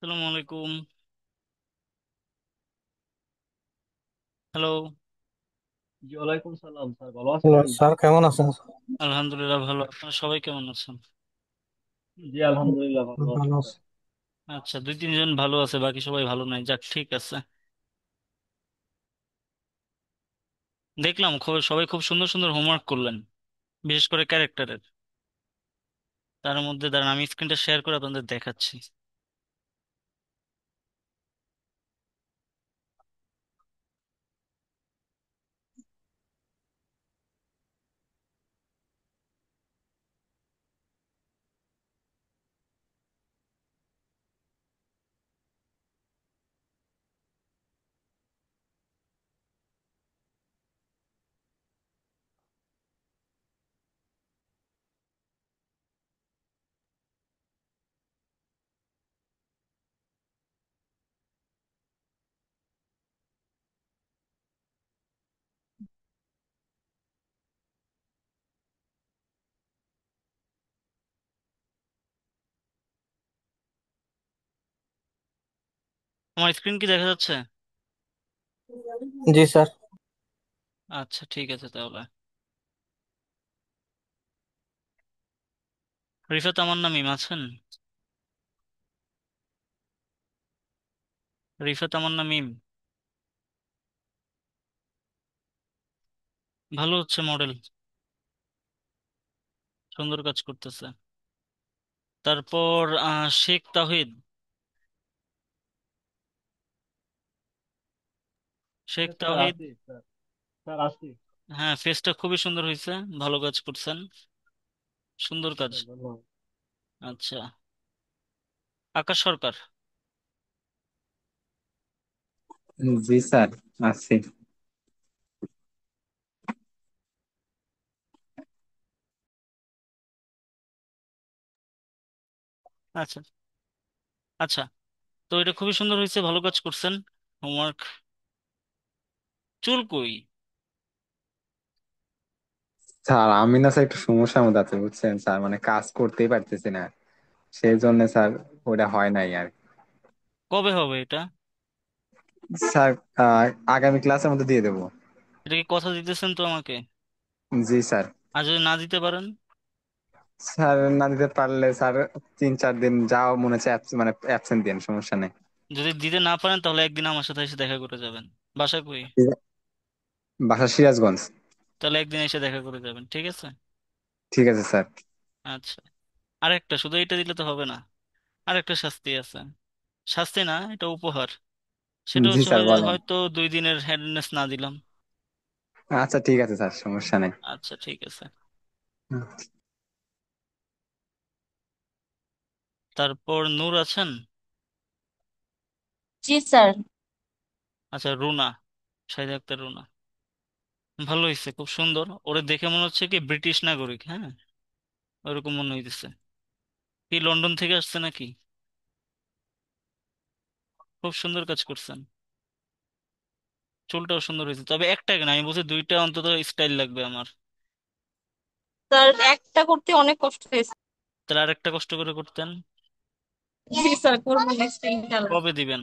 আসসালামু আলাইকুম। হ্যালো। জি ওয়ালাইকুম সালাম স্যার, ভালো হ্যালো আছেন? স্যার, কেমন আছেন? আলহামদুলিল্লাহ ভালো, আপনারা সবাই কেমন আছেন? জি আলহামদুলিল্লাহ ভালো আছি ভালো স্যার। আছি। আচ্ছা, দুই তিনজন ভালো আছে, বাকি সবাই ভালো নাই, যাক ঠিক আছে। দেখলাম খবর সবাই খুব সুন্দর সুন্দর হোমওয়ার্ক করলেন, বিশেষ করে ক্যারেক্টারের। তার মধ্যে দাঁড়ান আমি স্ক্রিনটা শেয়ার করে আপনাদের দেখাচ্ছি। আমার স্ক্রিন কি দেখা যাচ্ছে? জি স্যার। আচ্ছা ঠিক আছে তাহলে। রিফাত তামান্না মিম আছেন? রিফাত তামান্না মিম ভালো হচ্ছে মডেল, সুন্দর কাজ করতেছে। তারপর শেখ তাহিদ। শেখ স্যার তাহিদ। আছি স্যার। স্যার আছি। হ্যাঁ, ফেসটা খুবই সুন্দর হয়েছে, ভালো কাজ করছেন, সুন্দর কাজ। স্যার ধন্যবাদ। আচ্ছা, আকাশ সরকার। জি স্যার, আছি। আচ্ছা আচ্ছা, তো এটা খুবই সুন্দর হয়েছে, ভালো কাজ করছেন। হোমওয়ার্ক। চুল কই? স্যার আমি না স্যার একটু সমস্যার মধ্যে আছে, বুঝছেন স্যার, মানে কাজ করতেই পারতেছি না, সেই জন্য স্যার ওটা হয় নাই আর। কবে হবে এটা? স্যার আগামী ক্লাসের মধ্যে দিয়ে দেবো। এটা কি কথা দিতেছেন তো আমাকে? জি স্যার। আর যদি না দিতে পারেন? স্যার না দিতে পারলে স্যার 3-4 দিন যাও মনে হচ্ছে মানে অ্যাবসেন্ট দিন, সমস্যা নেই। যদি দিতে না পারেন তাহলে একদিন আমার সাথে এসে দেখা করে যাবেন। বাসা কই? বাসা সিরাজগঞ্জ। তাহলে একদিন এসে দেখা করে যাবেন, ঠিক আছে? ঠিক আছে স্যার। আচ্ছা, আরেকটা, শুধু এটা দিলে তো হবে না, আরেকটা শাস্তি আছে। শাস্তি না, এটা উপহার। সেটা জি হচ্ছে স্যার বলেন। হয়তো 2 দিনের অ্যাটেন্ডেন্স না দিলাম। আচ্ছা ঠিক আছে স্যার, সমস্যা নেই। আচ্ছা ঠিক আছে। তারপর নূর আছেন? জি স্যার। আচ্ছা, রুনা, শাহিদা আক্তার রুনা। ভালো হয়েছে, খুব সুন্দর। ওরে দেখে মনে হচ্ছে কি ব্রিটিশ নাগরিক, হ্যাঁ, ওরকম মনে হইতেছে। কি লন্ডন থেকে আসছে নাকি? খুব সুন্দর কাজ করছেন, চুলটাও সুন্দর হয়েছে, তবে একটা কেন, আমি বলছি দুইটা অন্তত স্টাইল লাগবে আমার। স্যার একটা করতে অনেক কষ্ট হয়েছে। তাহলে আরেকটা কষ্ট করে করতেন। জি স্যার, করবো নেক্সট ইনশাআল্লাহ। কবে দিবেন?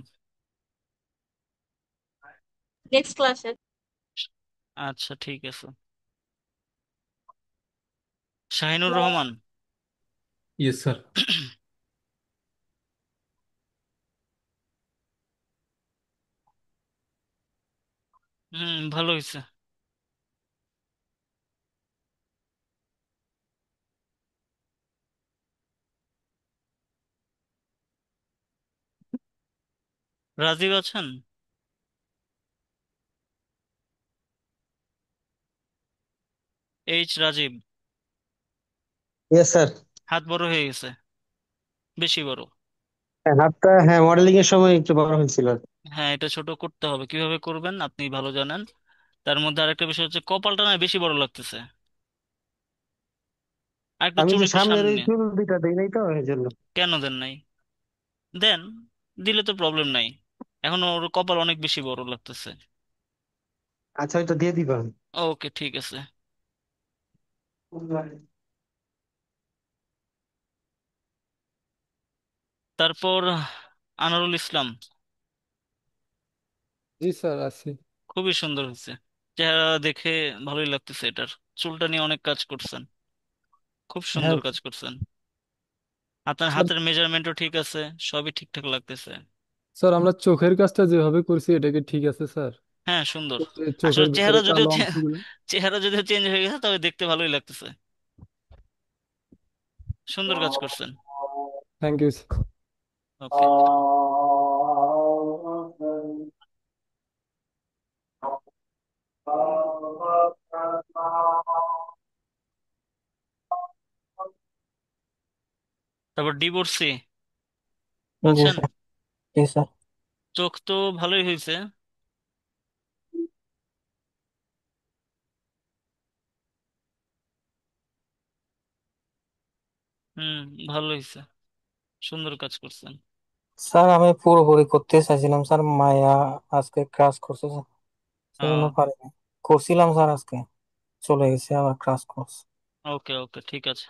নেক্সট ক্লাসে। আচ্ছা ঠিক আছে। শাহিনুর রহমান। Yes sir. ভালো হয়েছে। রাজীব আছেন? এইচ রাজীব। Yes sir. হাত বড় হয়ে গেছে, বেশি বড়। হাতটা হ্যাঁ মডেলিং এর সময় একটু বড় হয়েছিল। হ্যাঁ, এটা ছোট করতে হবে, কিভাবে করবেন আপনি ভালো জানেন। তার মধ্যে আরেকটা বিষয় হচ্ছে কপালটা না বেশি বড় লাগতেছে, আর একটু আমি চুল যে একটু সামনের ওই সামনে। চুল দুইটা দেই নাই তো এই জন্য। কেন দেন নাই? দেন, দিলে তো প্রবলেম নাই। এখন ওর কপাল অনেক বেশি বড় লাগতেছে। আচ্ছা ওইটা দিয়ে দিবা। ওকে ঠিক আছে। তারপর আনারুল ইসলাম। জি স্যার আছি। খুবই সুন্দর হয়েছে, চেহারা দেখে ভালোই লাগতেছে এটার। চুলটা নিয়ে অনেক কাজ করছেন, খুব হ্যাঁ সুন্দর কাজ করছেন। আপনার স্যার। হাতের মেজারমেন্টও ঠিক আছে, সবই ঠিকঠাক লাগতেছে। স্যার আমরা চোখের কাজটা যেভাবে করছি এটাকে ঠিক আছে স্যার? হ্যাঁ, সুন্দর। আসলে চোখের ভিতরে কালো অংশগুলো। চেহারা যদিও চেঞ্জ হয়ে গেছে, তবে দেখতে ভালোই লাগতেছে। সুন্দর কাজ করছেন। Thank you. ওকে। তারপর ডিভোর্সি জি আছেন? স্যার। জি স্যার। চোখ তো ভালোই হয়েছে। হুম, ভালো হয়েছে, সুন্দর কাজ করছেন। স্যার আমি পুরোপুরি করতে চাইছিলাম স্যার, মায়া আজকে ক্রাশ করছে স্যার, সেজন্য ও, পারিনি। করছিলাম স্যার আজকে, চলে গেছে আবার ক্রাশ কোর্স। ওকে ওকে, ঠিক আছে।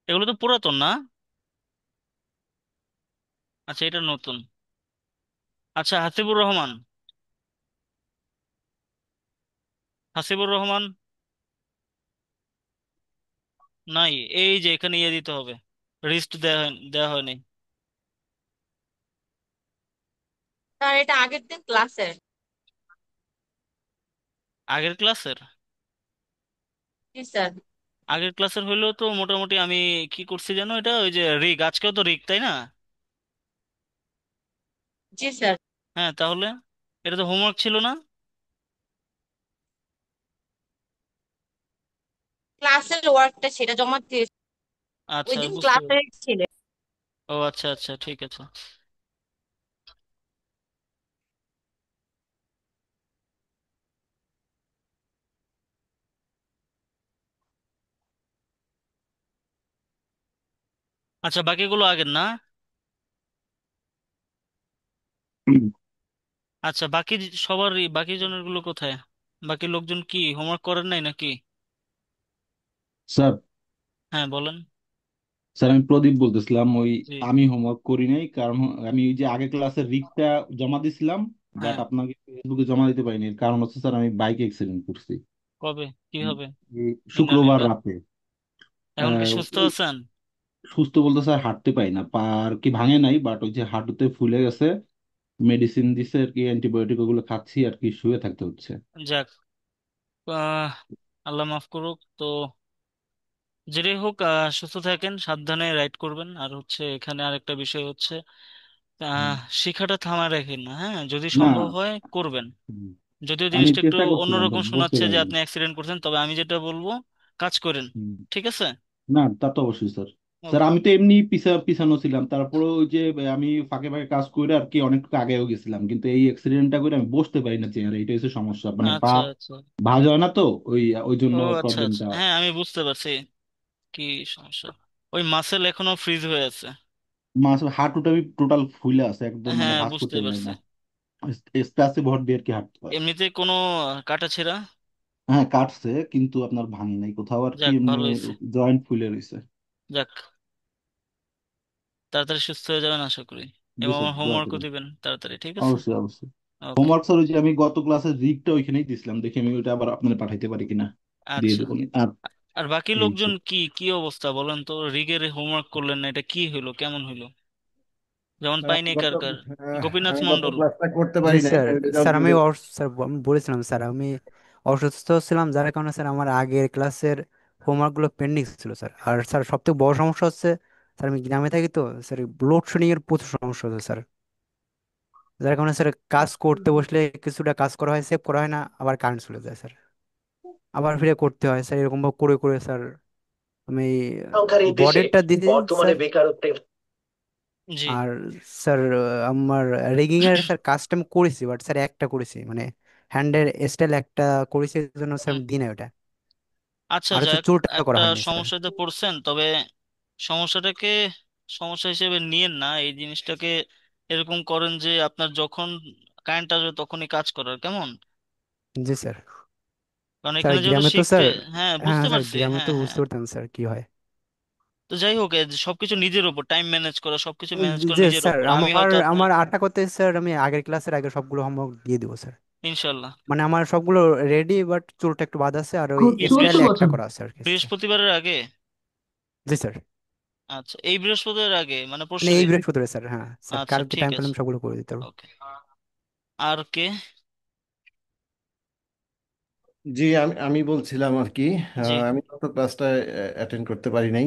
এগুলো তো পুরাতন না? আচ্ছা, এটা নতুন। আচ্ছা, হাসিবুর রহমান। হাসিবুর রহমান নাই? এই যে এখানে ইয়ে দিতে হবে, রিস্ট দেওয়া হয়নি। স্যার এটা আগের দিন ক্লাসের। আগের ক্লাসের? জি স্যার। আগের ক্লাসের হইলেও তো মোটামুটি আমি কি করছি জানো, এটা ওই যে রিগ, আজকেও তো রিগ, তাই না? জি স্যার। হ্যাঁ, তাহলে এটা তো হোমওয়ার্ক ছিল না? ক্লাসের ওয়ার্কটা সেটা জমা দিয়ে ওই আচ্ছা, দিন বুঝতে ক্লাসে পারছি। ছিল। ও আচ্ছা আচ্ছা, ঠিক আছে। আচ্ছা, বাকিগুলো আগের না? আচ্ছা, সবারই বাকি জনের গুলো কোথায়? বাকি লোকজন কি হোমওয়ার্ক করেন নাই নাকি? স্যার হ্যাঁ, বলেন। স্যার আমি প্রদীপ বলতেছিলাম। ওই জি। আমি হোমওয়ার্ক করি নাই, কারণ আমি ওই যে আগের ক্লাসের রিটটা জমা দিছিলাম, বাট হ্যাঁ। আপনাকে ফেসবুকে জমা দিতে পারিনি। এর কারণ হচ্ছে স্যার আমি বাইক অ্যাক্সিডেন্ট করছি কবে? কি হবে? এই শুক্রবার ইন্নালিল্লাহ। রাতে। এখন কি আহ, সুস্থ ওই আছেন? সুস্থ বলতে স্যার হাঁটতে পারি না, পা আর কি ভাঙে নাই, বাট ওই যে হাঁটুতে ফুলে গেছে। মেডিসিন দিছে আর কি, অ্যান্টিবায়োটিক ওগুলো খাচ্ছি আর কি, শুয়ে থাকতে হচ্ছে। যাক, আহ, আল্লাহ মাফ করুক তো। যেটাই হোক, সুস্থ থাকেন, সাবধানে রাইড করবেন। আর হচ্ছে এখানে আরেকটা বিষয় হচ্ছে, হুম। শিখাটা থামায় রাখেন না, হ্যাঁ, যদি না। সম্ভব হয় করবেন। হুম। যদিও আমি জিনিসটা একটু চেষ্টা করছিলাম অন্যরকম বাট বসতে শোনাচ্ছে যে পারিনি। আপনি অ্যাক্সিডেন্ট করছেন, তবে আমি যেটা বলবো, কাজ করেন। হুম। ঠিক আছে? না, তা তো অবশ্যই স্যার। Sir okay. আমি তো এমনি পিছানো ছিলাম, তারপরে ওই যে আমি ফাঁকে ফাঁকে কাজ করে আর কি অনেক আগেও গেছিলাম, কিন্তু এই অ্যাক্সিডেন্টটা করে আমি বসতে পারি না চেয়ারে, এটা হচ্ছে সমস্যা, মানে পা আচ্ছা আচ্ছা। ভাঁজ হয় না তো, ওই ওই ও জন্য আচ্ছা আচ্ছা, প্রবলেমটা। হ্যাঁ আমি বুঝতে পারছি কি সমস্যা। ওই মাসেল এখনো ফ্রিজ হয়ে আছে। মাস হাঁটুটা টোটাল ফুলে আছে একদম, মানে হ্যাঁ, ভাঁজ বুঝতে করতে পারি পারছি। না। স্প্যাসে ভর দিয়ে আর কি হাঁটতে হয়। এমনিতে কোনো কাটা ছেঁড়া? হ্যাঁ কাটছে, কিন্তু আপনার ভাঙে নাই কোথাও আর কি, যাক, এমনি ভালো হয়েছে। জয়েন্ট ফুলে রয়েছে। যাক, তাড়াতাড়ি সুস্থ হয়ে যাবেন আশা করি। জি এবং স্যার, আমার দোয়া হোমওয়ার্কও করুন। দিবেন তাড়াতাড়ি, ঠিক আছে? অবশ্যই অবশ্যই। ওকে। হোমওয়ার্ক স্যার ওই যে আমি গত ক্লাসের রিগটা ওইখানেই দিছিলাম, দেখি আমি ওইটা আবার আপনাদের পাঠাইতে পারি কিনা। দিয়ে আচ্ছা। দেবো আর। আর বাকি এই লোকজন কি কি অবস্থা বলেন তো? রিগের হোমওয়ার্ক করলেন না, এটা কি হইলো, কেমন হইলো? যেমন স্যার পাইনি কার গোপীনাথ আমি গত মন্ডল। ক্লাসটা করতে জি পারি নাই স্যার। স্যার, স্যার রেজাল্ট আমি দিলে। স্যার আমি বলেছিলাম স্যার, আমি অসুস্থ ছিলাম, যার কারণে স্যার আমার আগের ক্লাসের হোমওয়ার্ক গুলো পেন্ডিং ছিল স্যার। আর স্যার সব থেকে বড় সমস্যা হচ্ছে, স্যার আমি গ্রামে থাকি তো স্যার, লোডশেডিং এর প্রচুর সমস্যা হচ্ছে স্যার। যার কারণে স্যার কাজ করতে বসলে কিছুটা কাজ করা হয়, সেভ করা হয় না, আবার কারেন্ট চলে যায় স্যার, আবার ফিরে করতে হয় স্যার, এরকম ভাবে করে করে স্যার আমি সংখ্যার এই দেশে বডিটা দিতে বর্তমানে স্যার। বেকারত্বের। জি। আর স্যার আমার রেগিং এর স্যার কাজটা আমি করেছি, বাট স্যার একটা করেছি, মানে হ্যান্ডের স্টাইল একটা করেছি, এর জন্য স্যার হুম। আমি দিই না ওটা। আচ্ছা, আর হচ্ছে যাক, চুলটা করা একটা হয়নি স্যার। সমস্যাতে পড়ছেন, তবে সমস্যাটাকে সমস্যা হিসেবে নিয়েন না। এই জিনিসটাকে এরকম করেন যে আপনার যখন কারেন্ট আসবে তখনই কাজ করার, কেমন? জি স্যার। কারণ স্যার এখানে যেহেতু গ্রামে তো শিখতে, স্যার, হ্যাঁ হ্যাঁ বুঝতে স্যার পারছি, গ্রামে হ্যাঁ তো বুঝতে হ্যাঁ। পারতাম স্যার কি হয়। তো যাই হোক, সবকিছু নিজের উপর, টাইম ম্যানেজ করা, সবকিছু ম্যানেজ করা যে নিজের স্যার উপর। আমি আমার হয়তো আপনার, আমার আশা করতে স্যার আমি আগের ক্লাসের আগে সবগুলো হোমওয়ার্ক দিয়ে দিব স্যার। ইনশাল্লাহ। মানে আমার সবগুলো রেডি, বাট চুলটা একটু বাদ আছে, আর ওই কি স্টাইলে একটা করা আছে আর কি স্যার। বৃহস্পতিবারের আগে? জি স্যার। আচ্ছা, এই বৃহস্পতিবার আগে মানে মানে পরশু এই দিন? বৃহস্পতিবার স্যার, হ্যাঁ স্যার, আচ্ছা কালকে ঠিক টাইম পেলে আছে। আমি সবগুলো করে দিতে পারবো। ওকে। আর কে? জি, আমি আমি বলছিলাম আর কি। জি। আমি তো ক্লাসটা অ্যাটেন্ড করতে পারি নাই।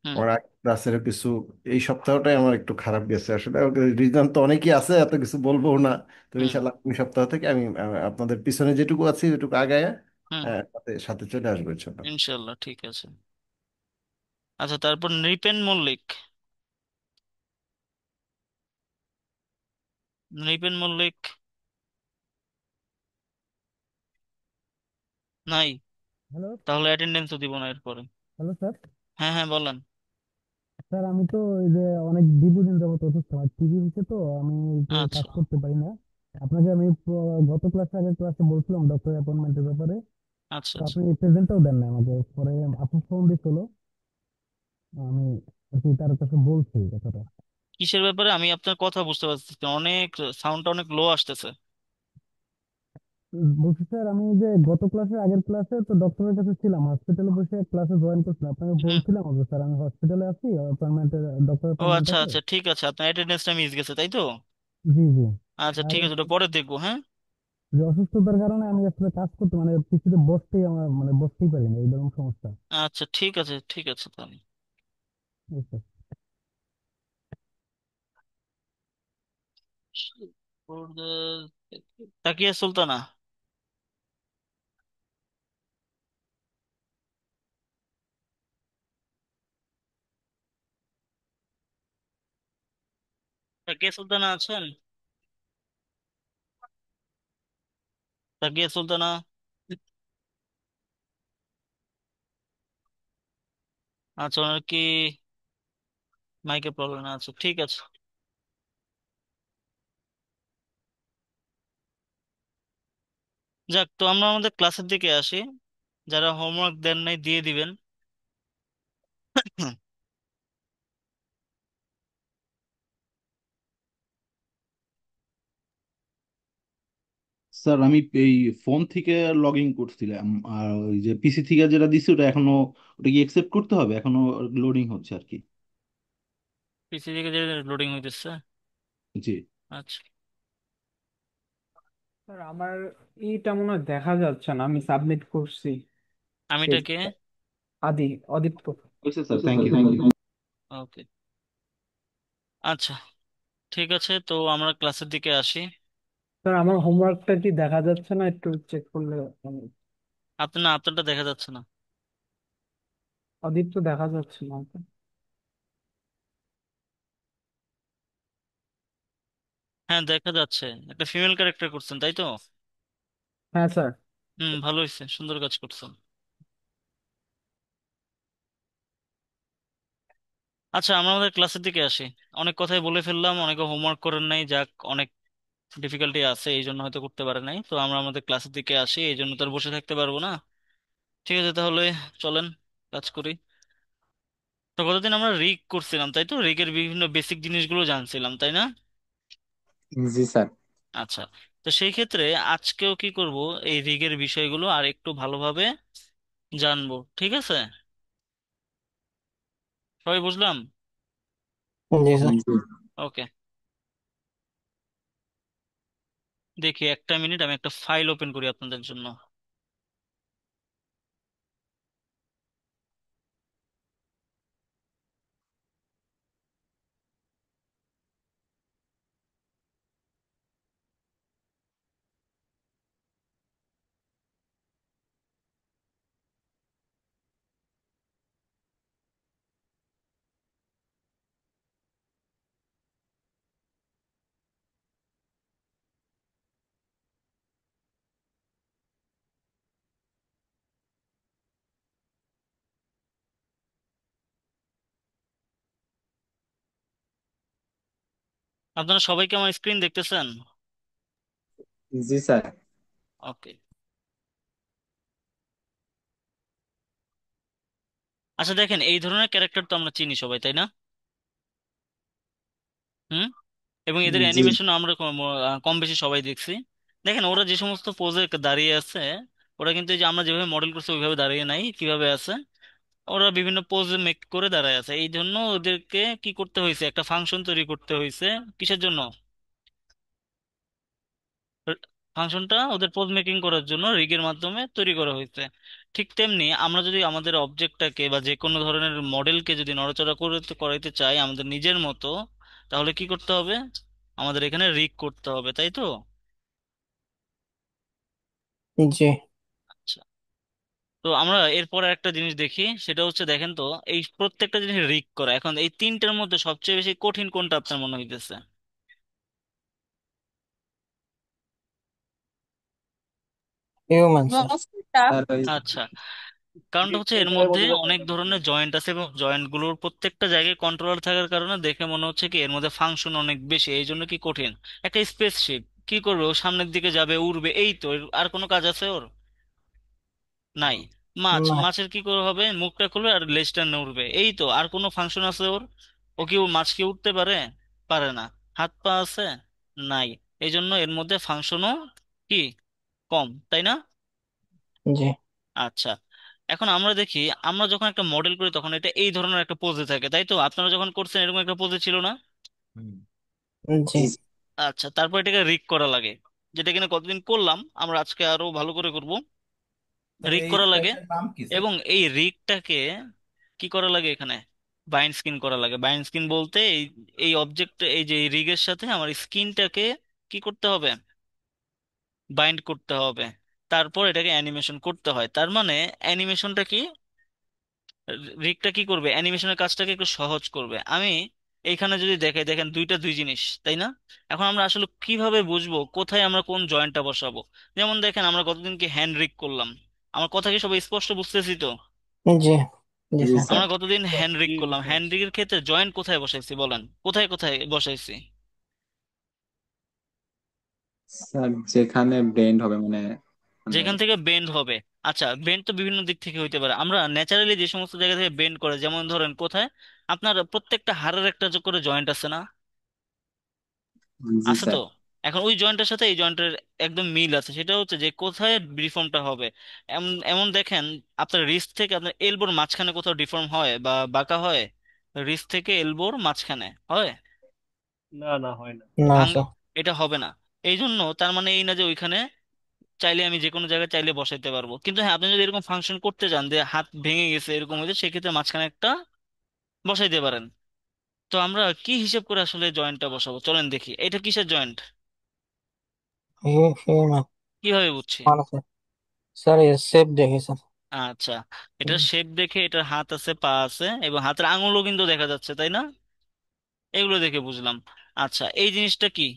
হুম। আমার ক্লাসের কিছু, এই সপ্তাহটাই আমার একটু খারাপ গেছে আসলে। রিজন তো অনেকই আছে, এত কিছু বলবো না। তো হুম। ইনশাল্লাহ আগামী সপ্তাহ থেকে আমি আপনাদের পিছনে যেটুকু আছে যেটুকু আগায় হুম। সাথে সাথে চলে আসবো ইনশাল্লাহ। ইনশাল্লাহ ঠিক আছে। আচ্ছা, তারপর নৃপেন মল্লিক। নৃপেন মল্লিক নাই? হ্যালো। তাহলে অ্যাটেন্ডেন্সও দিব না এরপরে। Hello sir. হ্যাঁ হ্যাঁ, বলেন। স্যার আমি তো এই যে অনেক দীর্ঘদিন যাবত অসুস্থ, আমার টিবি হচ্ছে, তো আমি তো কাজ আচ্ছা। করতে পারি না। আপনাকে আমি গত ক্লাসে, আগের ক্লাসে বলছিলাম ডক্টর অ্যাপয়েন্টমেন্টের ব্যাপারে। আচ্ছা তো আচ্ছা। আপনি প্রেজেন্টও দেন না আমাকে, পরে আপনি ফোন দিছিল, আমি আর কি তার কাছে বলছি কথাটা। কিসের ব্যাপারে? আমি আপনার কথা বুঝতে পারছি না। অনেক সাউন্ডটা অনেক লো আসতেছে। বলছি স্যার, আমি যে গত ক্লাসে, আগের ক্লাসে তো ডক্টরের কাছে ছিলাম, হসপিটালে বসে ক্লাসে জয়েন করছিলাম, আপনাকে হুম। বলছিলাম যে স্যার আমি হসপিটালে আছি, অ্যাপয়েন্টমেন্টের, ডক্টর ও অ্যাপয়েন্টমেন্ট আচ্ছা আছে। আচ্ছা, ঠিক আছে, আপনার অ্যাটেন্ডেন্সটা মিস গেছে তাই তো? জি জি। আচ্ছা আর ঠিক আছে, ওটা পরে দেখবো, হ্যাঁ। যে অসুস্থতার কারণে আমি আসলে কাজ করতে, মানে কিছুতে বসতেই, আমার মানে বসতেই পারি না, এইরকম সমস্যা। আচ্ছা ঠিক আছে, ঠিক আছে তাহলে। বুঝতে। তাকিয়া সুলতানা। তাকিয়া সুলতানা আছেন? তাকিয়া সুলতানা। আচ্ছা, ওনার কি মাইকে প্রবলেম আছে? ঠিক আছে। যাক, তো আমরা আমাদের ক্লাসের দিকে আসি। যারা হোমওয়ার্ক দেন নাই দিয়ে দিবেন। স্যার আমি এই ফোন থেকে লগ ইন করছিলাম, আর ওই যে পিসি থেকে যেটা দিছি ওটা এখনো, ওটা কি একসেপ্ট করতে হবে? এখনো লোডিং হচ্ছে আর কি। পিসি থেকে যে লোডিং হইতেছে। জি। আচ্ছা। স্যার আমার এইটা মনে হয় দেখা যাচ্ছে না, আমি সাবমিট করছি আমিটাকে। পেজটা। Adi Adipta. Okay sir, thank you. Okay. আচ্ছা ঠিক আছে, তো আমরা ক্লাসের দিকে আসি। স্যার আমার হোমওয়ার্কটা কি দেখা যাচ্ছে না, একটু চেক করলে আপনার না, আপনারটা দেখা যাচ্ছে না। অদীপ্ত দেখা যাচ্ছে না। হ্যাঁ দেখা যাচ্ছে। একটা ফিমেল ক্যারেক্টার করছেন তাই তো? হ্যাঁ স্যার। হুম, ভালো হয়েছে, সুন্দর কাজ করছেন। আচ্ছা, আমরা আমাদের ক্লাসের দিকে আসি। অনেক কথাই বলে ফেললাম, অনেকে হোমওয়ার্ক করেন নাই, যাক, অনেক ডিফিকাল্টি আছে এই জন্য হয়তো করতে পারে নাই। তো আমরা আমাদের ক্লাসের দিকে আসি, এই জন্য তো আর বসে থাকতে পারবো না। ঠিক আছে তাহলে, চলেন কাজ করি। তো গতদিন আমরা রিগ করছিলাম তাই তো, রিগের বিভিন্ন বেসিক জিনিসগুলো জানছিলাম তাই না? জি স্যার। আচ্ছা। তো সেই ক্ষেত্রে আজকেও কি করব, এই রিগের বিষয়গুলো আর একটু ভালোভাবে জানবো, ঠিক আছে? সবাই বুঝলাম? জি স্যার। জি। ওকে। দেখি, একটা মিনিট, আমি একটা ফাইল ওপেন করি আপনাদের জন্য। আপনারা সবাইকে আমার স্ক্রিন দেখতেছেন? জি স্যার। ওকে। আচ্ছা দেখেন, এই ধরনের ক্যারেক্টার তো আমরা চিনি সবাই, তাই না? হুম। এবং এদের জি অ্যানিমেশন আমরা কম বেশি সবাই দেখছি। দেখেন ওরা যে সমস্ত পোজে দাঁড়িয়ে আছে, ওরা কিন্তু এই যে আমরা যেভাবে মডেল করছি ওইভাবে দাঁড়িয়ে নাই, কিভাবে আছে, ওরা বিভিন্ন পোজ মেক করে দাঁড়ায় আছে। এই জন্য ওদেরকে কি করতে হয়েছে, একটা ফাংশন তৈরি করতে হয়েছে। কিসের জন্য? ফাংশনটা ওদের পোজ মেকিং করার জন্য রিগের মাধ্যমে তৈরি করা হয়েছে। ঠিক তেমনি আমরা যদি আমাদের অবজেক্টটাকে বা যে কোনো ধরনের মডেলকে যদি নড়াচড়া করতে করাইতে চাই আমাদের নিজের মতো, তাহলে কি করতে হবে? আমাদের এখানে রিগ করতে হবে, তাই তো? জি। আচ্ছা, তো আমরা এরপর একটা জিনিস দেখি, সেটা হচ্ছে দেখেন তো, এই প্রত্যেকটা জিনিস রিগ করা, এখন এই তিনটার মধ্যে সবচেয়ে বেশি কঠিন কোনটা আপনার মনে হইতেছে? Human sir. Most tough. Sir ওই আচ্ছা, কারণটা হচ্ছে এর মধ্যে অনেক ধরনের জয়েন্ট আছে এবং জয়েন্ট গুলোর প্রত্যেকটা জায়গায় কন্ট্রোলার থাকার কারণে দেখে মনে হচ্ছে কি এর মধ্যে ফাংশন অনেক বেশি, এই জন্য কি কঠিন। একটা স্পেসশিপ কি করবে, ও সামনের দিকে যাবে, উড়বে, এই তো, আর কোনো কাজ আছে ওর? নাই। মাছ, না। মাছের কি করে হবে, মুখটা খুলবে আর লেজটা নড়বে, এই তো, আর কোনো ফাংশন আছে ওর? ও কি, ও মাছ কি উঠতে পারে? পারে না। হাত পা আছে? নাই। এই জন্য এর মধ্যে ফাংশনও কি কম, তাই না? জি। আচ্ছা, এখন আমরা দেখি, আমরা যখন একটা মডেল করি তখন এটা এই ধরনের একটা পোজে থাকে, তাই তো? আপনারা যখন করছেন এরকম একটা পোজে ছিল না? জি। জি আচ্ছা, তারপর এটাকে রিগ করা লাগে, যেটা কিনা কতদিন করলাম, আমরা আজকে আরো ভালো করে করব। স্যার রিগ এই করা লাগে, স্পেসের নাম কি স্যার? এবং এই রিগটাকে কি করা লাগে এখানে? বাইন্ড স্কিন করা লাগে। বাইন্ড স্কিন বলতে এই এই অবজেক্ট, এই যে রিগের সাথে আমার স্কিনটাকে কি করতে হবে? বাইন্ড করতে হবে। তারপর এটাকে অ্যানিমেশন করতে হয়। তার মানে অ্যানিমেশনটা কি, রিগটা কি করবে, অ্যানিমেশনের কাজটাকে একটু সহজ করবে। আমি এইখানে যদি দেখাই, দেখেন দুইটা দুই জিনিস, তাই না? এখন আমরা আসলে কিভাবে বুঝবো কোথায় আমরা কোন জয়েন্টটা বসাবো? যেমন দেখেন আমরা কতদিন কি হ্যান্ড রিগ করলাম, আমার কথা কি সবাই স্পষ্ট বুঝতেছি তো? জি। জি জি স্যার। স্যার। আমরা কতদিন হ্যান্ড রিগ করলাম, হ্যান্ড রিগের ক্ষেত্রে জয়েন্ট কোথায় বসাইছি বলেন, কোথায় কোথায় বসাইছি? স্যার যেখানে ব্লেন্ড হবে মানে মানে যেখান থেকে বেন্ড হবে। আচ্ছা, বেন্ড তো বিভিন্ন দিক থেকে হইতে পারে, আমরা ন্যাচারালি যে সমস্ত জায়গা থেকে বেন্ড করে, যেমন ধরেন কোথায়, আপনার প্রত্যেকটা হাড়ের একটা করে জয়েন্ট আছে না? জি আছে তো। স্যার। এখন ওই জয়েন্টের সাথে এই জয়েন্টের একদম মিল আছে, সেটা হচ্ছে যে কোথায় ডিফর্মটা হবে। এমন এমন দেখেন, আপনার রিস্ট থেকে আপনার এলবোর মাঝখানে কোথাও ডিফর্ম হয় বা বাঁকা হয়? রিস্ট থেকে এলবোর মাঝখানে হয়? না ভাঙ, স্যার। এটা হবে না। এই জন্য তার মানে এই না যে ওইখানে চাইলে আমি যে কোনো জায়গায় চাইলে বসাইতে পারবো, কিন্তু হ্যাঁ আপনি যদি এরকম ফাংশন করতে চান যে হাত ভেঙে গেছে এরকম হয়েছে, সেক্ষেত্রে মাঝখানে একটা বসাইতে পারেন। তো আমরা কি হিসেব করে আসলে জয়েন্টটা বসাবো, চলেন দেখি এটা কিসের জয়েন্ট, হিউম্যান কিভাবে বুঝছি? মানে স্যার, স্যার এর শেপ দেখে স্যার। আচ্ছা, এটার শেপ দেখে, এটার হাত আছে, পা আছে, এবং হাতের আঙুলও কিন্তু দেখা যাচ্ছে, তাই না? এগুলো দেখে বুঝলাম। আচ্ছা, এই জিনিসটা কি?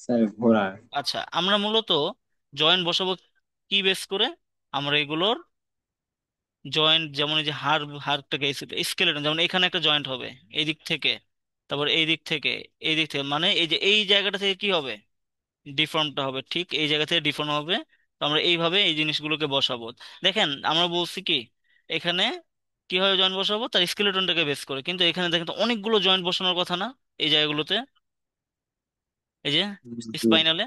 স্যার ঘোড়া। আচ্ছা, আমরা মূলত জয়েন্ট বসাবো কি বেস করে? আমরা এগুলোর জয়েন্ট, যেমন এই যে হাড়, হাড়টাকে স্কেলেটন, যেমন এখানে একটা জয়েন্ট হবে এই দিক থেকে, তারপর এই দিক থেকে, এই দিক থেকে, মানে এই যে এই জায়গাটা থেকে কি হবে, ডিফর্মটা হবে, ঠিক এই জায়গা থেকে ডিফর্ম হবে। তো আমরা এইভাবে এই জিনিসগুলোকে বসাবো। দেখেন আমরা বলছি কি, এখানে কিভাবে জয়েন্ট বসাবো তার স্কেলেটনটাকে বেস করে, কিন্তু এখানে দেখেন তো অনেকগুলো জয়েন্ট বসানোর কথা না এই জায়গাগুলোতে, এই যে জি স্পাইনালে।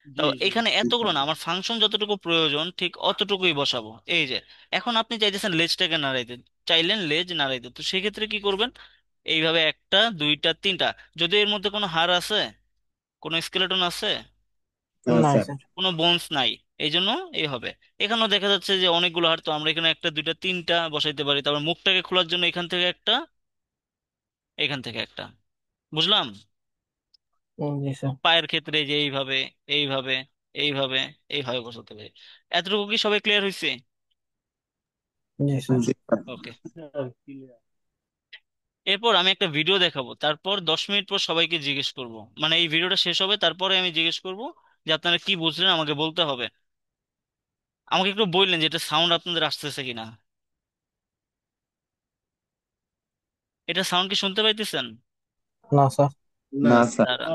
তো এখানে জি এতগুলো স্যার। না, আমার ফাংশন যতটুকু প্রয়োজন ঠিক অতটুকুই বসাবো। এই যে এখন আপনি চাইতেছেন লেজটাকে নাড়াইতে, চাইলেন লেজ নাড়াইতে, তো সেক্ষেত্রে কি করবেন? এইভাবে একটা, দুইটা, তিনটা। যদি এর মধ্যে কোনো হাড় আছে, কোনো স্কেলেটন আছে, হ্যাঁ নাই স্যার। স্যার। কোনো বোনস নাই, এই জন্য এই হবে। এখানেও দেখা যাচ্ছে যে অনেকগুলো হাড়, তো আমরা এখানে একটা, দুইটা, তিনটা বসাইতে পারি। তারপর মুখটাকে খোলার জন্য এখান থেকে একটা, এখান থেকে একটা। বুঝলাম। জি স্যার। পায়ের ক্ষেত্রে যে এইভাবে, এইভাবে, এইভাবে, এইভাবে বসাতে পারি। এতটুকু কি সবাই ক্লিয়ার হয়েছে? জি স্যার। জি স্যার। ওকে। এরপর আমি একটা ভিডিও দেখাবো, তারপর 10 মিনিট পর সবাইকে জিজ্ঞেস করব, মানে এই ভিডিওটা শেষ হবে তারপরে আমি জিজ্ঞেস করব যে আপনারা কি বুঝলেন, আমাকে বলতে হবে। আমাকে একটু বললেন যে এটা সাউন্ড আপনাদের আসতেছে কিনা। এটা সাউন্ড কি শুনতে পাইতেছেন? না স্যার। না স্যার। দাঁড়ান।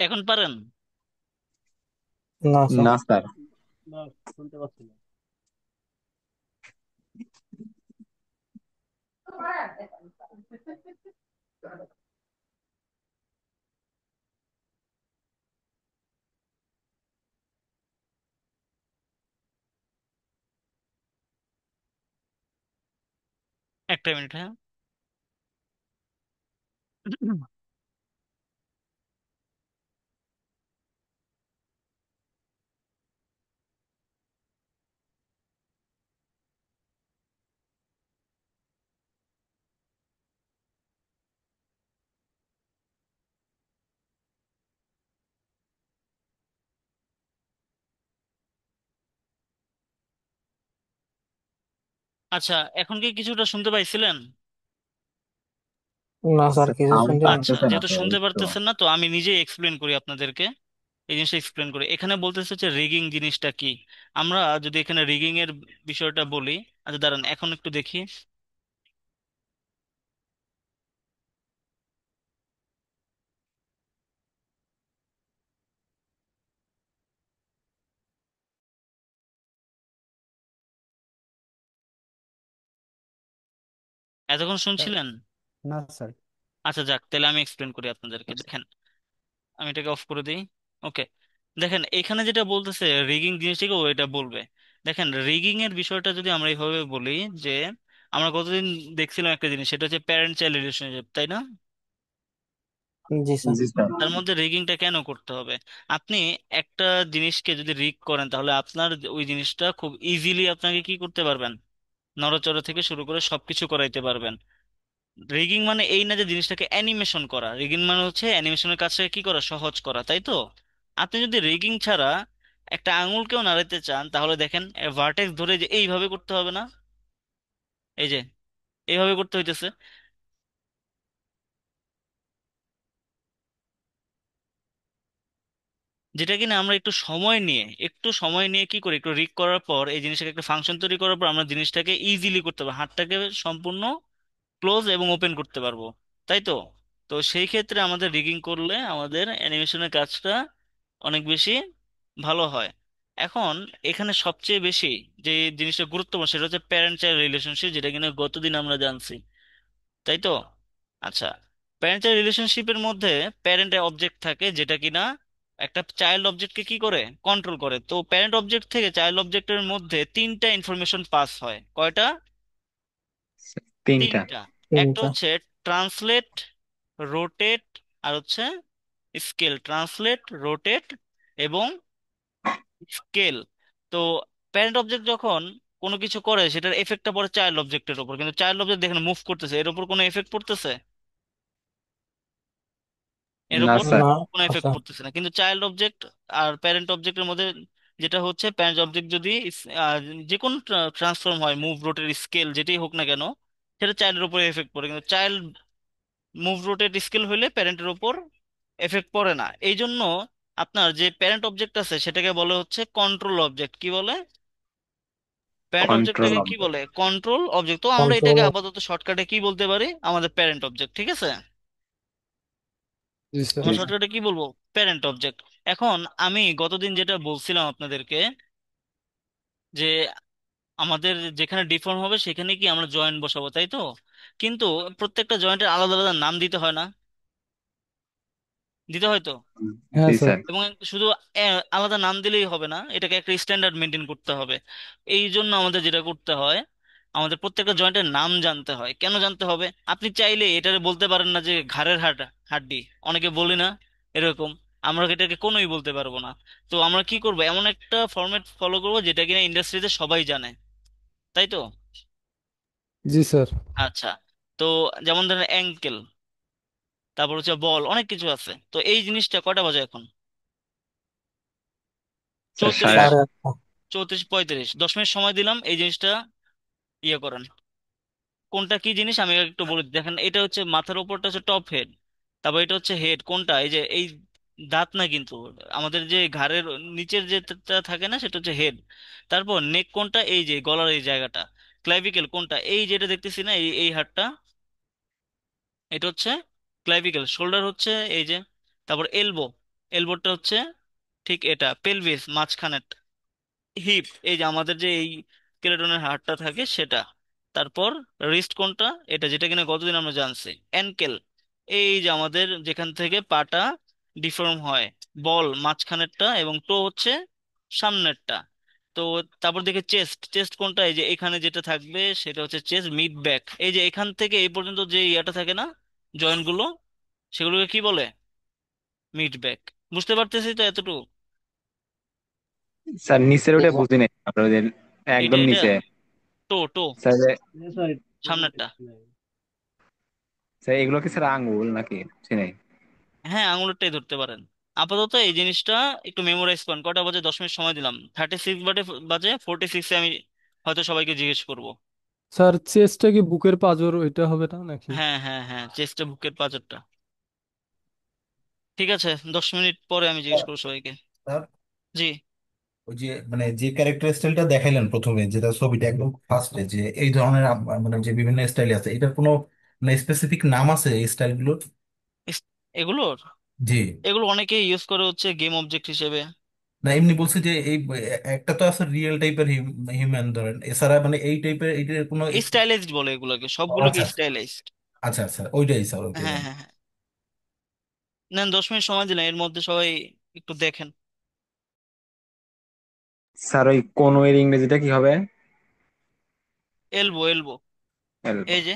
এখন পারেন? না স্যার। না স্যার। না, শুনতে পাচ্ছি না। একটা মিনিট, হ্যাঁ। আচ্ছা, এখন কি কিছুটা শুনতে পাইছিলেন? না স্যার, কিছু সাউন্ড শুনতে পাই। আচ্ছা, আসতেছে না যেহেতু তো শুনতে একটু। পারতেছেন না, তো আমি নিজেই এক্সপ্লেন করি আপনাদেরকে। এই জিনিসটা এক্সপ্লেন করি। এখানে বলতেছে যে রিগিং জিনিসটা কি। আমরা যদি এখানে রিগিং এর বিষয়টা বলি, আচ্ছা দাঁড়ান এখন একটু দেখি। এতক্ষণ স্যার, শুনছিলেন? না স্যার। আচ্ছা যাক, তাহলে আমি এক্সপ্লেন করি আপনাদেরকে। দেখেন, আমি এটাকে অফ করে দিই। ওকে, দেখেন এখানে যেটা বলতেছে রিগিং জিনিসটাকে ও এটা বলবে। দেখেন, রিগিং এর বিষয়টা যদি আমরা এইভাবে বলি যে আমরা কতদিন দেখছিলাম একটা জিনিস, সেটা হচ্ছে প্যারেন্ট চাইল্ড রিলেশনশিপ, তাই না? জি স্যার। জি স্যার। তার মধ্যে রিগিংটা কেন করতে হবে? আপনি একটা জিনিসকে যদি রিগ করেন, তাহলে আপনার ওই জিনিসটা খুব ইজিলি আপনাকে কি করতে পারবেন, নড়াচড়া থেকে শুরু করে সবকিছু করাইতে পারবেন। রিগিং মানে এই না যে জিনিসটাকে অ্যানিমেশন করা, রিগিং মানে হচ্ছে অ্যানিমেশনের কাজটাকে কি করা, সহজ করা, তাই তো? আপনি যদি রিগিং ছাড়া একটা আঙুলকেও নাড়াতে চান, তাহলে দেখেন ভার্টেক্স ধরে যে এইভাবে করতে হবে না, এই যে এইভাবে করতে হইতেছে। যেটা কিনা আমরা একটু সময় নিয়ে কি করি, একটু রিগ করার পর এই জিনিসটাকে একটা ফাংশন তৈরি করার পর আমরা জিনিসটাকে ইজিলি করতে পারবো, হাতটাকে সম্পূর্ণ ক্লোজ এবং ওপেন করতে পারবো, তাই তো? তো সেই ক্ষেত্রে আমাদের রিগিং করলে আমাদের অ্যানিমেশনের কাজটা অনেক বেশি ভালো হয়। এখন এখানে সবচেয়ে বেশি যে জিনিসটা গুরুত্বপূর্ণ সেটা হচ্ছে প্যারেন্ট চাইল্ড রিলেশনশিপ, যেটা কিনা গতদিন আমরা জানছি, তাই তো? আচ্ছা, প্যারেন্ট চাইল্ড রিলেশনশিপের মধ্যে প্যারেন্ট অবজেক্ট থাকে, যেটা কিনা একটা চাইল্ড অবজেক্টকে কি করে, কন্ট্রোল করে। তো প্যারেন্ট অবজেক্ট থেকে চাইল্ড অবজেক্টের মধ্যে তিনটা ইনফরমেশন পাস হয়। কয়টা? তিনটা। তিনটা। একটা তিনটা। হচ্ছে ট্রান্সলেট, রোটেট, আর হচ্ছে স্কেল। ট্রান্সলেট, রোটেট এবং স্কেল। তো প্যারেন্ট অবজেক্ট যখন কোনো কিছু করে, সেটার এফেক্টটা পড়ে চাইল্ড অবজেক্টের উপর, কিন্তু চাইল্ড অবজেক্ট দেখেন মুভ করতেছে, এর উপর কোনো এফেক্ট পড়তেছে? এর না উপর স্যার। না কোনো এফেক্ট স্যার। পড়তেছে না। কিন্তু চাইল্ড অবজেক্ট আর প্যারেন্ট অবজেক্টের মধ্যে যেটা হচ্ছে, প্যারেন্ট অবজেক্ট যদি আহ, যে কোনো ট্রান্সফর্ম হয়, মুভ, রোটেট, স্কেল যেটাই হোক না কেন, সেটা চাইল্ডের উপরে এফেক্ট পড়ে। কিন্তু চাইল্ড মুভ, রোটেট, স্কেল হইলে প্যারেন্টের উপর এফেক্ট পড়ে না। এই জন্য আপনার যে প্যারেন্ট অবজেক্ট আছে সেটাকে বলে হচ্ছে কন্ট্রোল অবজেক্ট। কি বলে? প্যারেন্ট কন্ট্রোল অবজেক্টটাকে কি অবজেক্ট। বলে? Control object. তো আমরা কন্ট্রোল। এটাকে আপাতত শর্টকাটে কি বলতে পারি, আমাদের প্যারেন্ট অবজেক্ট, ঠিক আছে? জি স্যার। আমরা শর্টকাটে কি বলবো, প্যারেন্ট অবজেক্ট। এখন আমি গতদিন যেটা বলছিলাম আপনাদেরকে, যে আমাদের যেখানে ডিফর্ম হবে সেখানে কি আমরা জয়েন্ট বসাবো, তাই তো? কিন্তু প্রত্যেকটা জয়েন্টের আলাদা আলাদা নাম দিতে হয় না? দিতে হয় তো? হ্যাঁ জি স্যার। স্যার। এবং শুধু আলাদা নাম দিলেই হবে না, এটাকে একটা স্ট্যান্ডার্ড মেনটেন করতে হবে। এই জন্য আমাদের যেটা করতে হয়, আমাদের প্রত্যেকটা জয়েন্টের নাম জানতে হয়। কেন জানতে হবে? আপনি চাইলে এটারে বলতে পারেন না যে ঘাড়ের হাড্ডি, অনেকে বলি না এরকম, আমরা এটাকে কোনোই বলতে পারবো না। তো আমরা কি করব, এমন একটা ফরম্যাট ফলো করব যেটা কিনা ইন্ডাস্ট্রিতে সবাই জানে, তাই তো? জি স্যার। আচ্ছা, তো যেমন ধরেন অ্যাঙ্কেল, তারপর হচ্ছে বল, অনেক কিছু আছে। তো এই জিনিসটা কয়টা বাজে এখন? স্যার সাড়ে 34। সাড়ে 8টা। 34, 35, 10 মিনিট সময় দিলাম এই জিনিসটা ইয়ে করেন। কোনটা কি জিনিস আমি একটু বলে দিই। দেখেন, এটা হচ্ছে মাথার উপরটা হচ্ছে টপ হেড, তারপর এটা হচ্ছে হেড। কোনটা? এই যে এই দাঁত না কিন্তু, আমাদের যে ঘাড়ের নিচের যেটা থাকে না, সেটা হচ্ছে হেড। তারপর নেক কোনটা? এই যে গলার এই জায়গাটা। ক্লাভিকেল কোনটা? এই যেটা দেখতেছি না, এই এই হাড়টা, এটা হচ্ছে ক্লাভিকেল। শোল্ডার হচ্ছে এই যে। তারপর এলবো, এলবোটা হচ্ছে ঠিক এটা, পেলভিস মাঝখানে, হিপ এই যে আমাদের যে এই স্কেলেটনের হাড়টা থাকে সেটা। তারপর রিস্ট কোনটা, এটা যেটা কিনা গতদিন আমরা জানছি, অ্যানকেল এই যে আমাদের যেখান থেকে পাটা ডিফর্ম হয়, বল মাঝখানেরটা, এবং টো হচ্ছে সামনেরটা। তো তারপর দেখে চেস্ট, চেস্ট কোনটা, এই যে এখানে যেটা থাকবে সেটা হচ্ছে চেস্ট। মিড ব্যাক এই যে এখান থেকে এই পর্যন্ত যে ইয়াটা থাকে না, জয়েন্ট গুলো, সেগুলোকে কি বলে, মিড ব্যাক। বুঝতে পারতেছি তো এতটুকু? স্যার নিচের ওটা বুঝি নাই আপনার ওই যে এটা একদম এটা নিচে টো টো স্যার সামনেরটা। স্যার এগুলো কি স্যার আঙ্গুল নাকি বুঝি নাই। হ্যাঁ, আঙুলেরটাই ধরতে পারেন। আপাতত এই জিনিসটা একটু মেমোরাইজ করেন। কটা বাজে, 10 মিনিট সময় দিলাম, 36 বাজে 46-এ আমি হয়তো সবাইকে জিজ্ঞেস করব। স্যার চেস্টটা কি বুকের পাঁজর ওইটা হবে না নাকি? হ্যাঁ হ্যাঁ হ্যাঁ, চেস্টে বুকের পাঁজরটা। ঠিক আছে, 10 মিনিট পরে আমি জিজ্ঞেস করবো সবাইকে। স্যার জি। ওই যে মানে যে ক্যারেক্টার স্টাইলটা দেখাইলেন প্রথমে, যেটা ছবিটা একদম ফার্স্টে, যে এই ধরনের মানে যে বিভিন্ন স্টাইল আছে, এটার কোনো মানে স্পেসিফিক নাম আছে এই স্টাইলগুলোর? ইস, এগুলোর জি। এগুলো অনেকে ইউজ করে হচ্ছে গেম অবজেক্ট হিসেবে। না এমনি বলছি যে এই একটা তো আছে রিয়েল টাইপের হিউম্যান ধরেন, এছাড়া মানে এই টাইপের এইটার কোনো স্টাইলাইজড বলে এগুলোকে, সবগুলোকে আচ্ছা স্টাইলাইজড। আচ্ছা আচ্ছা, ওইটাই স্যার, ওইটাই হ্যাঁ হ্যাঁ হ্যাঁ। নেন, 10 মিনিট সময় দিলেন, এর মধ্যে সবাই একটু দেখেন। স্যার ওই কোন এর ইংরেজিটা কি হবে? Elbow elbow, Elbow। এই যে।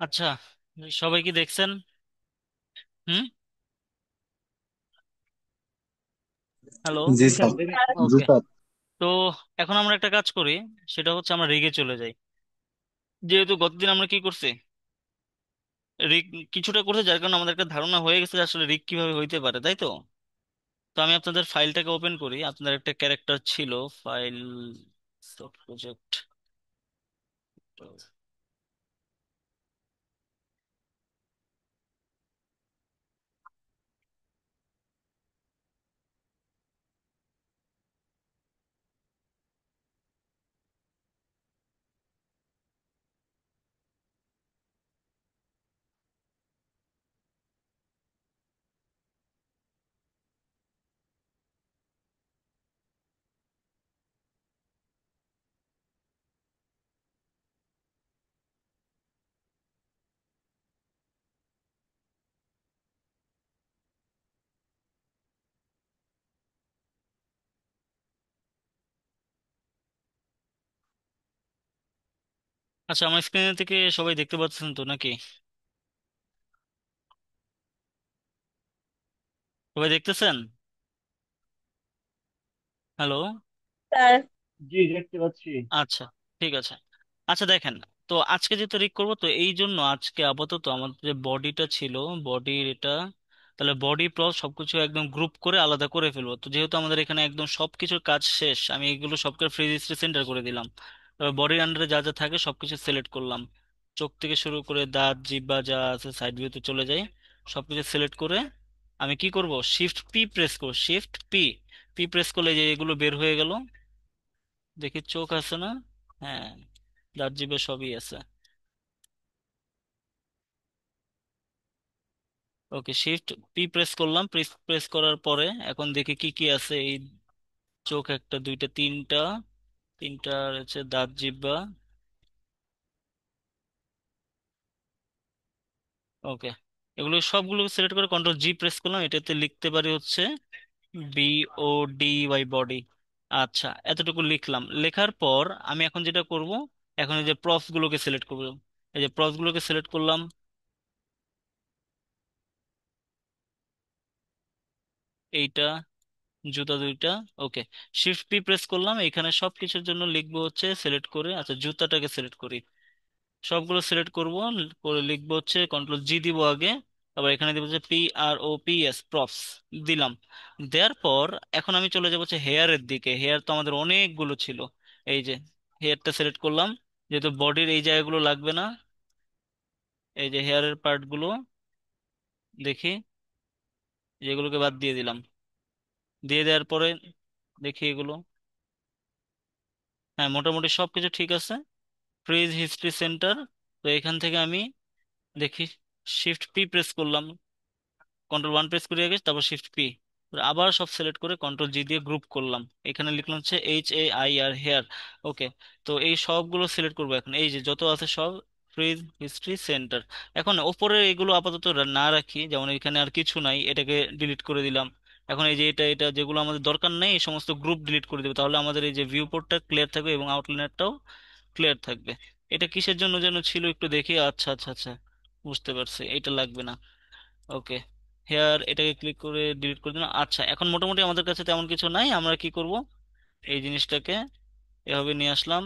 আচ্ছা, সবাই কি দেখছেন? হুম। হ্যালো। জি স্যার। জি ওকে। স্যার। তো এখন আমরা একটা কাজ করি, সেটা হচ্ছে আমরা রিগে চলে যাই। যেহেতু গতদিন আমরা কি করছি, রিগ কিছুটা করছে, যার কারণে আমাদের একটা ধারণা হয়ে গেছে যে আসলে রিগ কিভাবে হইতে পারে, তাই তো? তো আমি আপনাদের ফাইলটাকে ওপেন করি। আপনাদের একটা ক্যারেক্টার ছিল, ফাইল প্রজেক্ট। আচ্ছা, আমার স্ক্রিনে থেকে সবাই দেখতে পাচ্ছেন তো নাকি? সবাই দেখতেছেন? হ্যালো। স্যার। জি, দেখতে পাচ্ছি। আচ্ছা, ঠিক আছে। আচ্ছা দেখেন, তো আজকে যেহেতু রিক করবো, তো এই জন্য আজকে আপাতত আমাদের যে বডিটা ছিল, বডির এটা, তাহলে বডি প্লস সবকিছু একদম গ্রুপ করে আলাদা করে ফেলবো। তো যেহেতু আমাদের এখানে একদম সবকিছুর কাজ শেষ, আমি এগুলো সবকে ফ্রি সেন্টার করে দিলাম। বডির আন্ডারে যা যা থাকে সবকিছু সিলেক্ট করলাম। চোখ থেকে শুরু করে দাঁত, জিহ্বা যা আছে সাইড ভিউতে চলে যাই। সবকিছু সিলেক্ট করে আমি কি করব, শিফট পি প্রেস করব, শিফট পি। পি প্রেস করলে যে এগুলো বের হয়ে গেল। দেখি চোখ আছে না? হ্যাঁ, দাঁত জিভে সবই আছে। ওকে, শিফট পি প্রেস করলাম। প্রেস করার পরে এখন দেখি কি কি আছে। এই চোখ একটা, দুইটা, তিনটা, তিনটা হচ্ছে দাঁত জিহ্বা। ওকে, এগুলো সবগুলো সিলেক্ট করে কন্ট্রোল জি প্রেস করলাম। এটাতে লিখতে পারি হচ্ছে বি ও ডি ওয়াই, বডি। আচ্ছা, এতটুকু লিখলাম। লেখার পর আমি এখন যেটা করব, এখন এই যে প্রপস গুলোকে সিলেক্ট করব। এই যে প্রপস গুলোকে সিলেক্ট করলাম, এইটা, জুতা দুইটা। ওকে, শিফট পি প্রেস করলাম। এখানে সবকিছুর জন্য লিখবো হচ্ছে সিলেক্ট করে, আচ্ছা জুতাটাকে সিলেক্ট করি। সবগুলো সিলেক্ট করব, করে লিখবো হচ্ছে কন্ট্রোল জি দিব আগে। আবার এখানে দিব হচ্ছে P R O P S, props দিলাম। দেওয়ার পর এখন আমি চলে যাবো হচ্ছে হেয়ারের দিকে। হেয়ার তো আমাদের অনেকগুলো ছিল। এই যে হেয়ারটা সিলেক্ট করলাম, যেহেতু বডির এই জায়গাগুলো লাগবে না, এই যে হেয়ারের পার্ট গুলো দেখি, যেগুলোকে বাদ দিয়ে দিলাম। দিয়ে দেওয়ার পরে দেখি এগুলো, হ্যাঁ মোটামুটি সবকিছু ঠিক আছে। Fridge history centre. তো এখান থেকে আমি দেখি, শিফট পি প্রেস করলাম, কন্ট্রোল ওয়ান প্রেস করে গেছে, তারপর শিফট পি, আবার সব সিলেক্ট করে কন্ট্রোল জি দিয়ে গ্রুপ করলাম। এখানে লিখলাম হচ্ছে HAIR, হেয়ার। ওকে, তো এই সবগুলো সিলেক্ট করবো এখন, এই যে যত আছে সব, ফ্রিজ হিস্ট্রি সেন্টার। এখন ওপরে এগুলো আপাতত না রাখি, যেমন এখানে আর কিছু নাই, এটাকে ডিলিট করে দিলাম। এখন এই যে এটা এটা যেগুলো আমাদের দরকার নেই, এই সমস্ত গ্রুপ ডিলিট করে দেবো, তাহলে আমাদের এই যে ভিউ পোর্টটা ক্লিয়ার থাকবে এবং আউটলাইনারটাও ক্লিয়ার থাকবে। এটা কিসের জন্য যেন ছিল একটু দেখি। আচ্ছা আচ্ছা আচ্ছা, বুঝতে পারছি, এটা লাগবে না। ওকে, হেয়ার, এটাকে ক্লিক করে ডিলিট করে দিলাম। আচ্ছা, এখন মোটামুটি আমাদের কাছে তেমন কিছু নাই। আমরা কি করব, এই জিনিসটাকে এভাবে নিয়ে আসলাম।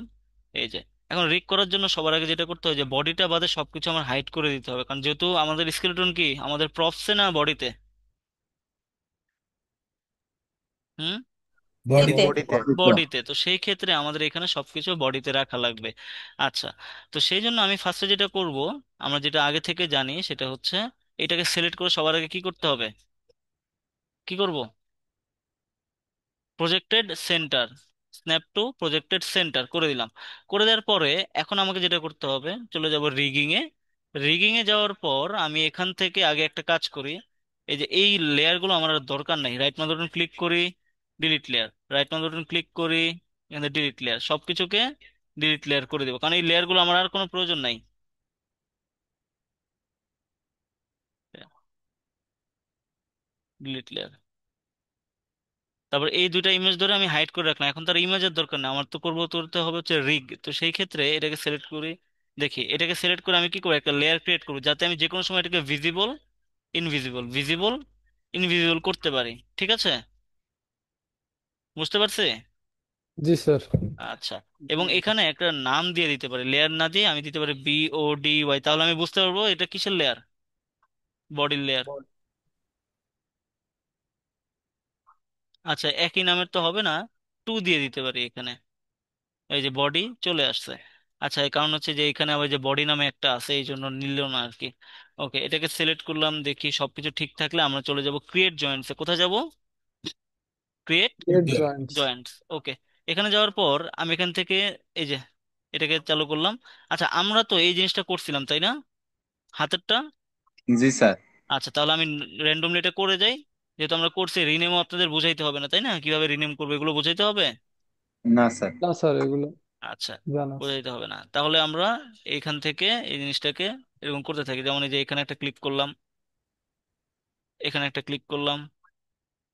এই যে এখন রিক করার জন্য সবার আগে যেটা করতে হয়, যে বডিটা বাদে সবকিছু আমার হাইড করে দিতে হবে, কারণ যেহেতু আমাদের স্কেলেটন কি আমাদের প্রপসে না বডিতে। হুম। বডিতে। বডিতে। বডিতে, তো সেই ক্ষেত্রে আমাদের এখানে সবকিছু বডিতে রাখা লাগবে। আচ্ছা, তো সেই জন্য আমি ফার্স্টে যেটা করব, আমরা যেটা আগে থেকে জানি সেটা হচ্ছে, এটাকে সিলেক্ট করে সবার আগে কি করতে হবে, কি করব, projected centre, snap to projected centre করে দিলাম। করে দেওয়ার পরে এখন আমাকে যেটা করতে হবে, চলে যাব রিগিং এ। রিগিং এ যাওয়ার পর আমি এখান থেকে আগে একটা কাজ করি। এই যে এই লেয়ার গুলো আমার আর দরকার নাই, রাইট মাউস বাটন ক্লিক করি, delete layer, right mouse button click করি, এখানে ডিলিট লেয়ার, সবকিছুকে ডিলিট লেয়ার করে দেবো, কারণ এই লেয়ার গুলো আমার আর কোনো প্রয়োজন নাই। Delete layer. তারপর এই দুইটা ইমেজ ধরে আমি হাইড করে রাখলাম। এখন তার ইমেজের দরকার নেই, আমার তো করতে হবে হচ্ছে রিগ। তো সেই ক্ষেত্রে এটাকে সিলেক্ট করি, দেখি এটাকে সিলেক্ট করে আমি কি করবো, একটা লেয়ার ক্রিয়েট করবো যাতে আমি যে কোনো সময় এটাকে ভিজিবল ইনভিজিবল ভিজিবল ইনভিজিবল করতে পারি। ঠিক আছে, বুঝতে পারছি। জি স্যার। আচ্ছা, এবং এখানে একটা নাম দিয়ে দিতে পারি, লেয়ার না দিয়ে আমি দিতে পারি BODY, তাহলে আমি বুঝতে পারবো এটা কিসের লেয়ার, বডির লেয়ার। আচ্ছা, একই নামের তো হবে না, 2 দিয়ে দিতে পারি এখানে। এই যে বডি চলে আসছে। আচ্ছা, এই কারণ হচ্ছে যে এখানে আবার যে বডি নামে একটা আছে, এই জন্য নিল না আর কি। ওকে, এটাকে সিলেক্ট করলাম, দেখি সবকিছু ঠিক থাকলে আমরা চলে যাব ক্রিয়েট জয়েন্টসে। কোথায় যাব? ক্রিয়েট এর জয়েন্টস। জয়েন্টস। ওকে, এখানে যাওয়ার পর আমি এখান থেকে এই যে এটাকে চালু করলাম। আচ্ছা, আমরা তো এই জিনিসটা করছিলাম তাই না, হাতেরটা? জি স্যার। আচ্ছা, তাহলে আমি র্যান্ডমলি এটা করে যাই। যেহেতু আমরা করছি, রিনেমও আপনাদের বোঝাইতে হবে না তাই না, কিভাবে রিনেম করবে এগুলো বোঝাইতে হবে? না স্যার। না স্যার, এগুলো আচ্ছা, জানা আছে। বোঝাইতে হবে না, তাহলে আমরা এইখান থেকে এই জিনিসটাকে এরকম করতে থাকি। যেমন এই যে এখানে একটা ক্লিক করলাম, এখানে একটা ক্লিক করলাম,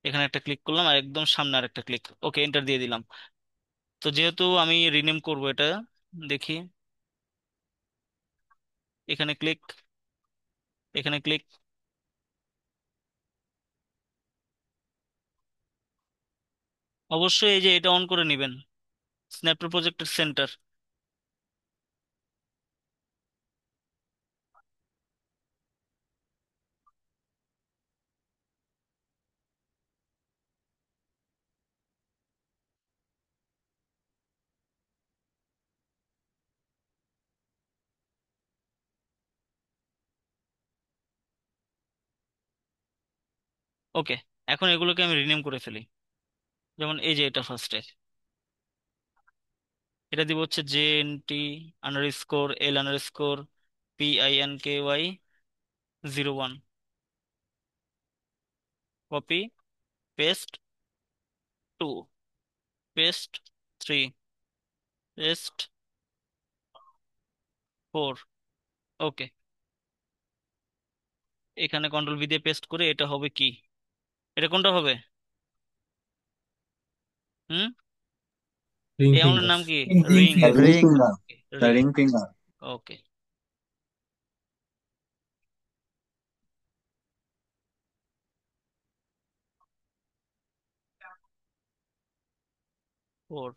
এখানে একটা ক্লিক করলাম, আর একদম সামনে আর একটা ক্লিক। ওকে, এন্টার দিয়ে দিলাম। তো যেহেতু আমি রিনেম করব এটা, দেখি, এখানে ক্লিক, এখানে ক্লিক। অবশ্যই এই যে এটা অন করে নেবেন, স্ন্যাপড্রপ প্রজেক্টের সেন্টার। ওকে, এখন এগুলোকে আমি রিনেম করে ফেলি। যেমন এই যে এটা ফার্স্টে, এটা দিব হচ্ছে JNT_L_PINKY 01। Copy, paste, 2, paste, 3, paste, 4। Okay, এখানে কন্ট্রোল V দিয়ে পেস্ট করে এটা হবে কি, এটা কোনটা হবে? হুম, রিং এই আমাদের ফিঙ্গার। নাম কি? Ring ring. Finger. Ring ring. Finger. Ring. Ring finger. Okay, 4।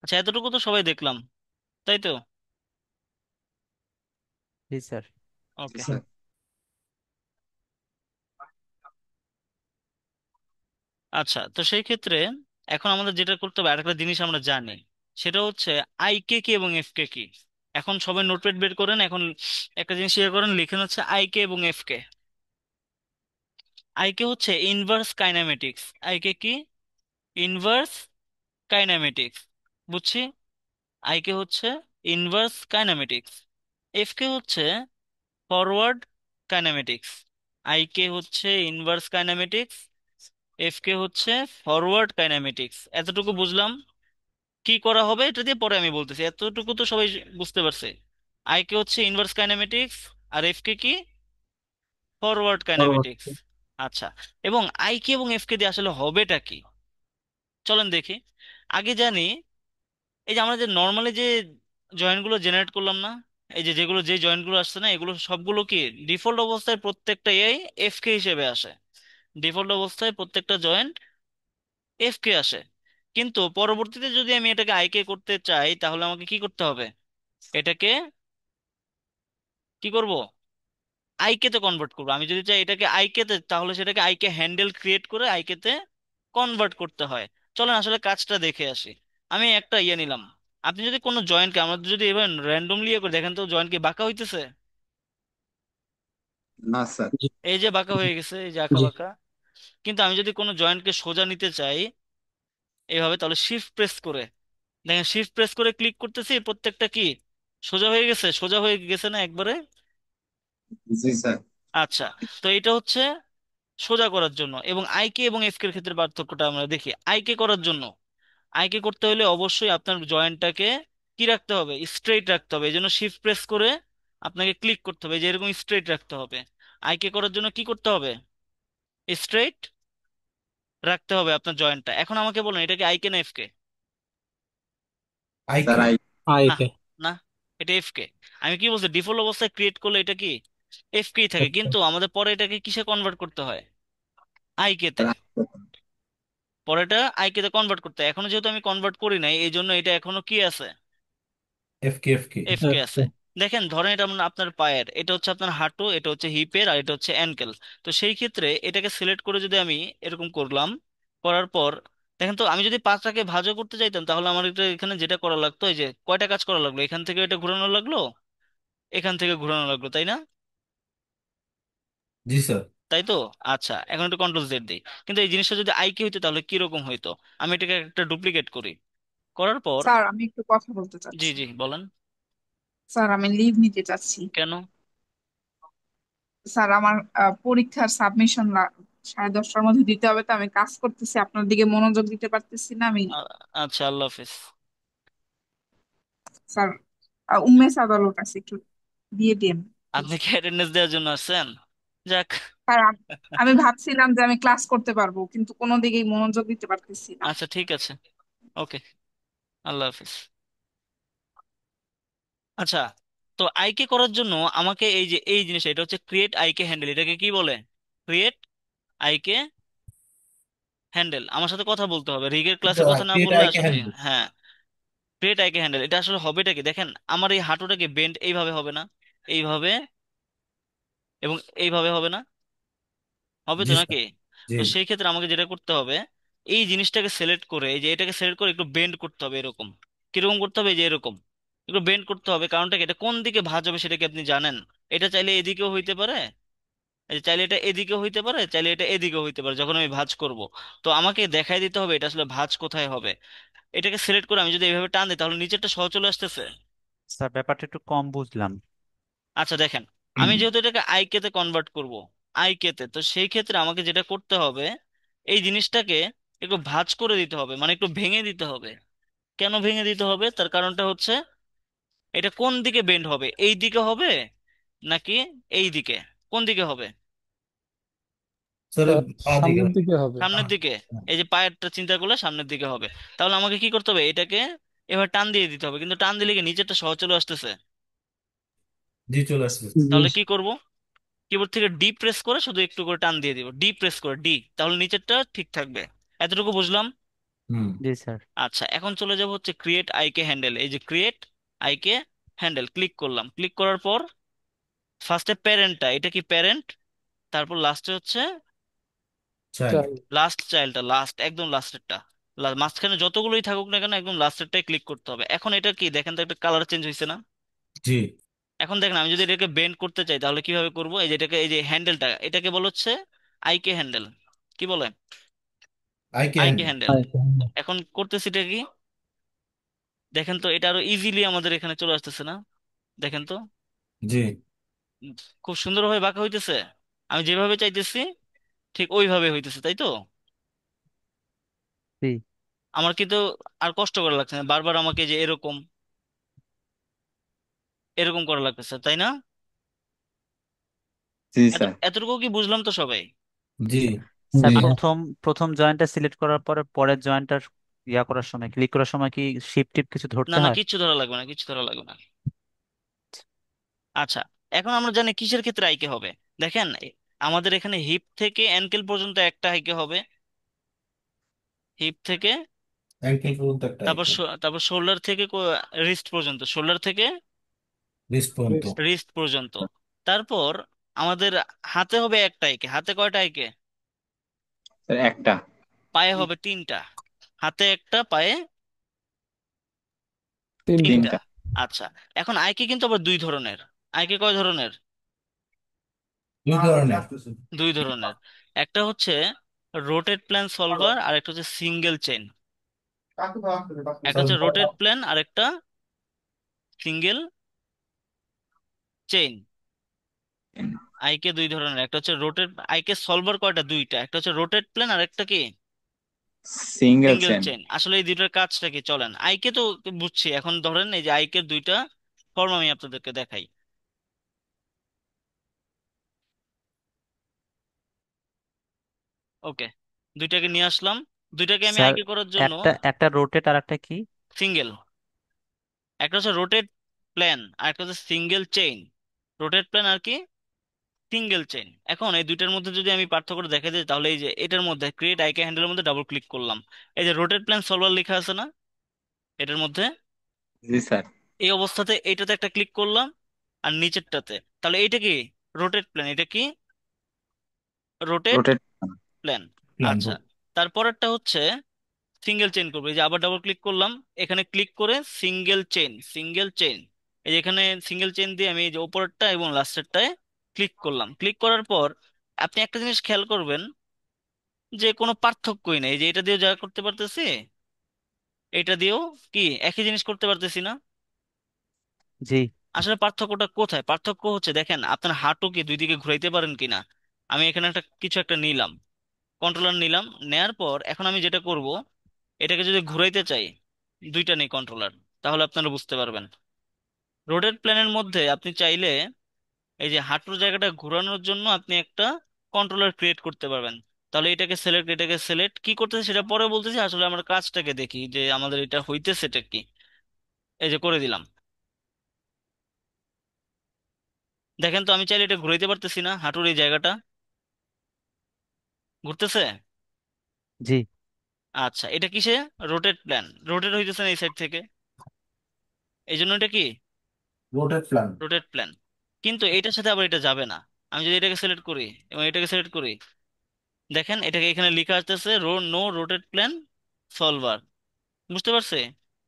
আচ্ছা, এতটুকু তো সবাই দেখলাম, তাই তো? জি স্যার। জি ওকে, স্যার। আচ্ছা, তো সেই ক্ষেত্রে এখন আমাদের যেটা করতে হবে, আরেকটা জিনিস আমরা জানি, সেটা হচ্ছে আইকে কি এবং এফকে কি। এখন সবাই নোটপ্যাড বের করেন, এখন একটা জিনিস ইয়ে করেন, লিখেন হচ্ছে আইকে এবং এফকে। আইকে হচ্ছে ইনভার্স কাইনেমেটিক্স। আইকে কি? Inverse kinematics. বুঝছি। আইকে হচ্ছে ইনভার্স কাইনেমেটিক্স। এফকে হচ্ছে ফরওয়ার্ড কাইনেমেটিক্স। আইকে হচ্ছে ইনভার্স কাইনেমেটিক্স, এফ কে হচ্ছে ফরওয়ার্ড কাইনেমেটিক্স, এতটুকু বুঝলাম। কি করা হবে এটা দিয়ে পরে আমি বলতেছি, এতটুকু তো সবাই বুঝতে পারছে। আই কে হচ্ছে ইনভার্স কাইনেমেটিক্স, আর এফ কে কি? Forward kinematics. আচ্ছা, এবং আই কে এবং এফ কে দিয়ে আসলে হবেটা কি, চলেন দেখি। আগে জানি, এই যে আমরা যে নর্মালি যে জয়েন্ট গুলো জেনারেট করলাম না, এই যে যেগুলো যে জয়েন্ট গুলো আসছে না, এগুলো সবগুলো কি ডিফল্ট অবস্থায় প্রত্যেকটা এআই এফ কে হিসেবে আসে। ডিফল্ট অবস্থায় প্রত্যেকটা জয়েন্ট এফ কে আসে। কিন্তু পরবর্তীতে যদি আমি এটাকে আই কে করতে চাই, তাহলে আমাকে কি করতে হবে? এটাকে কি করব? আই কে তে কনভার্ট করবো। আমি যদি চাই এটাকে আই কে তে, তাহলে সেটাকে আই কে হ্যান্ডেল ক্রিয়েট করে আই কে তে কনভার্ট করতে হয়। চলেন আসলে কাজটা দেখে আসি। আমি একটা ইয়ে নিলাম। আপনি যদি কোনো জয়েন্টকে, আমরা যদি এবার র্যান্ডমলি ইয়ে করে দেখেন তো, জয়েন্ট কি বাঁকা হইতেছে? না স্যার। জি। এই যে বাঁকা হয়ে গেছে, এই যে আঁকা জি। বাঁকা। কিন্তু আমি যদি কোনো জয়েন্টকে সোজা নিতে চাই এইভাবে, তাহলে শিফট প্রেস করে দেখেন, শিফট প্রেস করে ক্লিক করতেছি, প্রত্যেকটা কি সোজা হয়ে গেছে? সোজা হয়ে গেছে না একবারে? জি স্যার। আচ্ছা, তো এটা হচ্ছে সোজা করার জন্য। এবং আইকে এবং এফ এর ক্ষেত্রে পার্থক্যটা আমরা দেখি। আইকে করার জন্য, আইকে করতে হলে অবশ্যই আপনার জয়েন্টটাকে কি রাখতে হবে? স্ট্রেইট রাখতে হবে। এই জন্য শিফট প্রেস করে আপনাকে ক্লিক করতে হবে, যে এরকম স্ট্রেইট রাখতে হবে। আইকে করার জন্য কি করতে হবে? স্ট্রেইট রাখতে হবে আপনার জয়েন্টটা। এখন আমাকে বলুন, এটা কি আইকে না এফ কে? স্যার আইকে। আই। না, আইকে। না, এটা এফ কে। আমি কি বলছি, ডিফল্ট অবস্থায় ক্রিয়েট করলে এটা কি এফ কেই থাকে, কিন্তু আমাদের পরে এটাকে কিসে কনভার্ট করতে হয়? আইকে তে। পরেরটা আইকে তে কনভার্ট করতে হয়। এখনো যেহেতু আমি কনভার্ট করি নাই, এই জন্য এটা এখনো কি আছে? এফ কে এফ কে। এফ কে আছে। দেখেন ধরেন এটা আপনার পায়ের, এটা হচ্ছে আপনার হাঁটু, এটা হচ্ছে হিপের, আর এটা হচ্ছে অ্যাঙ্কেল। তো সেই ক্ষেত্রে এটাকে সিলেক্ট করে যদি আমি এরকম করলাম, করার পর দেখেন তো, আমি যদি পাঁচটাকে ভাঁজও করতে চাইতাম, তাহলে আমার এটা এখানে যেটা করা লাগতো, এই যে কয়টা কাজ করা লাগলো, এখান থেকে এটা ঘোরানো লাগলো, এখান থেকে ঘোরানো লাগলো, তাই না? জি স্যার। তাই তো। আচ্ছা, এখন একটু কন্ট্রোল জেড দিই। কিন্তু এই জিনিসটা যদি আই কে হইতো তাহলে কিরকম হইতো? আমি এটাকে একটা ডুপ্লিকেট করি, করার পর। স্যার আমি একটু কথা বলতে জি চাচ্ছি। জি বলেন। স্যার আমি লিভ নিতে চাচ্ছি। কেন? স্যার আমার পরীক্ষার সাবমিশন 10:30টার মধ্যে দিতে হবে, তো আমি কাজ করতেছি, আপনার দিকে মনোযোগ দিতে পারতেছি না আমি। আ- আচ্ছা, আল্লাহ হাফিজ। স্যার উম্মেশ আদালত আছে, একটু দিয়ে দিন প্লিজ। আপনি কি অ্যাটেন্ডেন্স দেওয়ার জন্য আসছেন? যাক। স্যার আমি ভাবছিলাম যে আমি ক্লাস করতে পারবো, কিন্তু কোনো দিকেই মনোযোগ দিতে পারতেছি না। আচ্ছা ঠিক আছে, ওকে, আল্লাহ হাফিজ। আচ্ছা, তো আইকে করার জন্য আমাকে এই যে এই জিনিস, এটা হচ্ছে ক্রিয়েট আইকে হ্যান্ডেল। এটাকে কি বলে? ক্রিয়েট আইকে হ্যান্ডেল। আমার সাথে কথা বলতে হবে, রিগের ক্লাসে কথা না ক্রিয়েট বললে আইকে আসলে। হ্যান্ডেল। হ্যাঁ, ক্রিয়েট আইকে হ্যান্ডেল, এটা আসলে হবেটা কি দেখেন। আমার এই হাঁটুটাকে বেন্ড এইভাবে হবে না? এইভাবে, এবং এইভাবে হবে না? হবে তো জি স্যার। নাকি? জি। তো সেই ক্ষেত্রে আমাকে যেটা করতে হবে, এই জিনিসটাকে সিলেক্ট করে, এই যে এটাকে সিলেক্ট করে একটু বেন্ড করতে হবে এরকম। কিরকম করতে হবে? এই যে এরকম একটু বেন্ড করতে হবে। কারণটা কি, এটা কোন দিকে ভাঁজ হবে সেটা কি আপনি জানেন? এটা চাইলে এদিকেও হইতে পারে, এই যে চাইলে এটা এদিকেও হইতে পারে, চাইলে এটা এদিকেও হইতে পারে যখন আমি ভাঁজ করব। তো আমাকে দেখাই দিতে হবে এটা আসলে ভাঁজ কোথায় হবে। এটাকে সিলেক্ট করে আমি যদি এইভাবে টান দিই, তাহলে নিচেরটা সহ চলে আসতেছে। স্যার ব্যাপারটা একটু কম বুঝলাম। আচ্ছা দেখেন, আমি যেহেতু এটাকে আইকে তে কনভার্ট করব, আইকে তে, তো সেই ক্ষেত্রে আমাকে যেটা করতে হবে, এই জিনিসটাকে একটু ভাঁজ করে দিতে হবে, মানে একটু ভেঙে দিতে হবে। কেন ভেঙে দিতে হবে? তার কারণটা হচ্ছে, এটা কোন দিকে বেন্ড হবে, এই দিকে হবে নাকি এই দিকে? কোন দিকে হবে? স্যার স্যার পা দিকে। সামনের দিকে হবে। সামনের দিকে। এই যে পায়েরটা চিন্তা করলে সামনের দিকে হবে। তাহলে আমাকে কি করতে হবে? এটাকে এবার টান দিয়ে দিতে হবে, কিন্তু টান দিলে কি নিচেরটা সহজ চলে আসতেছে? জি চলে আসছে। জি তাহলে কি করব? কিবোর্ড থেকে ডি প্রেস করে শুধু একটু করে টান দিয়ে দিব, ডি প্রেস করে ডি, তাহলে নিচেরটা ঠিক থাকবে। এতটুকু বুঝলাম। হুম। জি স্যার। আচ্ছা, এখন চলে যাব হচ্ছে ক্রিয়েট আইকে হ্যান্ডেল। এই যে ক্রিয়েট আইকে হ্যান্ডেল ক্লিক করলাম, ক্লিক করার পর ফার্স্টে প্যারেন্টটা, এটা কি প্যারেন্ট, তারপর লাস্টে হচ্ছে চাইল্ড। চাই। লাস্ট চাইল্ডটা, লাস্ট একদম লাস্টেরটা। মাঝখানে যতগুলোই থাকুক না কেন, একদম লাস্টেরটাই ক্লিক করতে হবে। এখন এটা কি দেখেন তো, একটা কালার চেঞ্জ হয়েছে না? জি। এখন দেখেন, আমি যদি এটাকে বেন্ড করতে চাই তাহলে কিভাবে করব? এই যে এটাকে, এই যে হ্যান্ডেলটা, এটাকে বলা হচ্ছে আইকে হ্যান্ডেল। কি বলে? আইকে আইকে হ্যান্ডেল। হ্যান্ডেল। এখন করতেছি এটা কি, দেখেন তো, এটা আরো ইজিলি আমাদের এখানে চলে আসতেছে না? দেখেন তো, জি। উম, খুব সুন্দরভাবে বাঁকা হইতেছে। আমি যেভাবে চাইতেছি ঠিক ওইভাবে হইতেছে, তাই তো। জি আমার কিন্তু আর কষ্ট করা লাগছে না, বারবার আমাকে যে এরকম এরকম করা লাগতেছে, তাই না? জি এত স্যার। এতটুকু কি বুঝলাম তো সবাই? জি। স্যার জি। প্রথম প্রথম জয়েন্টটা সিলেক্ট করার পরে পরের জয়েন্টটা ইয়া করার সময়, ক্লিক করার সময় কি শিফট টিপ কিছু না ধরতে না, হয়? কিচ্ছু ধরা লাগবে না, কিচ্ছু ধরা লাগবে না। আচ্ছা, এখন আমরা জানি কিসের ক্ষেত্রে আইকে হবে। দেখেন, আমাদের এখানে হিপ থেকে অ্যাঙ্কেল পর্যন্ত একটা আইকে হবে, হিপ থেকে, অ্যাঙ্কেল পর্যন্ত একটা তারপর আইটেম, তারপর শোল্ডার থেকে রিস্ট পর্যন্ত, শোল্ডার থেকে রিস্ট পর্যন্ত। রিস্ট পর্যন্ত। তারপর আমাদের হাতে হবে একটা আইকে, হাতে কয়টা আইকে? স্যার একটা। পায়ে হবে তিনটা, হাতে একটা, পায়ে তিনটা। তিনটা। তিনটা। আচ্ছা, এখন আইকে কিন্তু আবার দুই ধরনের। আইকে কয় ধরনের? দুই ধরনের। দুই ধরনের। একটা হচ্ছে রোটেট প্ল্যান সলভার, আর একটা হচ্ছে সিঙ্গেল চেইন। একটা হচ্ছে রোটেট প্ল্যান আর একটা সিঙ্গেল চেইন। আইকে দুই ধরনের, একটা হচ্ছে রোটেট, আইকে সলভার কয়টা? দুইটা, একটা হচ্ছে রোটেট প্ল্যান আর একটা কি? Single single chain. চেইন। আসলে এই দুইটার কাজটা কি, চলেন আইকে তো বুঝছি, এখন ধরেন এই যে আইকের দুইটা ফর্ম আমি আপনাদেরকে দেখাই। ওকে, দুইটাকে নিয়ে আসলাম। দুইটাকে আমি স্যার আইকে করার জন্য একটা একটা রোটেট আর একটা কি? সিঙ্গেল, একটা হচ্ছে রোটেট প্ল্যান আর একটা হচ্ছে সিঙ্গেল চেইন। রোটেট প্ল্যান আর কি? Single chain. এখন এই দুইটার মধ্যে যদি আমি পার্থক্য দেখা দিই, তাহলে এই যে এটার মধ্যে ক্রিয়েট আইকে হ্যান্ডেলের মধ্যে ডাবল ক্লিক করলাম, এই যে রোটেট প্ল্যান সলভার লেখা আছে না এটার মধ্যে, জি স্যার। এই অবস্থাতে এইটাতে একটা ক্লিক করলাম, আর নিচেরটাতে, তাহলে এইটা কি? Rotate plan. এটা কি? Rotate rotate. প্ল্যান। প্ল্যান। আচ্ছা, তারপরেরটা হচ্ছে সিঙ্গেল চেইন করবো, এই যে আবার ডাবল ক্লিক করলাম, এখানে ক্লিক করে সিঙ্গেল চেইন, সিঙ্গেল চেইন, এই যে এখানে সিঙ্গেল চেইন দিয়ে আমি এই যে উপরেরটা এবং লাস্টেরটায় ক্লিক করলাম। ক্লিক করার পর আপনি একটা জিনিস খেয়াল করবেন যে কোনো পার্থক্যই নেই, যে এটা দিয়েও যা করতে পারতেছি এটা দিয়েও কি একই জিনিস করতে পারতেছি না। জি আসলে পার্থক্যটা কোথায়? পার্থক্য হচ্ছে, দেখেন আপনার হাঁটুকে দুই দিকে ঘুরাইতে পারেন কিনা। আমি এখানে একটা কিছু একটা নিলাম, কন্ট্রোলার নিলাম, নেয়ার পর এখন আমি যেটা করব, এটাকে যদি ঘুরাইতে চাই, দুইটা নেই কন্ট্রোলার, তাহলে আপনারা বুঝতে পারবেন। রোডের প্ল্যানের মধ্যে আপনি চাইলে এই যে হাঁটুর জায়গাটা ঘোরানোর জন্য আপনি একটা কন্ট্রোলার ক্রিয়েট করতে পারবেন। তাহলে এটাকে সিলেক্ট, এটাকে সিলেক্ট কি করতেছে সেটা পরে বলতেছি, আসলে আমরা কাজটাকে দেখি যে আমাদের এটা হইতেছে এটা কি। এই যে করে দিলাম, দেখেন তো আমি চাইলে এটা ঘুরাইতে পারতেছি না, হাঁটুর এই জায়গাটা ঘুরতেছে। জি আচ্ছা, এটা কিসে? রোটেট প্ল্যান, রোটেট হইতেছে না এই সাইড থেকে, এই জন্য এটা কি? Rotate plan. Rotate plan. কিন্তু এটার সাথে আবার এটা যাবে না। আমি যদি এটাকে সিলেক্ট করি এবং এটাকে সিলেক্ট করি, দেখেন এটাকে এখানে লেখা আসতেছে নো রোটেট প্ল্যান সলভার। বুঝতে পারছে?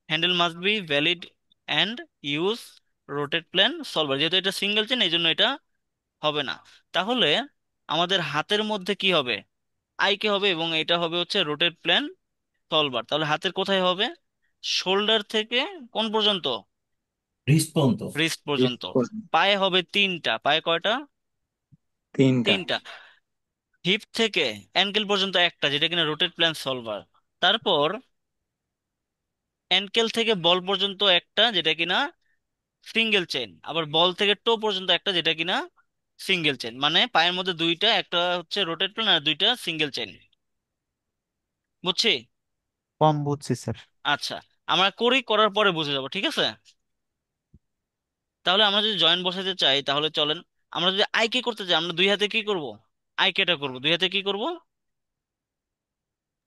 Handle must be valid and use rotate plan solver, যেহেতু এটা সিঙ্গেল চেন এই জন্য এটা হবে না। তাহলে আমাদের হাতের মধ্যে কি হবে? আইকে হবে, এবং এটা হবে হচ্ছে রোটেট প্ল্যান সলভার। তাহলে হাতের কোথায় হবে? শোল্ডার থেকে কোন পর্যন্ত? রিস্ট পর্যন্ত। রিস্ট পর্যন্ত। পায়ে হবে তিনটা, পায়ে কয়টা? তিনটা। তিনটা। হিপ থেকে অ্যাঙ্কেল পর্যন্ত একটা, যেটা কিনা রোটেট প্ল্যান সলভার। তারপর অ্যাঙ্কেল থেকে বল পর্যন্ত একটা, যেটা কিনা সিঙ্গেল চেন। আবার বল থেকে টো পর্যন্ত একটা, যেটা কিনা সিঙ্গেল চেন। মানে পায়ের মধ্যে দুইটা, একটা হচ্ছে রোটেট প্ল্যান আর দুইটা সিঙ্গেল চেন। বুঝছি? কম বুঝছি স্যার। আচ্ছা, আমরা করি, করার পরে বুঝে যাব, ঠিক আছে? তাহলে আমরা যদি জয়েন্ট বসাতে চাই তাহলে চলেন, আমরা যদি আইকে করতে চাই আমরা দুই হাতে কি করব? আইকেটা করব, দুই হাতে কি করব?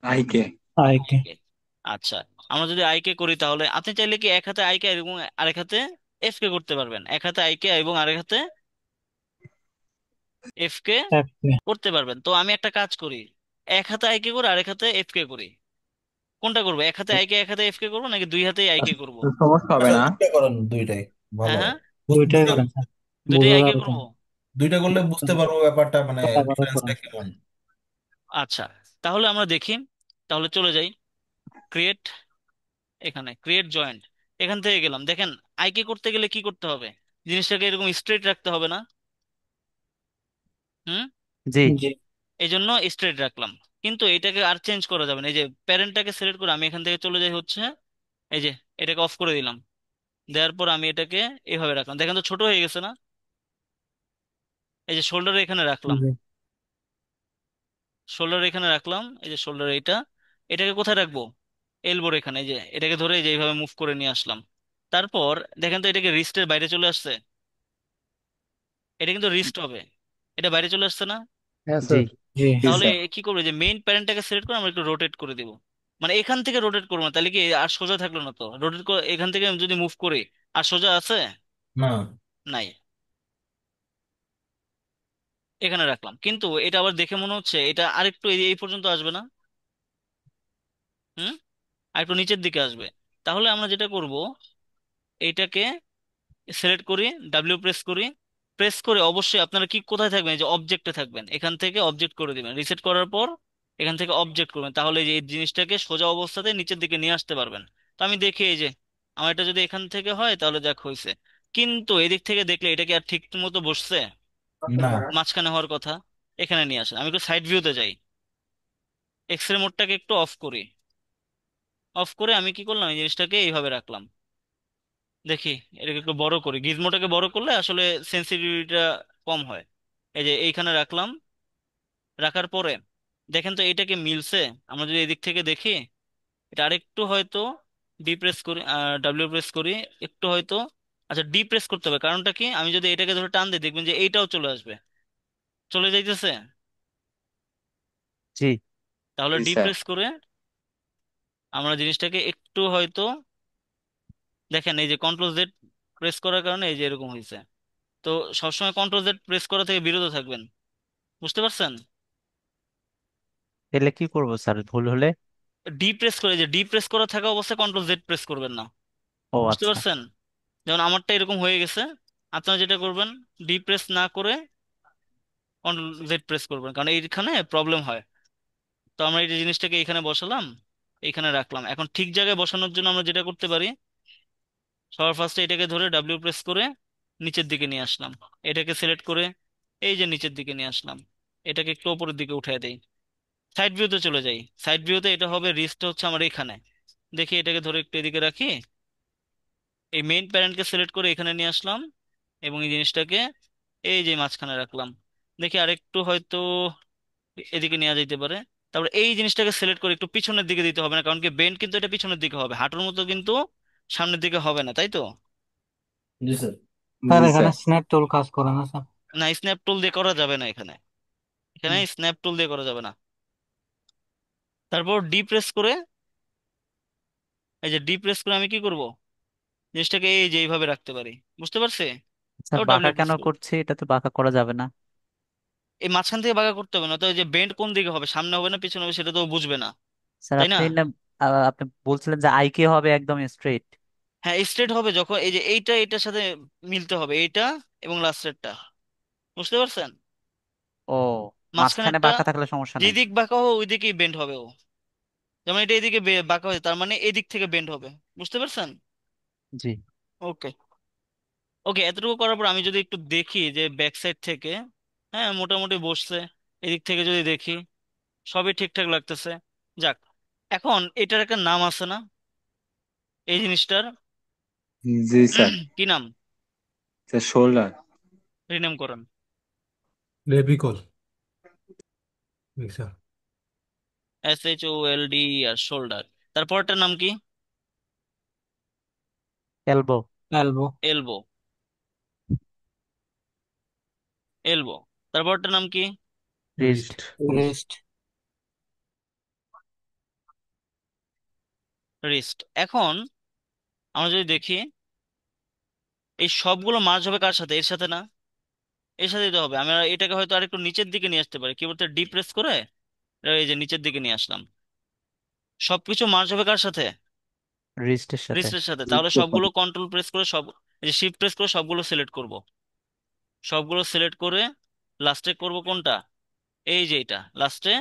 আইকে। আইকে। আইকে। আচ্ছা, আমরা যদি আইকে করি তাহলে আপনি চাইলে কি এক হাতে আইকে এবং আরেক হাতে এফ কে করতে পারবেন, এক হাতে আইকে এবং আরেক হাতে এফ কে ওকে। করতে পারবেন। তো আমি একটা কাজ করি, এক হাতে আইকে করে আরেক হাতে এফ কে করি। কোনটা করবো, এক হাতে আইকে এক হাতে এফ কে করবো, নাকি দুই হাতেই আইকে করবো? তো সমস্যা হবে আচ্ছা, না? দুইটা করেন, দুইটাই ভালো হ্যাঁ হয়। হ্যাঁ, দুইটাই দুইটা, করেন স্যার, দুইটাই বোঝা আইকে যাবে তো। করবো। দুইটা করলে বুঝতে পারবো ব্যাপারটা, মানে তারপরে ডিফারেন্সটা করেন। কেমন। আচ্ছা, তাহলে আমরা দেখি, তাহলে চলে যাই ক্রিয়েট, এখানে ক্রিয়েট জয়েন্ট, এখান থেকে গেলাম। দেখেন আইকে করতে গেলে কি করতে হবে? জিনিসটাকে এরকম স্ট্রেট রাখতে হবে না? হুম, জি জি। এই জন্য স্ট্রেট রাখলাম। কিন্তু এটাকে আর চেঞ্জ করা যাবে না। এই যে প্যারেন্টটাকে সিলেক্ট করে আমি এখান থেকে চলে যাই হচ্ছে, এই যে এটাকে অফ করে দিলাম। দেওয়ার পর আমি এটাকে এইভাবে রাখলাম, দেখেন তো ছোট হয়ে গেছে না? এই যে শোল্ডারে এখানে রাখলাম, জি শোল্ডার এখানে রাখলাম, এই যে শোল্ডার এইটা। এটাকে কোথায় রাখবো? এলবোর এখানে। এই যে এটাকে ধরে এই যে এইভাবে মুভ করে নিয়ে আসলাম। তারপর দেখেন তো এটাকে রিস্টের বাইরে চলে আসছে। এটা কিন্তু রিস্ট হবে, এটা বাইরে চলে আসছে না? হ্যাঁ জি। স্যার। জি জি তাহলে স্যার। কি করবো, যে মেইন প্যারেন্টটাকে সিলেক্ট করে আমরা একটু রোটেট করে দিব। মানে এখান থেকে রোটেট করবো না, তাহলে কি আর সোজা থাকলো না তো? রোটেট করে এখান থেকে আমি যদি মুভ করি, আর সোজা আছে? না নাই। এখানে রাখলাম, কিন্তু এটা আবার দেখে মনে হচ্ছে এটা আরেকটু এই পর্যন্ত আসবে না? হুম, আরেকটু নিচের দিকে আসবে। তাহলে আমরা যেটা করব, এইটাকে সিলেক্ট করি, ডাব্লিউ প্রেস করি। প্রেস করে অবশ্যই আপনারা কি কোথায় থাকবেন, এই যে অবজেক্টে থাকবেন, এখান থেকে অবজেক্ট করে দিবেন। রিসেট করার পর এখান থেকে অবজেক্ট করবেন, তাহলে এই যে এই জিনিসটাকে সোজা অবস্থাতে নিচের দিকে নিয়ে আসতে পারবেন। তো আমি দেখি এই যে আমার এটা যদি এখান থেকে হয় তাহলে যাক হয়েছে। কিন্তু এদিক থেকে দেখলে এটা কি আর ঠিক মতো বসছে? না মাঝখানে হওয়ার কথা। এখানে নিয়ে আসেন, আমি একটু সাইড ভিউতে যাই, এক্স রে মোডটাকে একটু অফ করি। অফ করে আমি কি করলাম, এই জিনিসটাকে এইভাবে রাখলাম। দেখি এটাকে একটু বড় করি, গিজমোটাকে বড় করলে আসলে সেন্সিটিভিটিটা কম হয়। এই যে এইখানে রাখলাম। রাখার পরে দেখেন তো এটাকে মিলছে? আমরা যদি এদিক থেকে দেখি, এটা আরেকটু হয়তো ডিপ্রেস করি, ডাব্লিউ প্রেস করি, একটু হয়তো। আচ্ছা, ডিপ্রেস করতে হবে, কারণটা কি, আমি যদি এটাকে ধরে টান দিই দেখবেন যে এইটাও চলে আসবে, চলে যাইতেছে। জি। তাহলে জি স্যার। ডিপ্রেস করে আমরা জিনিসটাকে একটু হয়তো, দেখেন এই যে কন্ট্রোল জেড প্রেস করার কারণে এই যে এরকম হয়েছে। তো সবসময় কন্ট্রোল জেড প্রেস করা থেকে বিরত থাকবেন, বুঝতে পারছেন? তাহলে কি করব স্যার ভুল হলে? ডি প্রেস করে, যে ডি প্রেস করা থাকা অবস্থায় কন্ট্রোল জেড প্রেস করবেন না, ও বুঝতে আচ্ছা। পারছেন? যেমন আমারটা এরকম হয়ে গেছে। আপনারা যেটা করবেন, ডি প্রেস না করে কন্ট্রোল জেড প্রেস করবেন, কারণ এইখানে প্রবলেম হয়। তো আমরা এই যে জিনিসটাকে এখানে বসালাম, এখানে রাখলাম। এখন ঠিক জায়গায় বসানোর জন্য আমরা যেটা করতে পারি, সবার ফার্স্টে এটাকে ধরে ডাব্লিউ প্রেস করে নিচের দিকে নিয়ে আসলাম। এটাকে সিলেক্ট করে এই যে নিচের দিকে নিয়ে আসলাম। এটাকে একটু উপরের দিকে উঠায় দেই। সাইড ভিউতে চলে যাই। সাইড ভিউতে এটা হবে, রিস্টটা হচ্ছে আমার এখানে। দেখি এটাকে ধরে একটু এদিকে রাখি, এই মেইন প্যারেন্টকে সিলেক্ট করে এখানে নিয়ে আসলাম, এবং এই জিনিসটাকে এই যে মাঝখানে রাখলাম। দেখি আরেকটু হয়তো এদিকে নেওয়া যেতে পারে। তারপর এই জিনিসটাকে সিলেক্ট করে একটু পিছনের দিকে দিতে হবে না, কারণ কি বেন্ড কিন্তু এটা পিছনের দিকে হবে, হাঁটুর মতো কিন্তু সামনের দিকে হবে না, তাই তো? জি স্যার। স্যার জি এখানে স্যার। স্ন্যাপ টুল কাজ করে না স্যার? না, স্ন্যাপ টুল দিয়ে করা যাবে না এখানে। এখানে হুম। স্ন্যাপ টুল দিয়ে করা যাবে না। তারপর ডি প্রেস করে, এই যে ডি প্রেস করে আমি কি করব, জিনিসটাকে এই যে এইভাবে রাখতে পারি, বুঝতে পারছি? স্যার তারপর বাঁকা ডাব্লিউ কেন প্রেস করব। করছি? এটা তো বাঁকা করা যাবে না। এই মাঝখান থেকে বাঁকা করতে হবে না তো, এই যে বেন্ড কোন দিকে হবে, সামনে হবে না পিছনে হবে, সেটা তো ও বুঝবে না, স্যার তাই না? আপনি না, আপনি বলছিলেন যে আইকে হবে একদম স্ট্রেট। হ্যাঁ, স্ট্রেট হবে যখন এই যে এইটা এটার সাথে মিলতে হবে, এইটা এবং লাস্টেরটা, বুঝতে পারছেন? ও, মাঝখানে মাঝখানেরটা বাঁকা থাকলে সমস্যা নেই। যেদিক বাঁকা হবে ওই দিকেই বেন্ড হবে ও। যেমন এটা এদিকে বাঁকা হয়েছে, তার মানে এদিক থেকে বেন্ড হবে, বুঝতে পারছেন? জি। ওকে। ওকে, এতটুকু করার পর আমি যদি একটু দেখি যে ব্যাক সাইড থেকে, হ্যাঁ মোটামুটি বসছে। এদিক থেকে যদি দেখি সবই ঠিকঠাক লাগতেছে। যাক, এখন এটার একটা নাম আছে না, এই জিনিসটার? জি স্যার। কি নাম? Sir shoulder. রিনেম করেন। রেবিকল। স্যার। SHOLD আর শোল্ডার। তারপরটার নাম কি? এলবো। এলবো। এলবো। এলবো। তারপরটার নাম কি? রিস্ট। রিস্ট। রিস্ট। রিস্ট। এখন আমরা যদি দেখি, এই সবগুলো মার্জ হবে কার সাথে, এর সাথে না? এর সাথেই তো হবে। আমরা এটাকে হয়তো আরেকটু নিচের দিকে নিয়ে আসতে পারি, কিবোর্ডে ডি প্রেস করে এই যে নিচের দিকে নিয়ে আসলাম। সবকিছু মার্জ হবে কার সাথে? রিস্টের সাথে। রিস্টের সাথে। তাহলে সবগুলো কন্ট্রোল প্রেস করে সব, এই যে শিফট প্রেস করে সবগুলো সিলেক্ট করব। সবগুলো সিলেক্ট করে লাস্টে করব কোনটা, এই যে এটা লাস্টে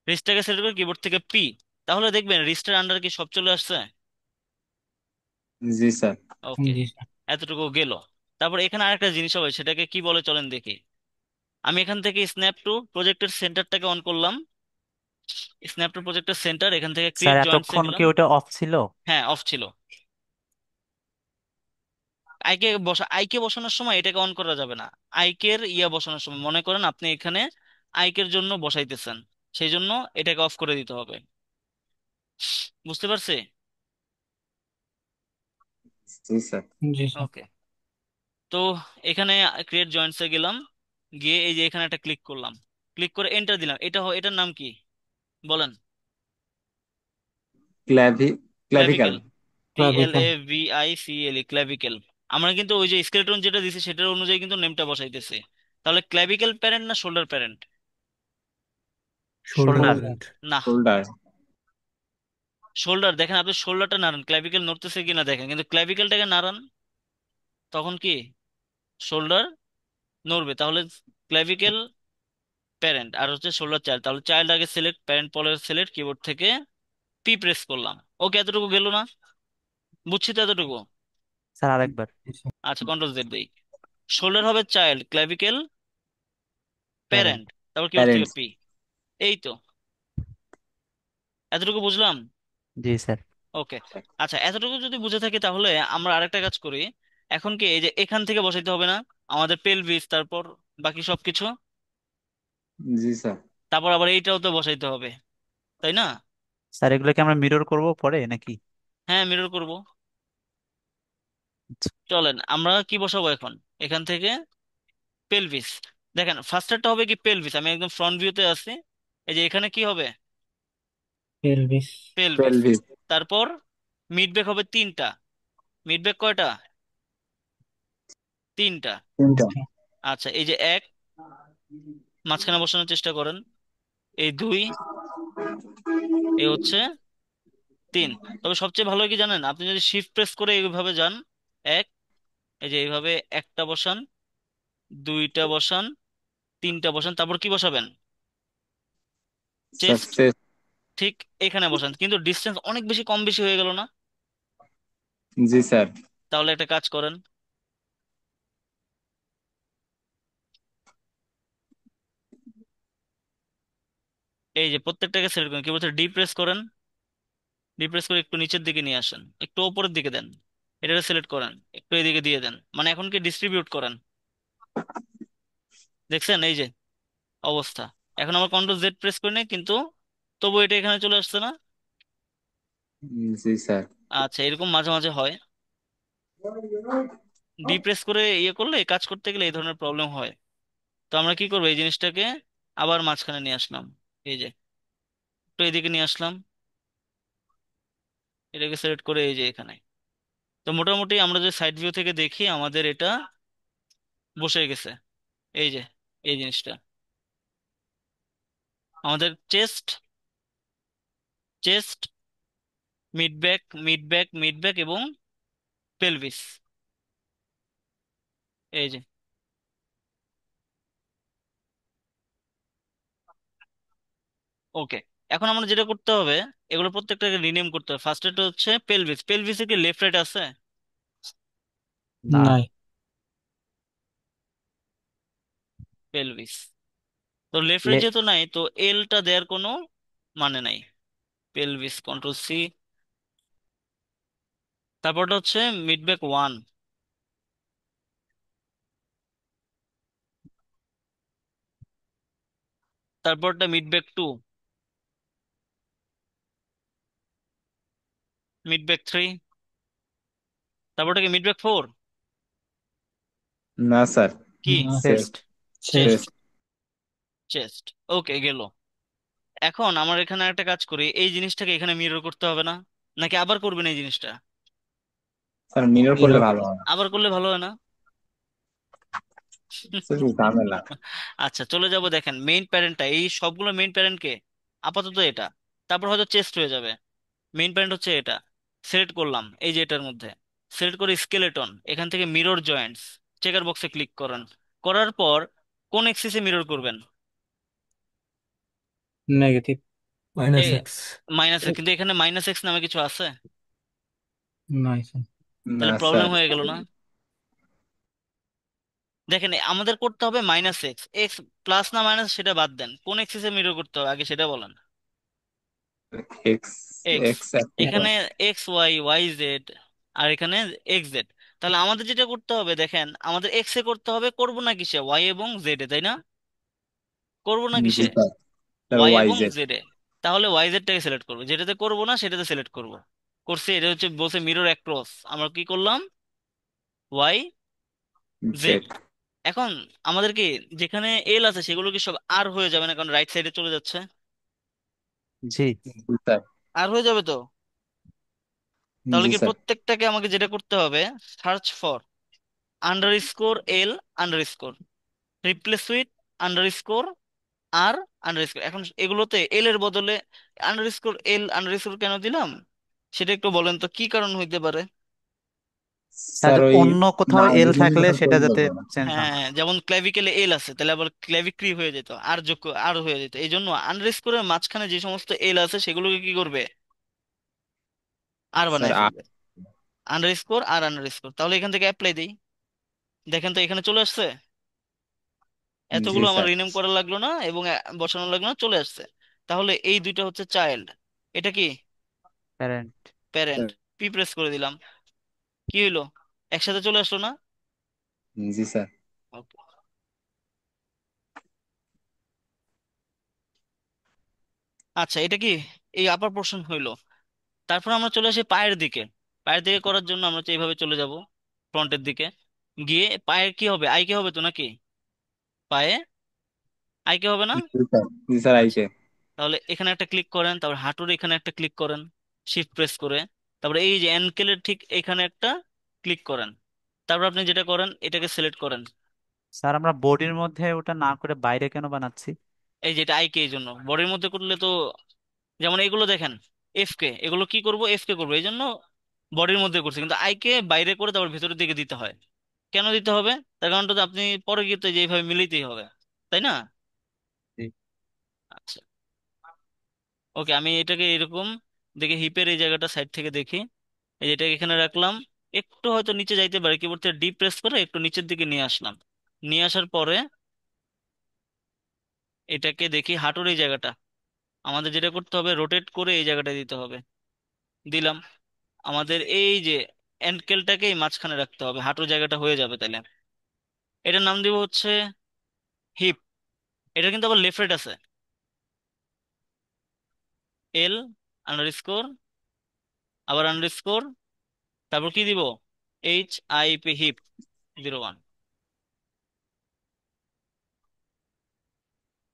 রিস্টটাকে সিলেক্ট করে কিবোর্ড থেকে পি। তাহলে দেখবেন রিস্টের আন্ডার কি সব চলে আসছে। জি স্যার। ওকে, জি স্যার। এতটুকু গেল। তারপর এখানে আরেকটা জিনিস হবে, সেটাকে কি বলে চলেন দেখি। আমি এখান থেকে স্ন্যাপ টু প্রজেক্টের সেন্টারটাকে অন করলাম। স্ন্যাপট্যাট প্রজেক্টের সেন্টার, এখান থেকে স্যার ক্রিয়েট জয়েন্টসে এতক্ষণ কি গেলাম। ওটা অফ ছিল? হ্যাঁ, অফ ছিল। আইকে বসানোর সময় এটাকে অন করা যাবে না। আইকের বসানোর সময় মনে করেন আপনি এখানে আইকের জন্য বসাইতেছেন, সেই জন্য এটাকে অফ করে দিতে হবে। বুঝতে পারছি? জি স্যার। জি স্যার। ওকে। তো এখানে ক্রিয়েট জয়েন্টসে গেলাম, গিয়ে এই যে এখানে একটা ক্লিক করলাম, ক্লিক করে এন্টার দিলাম। এটার নাম কি বলেন? ক্ল্যাভি ক্ল্যাভিক্যাল। ক্ল্যাভিকেল। ক্লাবিকা। CLAVICLE, ক্ল্যাভিকেল। আমরা কিন্তু ওই যে স্কেলেটন যেটা দিছি সেটার অনুযায়ী কিন্তু নেমটা বসাইতেছি। তাহলে ক্ল্যাভিকেল প্যারেন্ট না shoulder parent? Shoulder shoulder. Parent. না, শোল্ডার। শোল্ডার। দেখেন আপনি শোল্ডারটা নাড়ান, ক্ল্যাভিকেল নড়তেছে কিনা দেখেন, কিন্তু ক্ল্যাভিকেলটাকে নাড়ান, তখন কি শোল্ডার নড়বে। তাহলে ক্ল্যাভিকেল প্যারেন্ট আর হচ্ছে শোল্ডার চাইল্ড। তাহলে চাইল্ড আগে সিলেক্ট, প্যারেন্ট পরে সিলেক্ট, কিবোর্ড থেকে পি প্রেস করলাম। ওকে, এতটুকু গেল না? বুঝছি তো এতটুকু? স্যার আরেকবার। জি স্যার। আচ্ছা, কন্ট্রোল জেড দেই। শোল্ডার হবে চাইল্ড, ক্ল্যাভিকেল প্যারেন্ট। প্যারেন্ট, তারপর কিবোর্ড থেকে প্যারেন্টস। পি। এই তো, এতটুকু বুঝলাম। জি স্যার। ওকে। আচ্ছা, এতটুকু যদি বুঝে থাকি তাহলে আমরা আরেকটা কাজ করি। এখন কি এই যে এখান থেকে বসাইতে হবে না আমাদের পেলভিস, তারপর বাকি সবকিছু, জি স্যার। তারপর আবার এইটাও তো বসাইতে হবে, তাই না? স্যার এগুলো কি আমরা মিরর করব পরে নাকি? হ্যাঁ, মিরর করব। চলেন আমরা কি বসাবো এখন, এখান থেকে পেলভিস। দেখেন ফার্স্টারটা হবে কি পেলভিস, আমি একদম ফ্রন্ট ভিউতে আছি। এই যে এখানে কি হবে? পেলভিস। পেলভিস। পেলভিস। তারপর মিড ব্যাক হবে তিনটা। মিড ব্যাক কয়টা? তিনটা। তিনটা। আচ্ছা, এই যে এক, মাঝখানে বসানোর চেষ্টা করেন। এই দুই, এই হচ্ছে তিন। তবে সবচেয়ে ভালো হয় কি জানেন, আপনি যদি শিফট প্রেস করে এইভাবে যান, এক, এই যে এইভাবে একটা বসান, দুইটা বসান, তিনটা বসান, তারপর কি বসাবেন? চেস্ট। সাকসেস। ঠিক এখানে বসান, কিন্তু ডিস্টেন্স অনেক বেশি কম বেশি হয়ে গেল না? জি স্যার। তাহলে একটা কাজ করেন, এই যে প্রত্যেকটাকে সিলেক্ট করেন, কি বলছে ডি প্রেস করেন, ডি প্রেস করে একটু নিচের দিকে নিয়ে আসেন, একটু উপরের দিকে দেন। এটাকে সিলেক্ট করেন, একটু এদিকে দিয়ে দেন, মানে এখন কি ডিস্ট্রিবিউট করেন। দেখছেন এই যে অবস্থা। এখন আমার কন্ট্রোল জেড প্রেস করি নাই কিন্তু, তবু এটা এখানে চলে আসছে না? জি স্যার। আচ্ছা, এরকম মাঝে মাঝে হয়। ডি প্রেস করে করলে কাজ করতে গেলে এই ধরনের প্রবলেম হয়। তো আমরা কি করবো, এই জিনিসটাকে আবার মাঝখানে নিয়ে আসলাম, এই যে একটু এদিকে নিয়ে আসলাম, এটাকে সিলেক্ট করে এই যে এখানে। তো মোটামুটি আমরা যে সাইড ভিউ থেকে দেখি আমাদের এটা বসে গেছে। এই যে এই জিনিসটা আমাদের chest, chest, mid back, mid back, mid back এবং পেলভিস। এই যে ওকে। এখন আমরা যেটা করতে হবে, এগুলো প্রত্যেকটাকে রিনেম করতে হবে। ফার্স্ট এটা হচ্ছে পেলভিস। পেলভিসে কি লেফট রাইট আছে? না। নাই। পেলভিস। তো লেফট রাইট লে- যেহেতু নাই, তো এলটা দেওয়ার কোনো মানে নাই। Pelvis, control C. তারপরটা হচ্ছে মিড ব্যাক ওয়ান, তারপরটা mid back two, mid back three, তারপরটা কি মিড ব্যাক ফোর? না স্যার। কি? না। শেষ। চেস্ট। চেস্ট। শেষ। চেস্ট। চেস্ট। ওকে, গেল। এখন আমার এখানে একটা কাজ করি, এই জিনিসটাকে এখানে মিরর করতে হবে না? নাকি আবার করবেন এই জিনিসটা? স্যার মিরর করলে মিরর। ভালো হয়। আবার করলে ভালো হয় না? স্যার একটু ঝামেলা। আচ্ছা, চলে যাব। দেখেন মেইন প্যারেন্টটা, এই সবগুলো মেইন প্যারেন্টকে আপাতত এটা, তারপর হয়তো চেস্ট হয়ে যাবে। মেইন প্যারেন্ট হচ্ছে এটা, সিলেক্ট করলাম এই যে এটার মধ্যে, সিলেক্ট করে স্কেলেটন, এখান থেকে মিরর জয়েন্টস, চেকার বক্সে ক্লিক করেন। করার পর কোন এক্সিসে মিরর করবেন? নেগেটিভ। এ মাইনাস এক্স। মাইনাস এক্স, কিন্তু এখানে মাইনাস এক্স নামে কিছু আছে, নাই স্যার। না তাহলে প্রবলেম স্যার। হয়ে গেল না? দেখেন আমাদের করতে হবে মাইনাস এক্স। এক্স প্লাস না মাইনাস সেটা বাদ দেন, কোন এক্সিসে মিরর করতে হবে আগে সেটা বলেন। এক্স এক্স, এক্স অ্যাক্টিভ এখানে হয়। এক্স ওয়াই ওয়াই জেড, আর এখানে এক্স জেড। তাহলে আমাদের যেটা করতে হবে দেখেন, আমাদের এক্স এ করতে হবে, করব না কিসে, ওয়াই এবং জেড এ, তাই না? করব না জি কিসে, স্যার, স্যার ওয়াই ওয়াই এবং জেড। জেড এ। তাহলে ওয়াই জেড টাকে সিলেক্ট করবো, যেটাতে করব না সেটাতে সিলেক্ট করব। করছি, এটা হচ্ছে বলছে মিরর অ্যাক্রস, আমরা কি করলাম, ওয়াই জেড। জেড। এখন আমাদের কি, যেখানে এল আছে সেগুলো কি সব আর হয়ে যাবে না, কারণ রাইট সাইডে চলে যাচ্ছে, জি জি স্যার। আর হয়ে যাবে তো। তাহলে জি কি স্যার। প্রত্যেকটাকে আমাকে যেটা করতে হবে, search for underscore L underscore, replace with underscore আর আন্ডার স্কোর। এখন এগুলোতে এল এর বদলে underscore L underscore কেন দিলাম, সেটা একটু বলেন তো, কি কারণ হইতে পারে? আর স্যার ওই অন্য কোথাও এল থাকলে নাউনগুলো সেটা চলে যাতে যাবে। চেঞ্জ না হয়। হ্যাঁ, যেমন ক্ল্যাভিকেলে এল আছে, তাহলে আবার ক্ল্যাভিক্রি হয়ে যেত, আর যোগ আর হয়ে যেত। এই জন্য আন্ডার স্কোরের মাঝখানে যে সমস্ত এল আছে সেগুলোকে কি করবে, আর স্যার বানায় ফেলবে। আন্ডার স্কোর আর আন্ডার স্কোর, তাহলে এখান থেকে অ্যাপ্লাই দিই, দেখেন তো এখানে চলে আসছে। জি এতগুলো আমার স্যার। রিনেম করা লাগলো না এবং বসানো লাগলো না, চলে আসছে। তাহলে এই দুইটা হচ্ছে চাইল্ড, এটা কি প্যারেন্ট। প্যারেন্ট। পি প্রেস করে দিলাম, কি হইলো, একসাথে চলে আসলো না? জি স্যার। Okay. আচ্ছা, এটা কি এই আপার পোর্শন হইলো। তারপর আমরা চলে আসি পায়ের দিকে। পায়ের দিকে করার জন্য আমরা হচ্ছে এইভাবে চলে যাব ফ্রন্টের দিকে, গিয়ে পায়ের কি হবে, আই কে হবে তো নাকি, পায়ে আই কে হবে না? জি স্যার। জি স্যার আচ্ছা, আইকে। তাহলে এখানে একটা ক্লিক করেন, তারপর হাঁটুর এখানে একটা ক্লিক করেন, শিফট প্রেস করে, তারপরে এই যে অ্যানকেলের ঠিক এখানে একটা ক্লিক করেন। তারপর আপনি যেটা করেন, এটাকে সিলেক্ট করেন। স্যার আমরা বডির মধ্যে ওটা না করে বাইরে কেন বানাচ্ছি? এই যেটা আইকে, এই জন্য বডির মধ্যে করলে তো, যেমন এগুলো দেখেন, এফ কে, এগুলো কি করব, এফ কে করবো, এই জন্য বডির মধ্যে করছি, কিন্তু আইকে বাইরে করে তারপর ভেতরের দিকে দিতে হয়। কেন দিতে হবে, তার কারণটা তো আপনি পরে গিয়ে তো যেভাবে মিলিতেই হবে, তাই না? জি। আচ্ছা, ওকে, আমি এটাকে এরকম দেখে হিপের এই জায়গাটা সাইড থেকে দেখি, এই যেটা এখানে রাখলাম, একটু হয়তো নিচে যাইতে পারে, কিবোর্ড থেকে ডি প্রেস করে একটু নিচের দিকে নিয়ে আসলাম। নিয়ে আসার পরে এটাকে দেখি হাঁটুর এই জায়গাটা, আমাদের যেটা করতে হবে, রোটেট করে এই জায়গাটা দিতে হবে। দিলাম, আমাদের এই যে অ্যাঙ্কেলটাকে এই মাঝখানে রাখতে হবে, হাঁটুর জায়গাটা হয়ে যাবে তাহলে। এটার নাম দিব হচ্ছে হিপ। এটা কিন্তু আবার লেফট রাইট আছে, এল আন্ডার স্কোর, আবার আন্ডার স্কোর, তারপর কি দিব, এইচ আই পি, হিপ 01।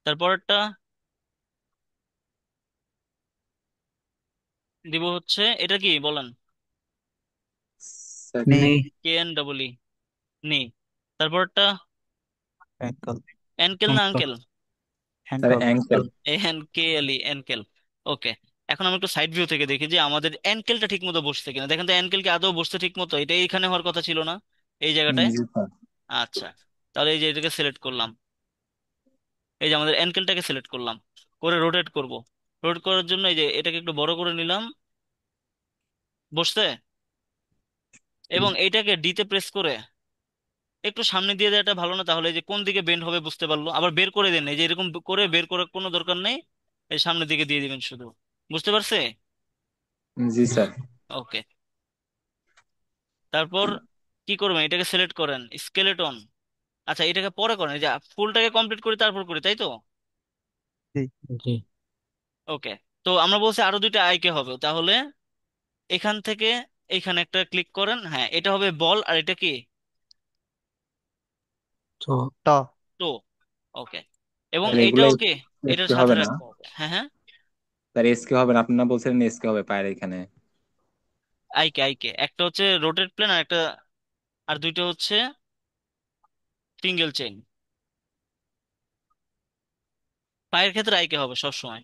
তারপরটা দিব হচ্ছে, এটা কি বলেন, স্যার নি। K N double E, knee. তারপরটা অ্যাঙ্কল। অ্যাঙ্কেল না uncle, sir ankle. Ankle. N K L E, ankle. Okay, এখন আমি একটু সাইড ভিউ থেকে দেখি যে আমাদের অ্যাঙ্কেলটা ঠিক মতো বসছে কিনা। দেখেন তো অ্যাঙ্কেল কি আদৌ বসছে ঠিক মতো, এটা এইখানে হওয়ার কথা ছিল না, এই জায়গাটায়। জি স্যার। আচ্ছা, তাহলে এই যে এটাকে সিলেক্ট করলাম, এই যে আমাদের অ্যাঙ্কেলটাকে সিলেক্ট করলাম, করে রোটেট করব। রোটেট করার জন্য এই যে এটাকে একটু বড় করে নিলাম, বসছে। এবং এইটাকে ডিতে প্রেস করে একটু সামনে দিয়ে দেওয়াটা ভালো না, তাহলে এই যে কোন দিকে বেন্ড হবে বুঝতে পারলো। আবার বের করে দেন, এই যে এরকম করে বের করার কোনো দরকার নেই, এই সামনের দিকে দিয়ে দিবেন শুধু। বুঝতে পারছে? জি স্যার। ওকে, তারপর কি করবেন, এটাকে সিলেক্ট করেন, স্কেলেটন। আচ্ছা, এটাকে পরে করেন, এই যে ফুলটাকে কমপ্লিট করি তারপর করি, তাই তো? জি। জি। ওকে, তো আমরা বলছি আরো দুইটা আইকে হবে, তাহলে এখান থেকে এখানে একটা ক্লিক করেন, হ্যাঁ এটা হবে বল, আর এটা কি, তো ট। টো। ওকে, এবং স্যার এগুলো এইটাও কি এটার এসকে সাথে হবে না? রাখতে হবে, হ্যাঁ হ্যাঁ। স্যার এসকে হবে না, আপনি না বলছিলেন এসকে হবে পায়ের এখানে? আইকে আইকে একটা হচ্ছে রোটেট প্লেন, আর একটা, আর দুইটা হচ্ছে সিঙ্গেল চেইন। পায়ের ক্ষেত্রে আইকে হবে সব সময়।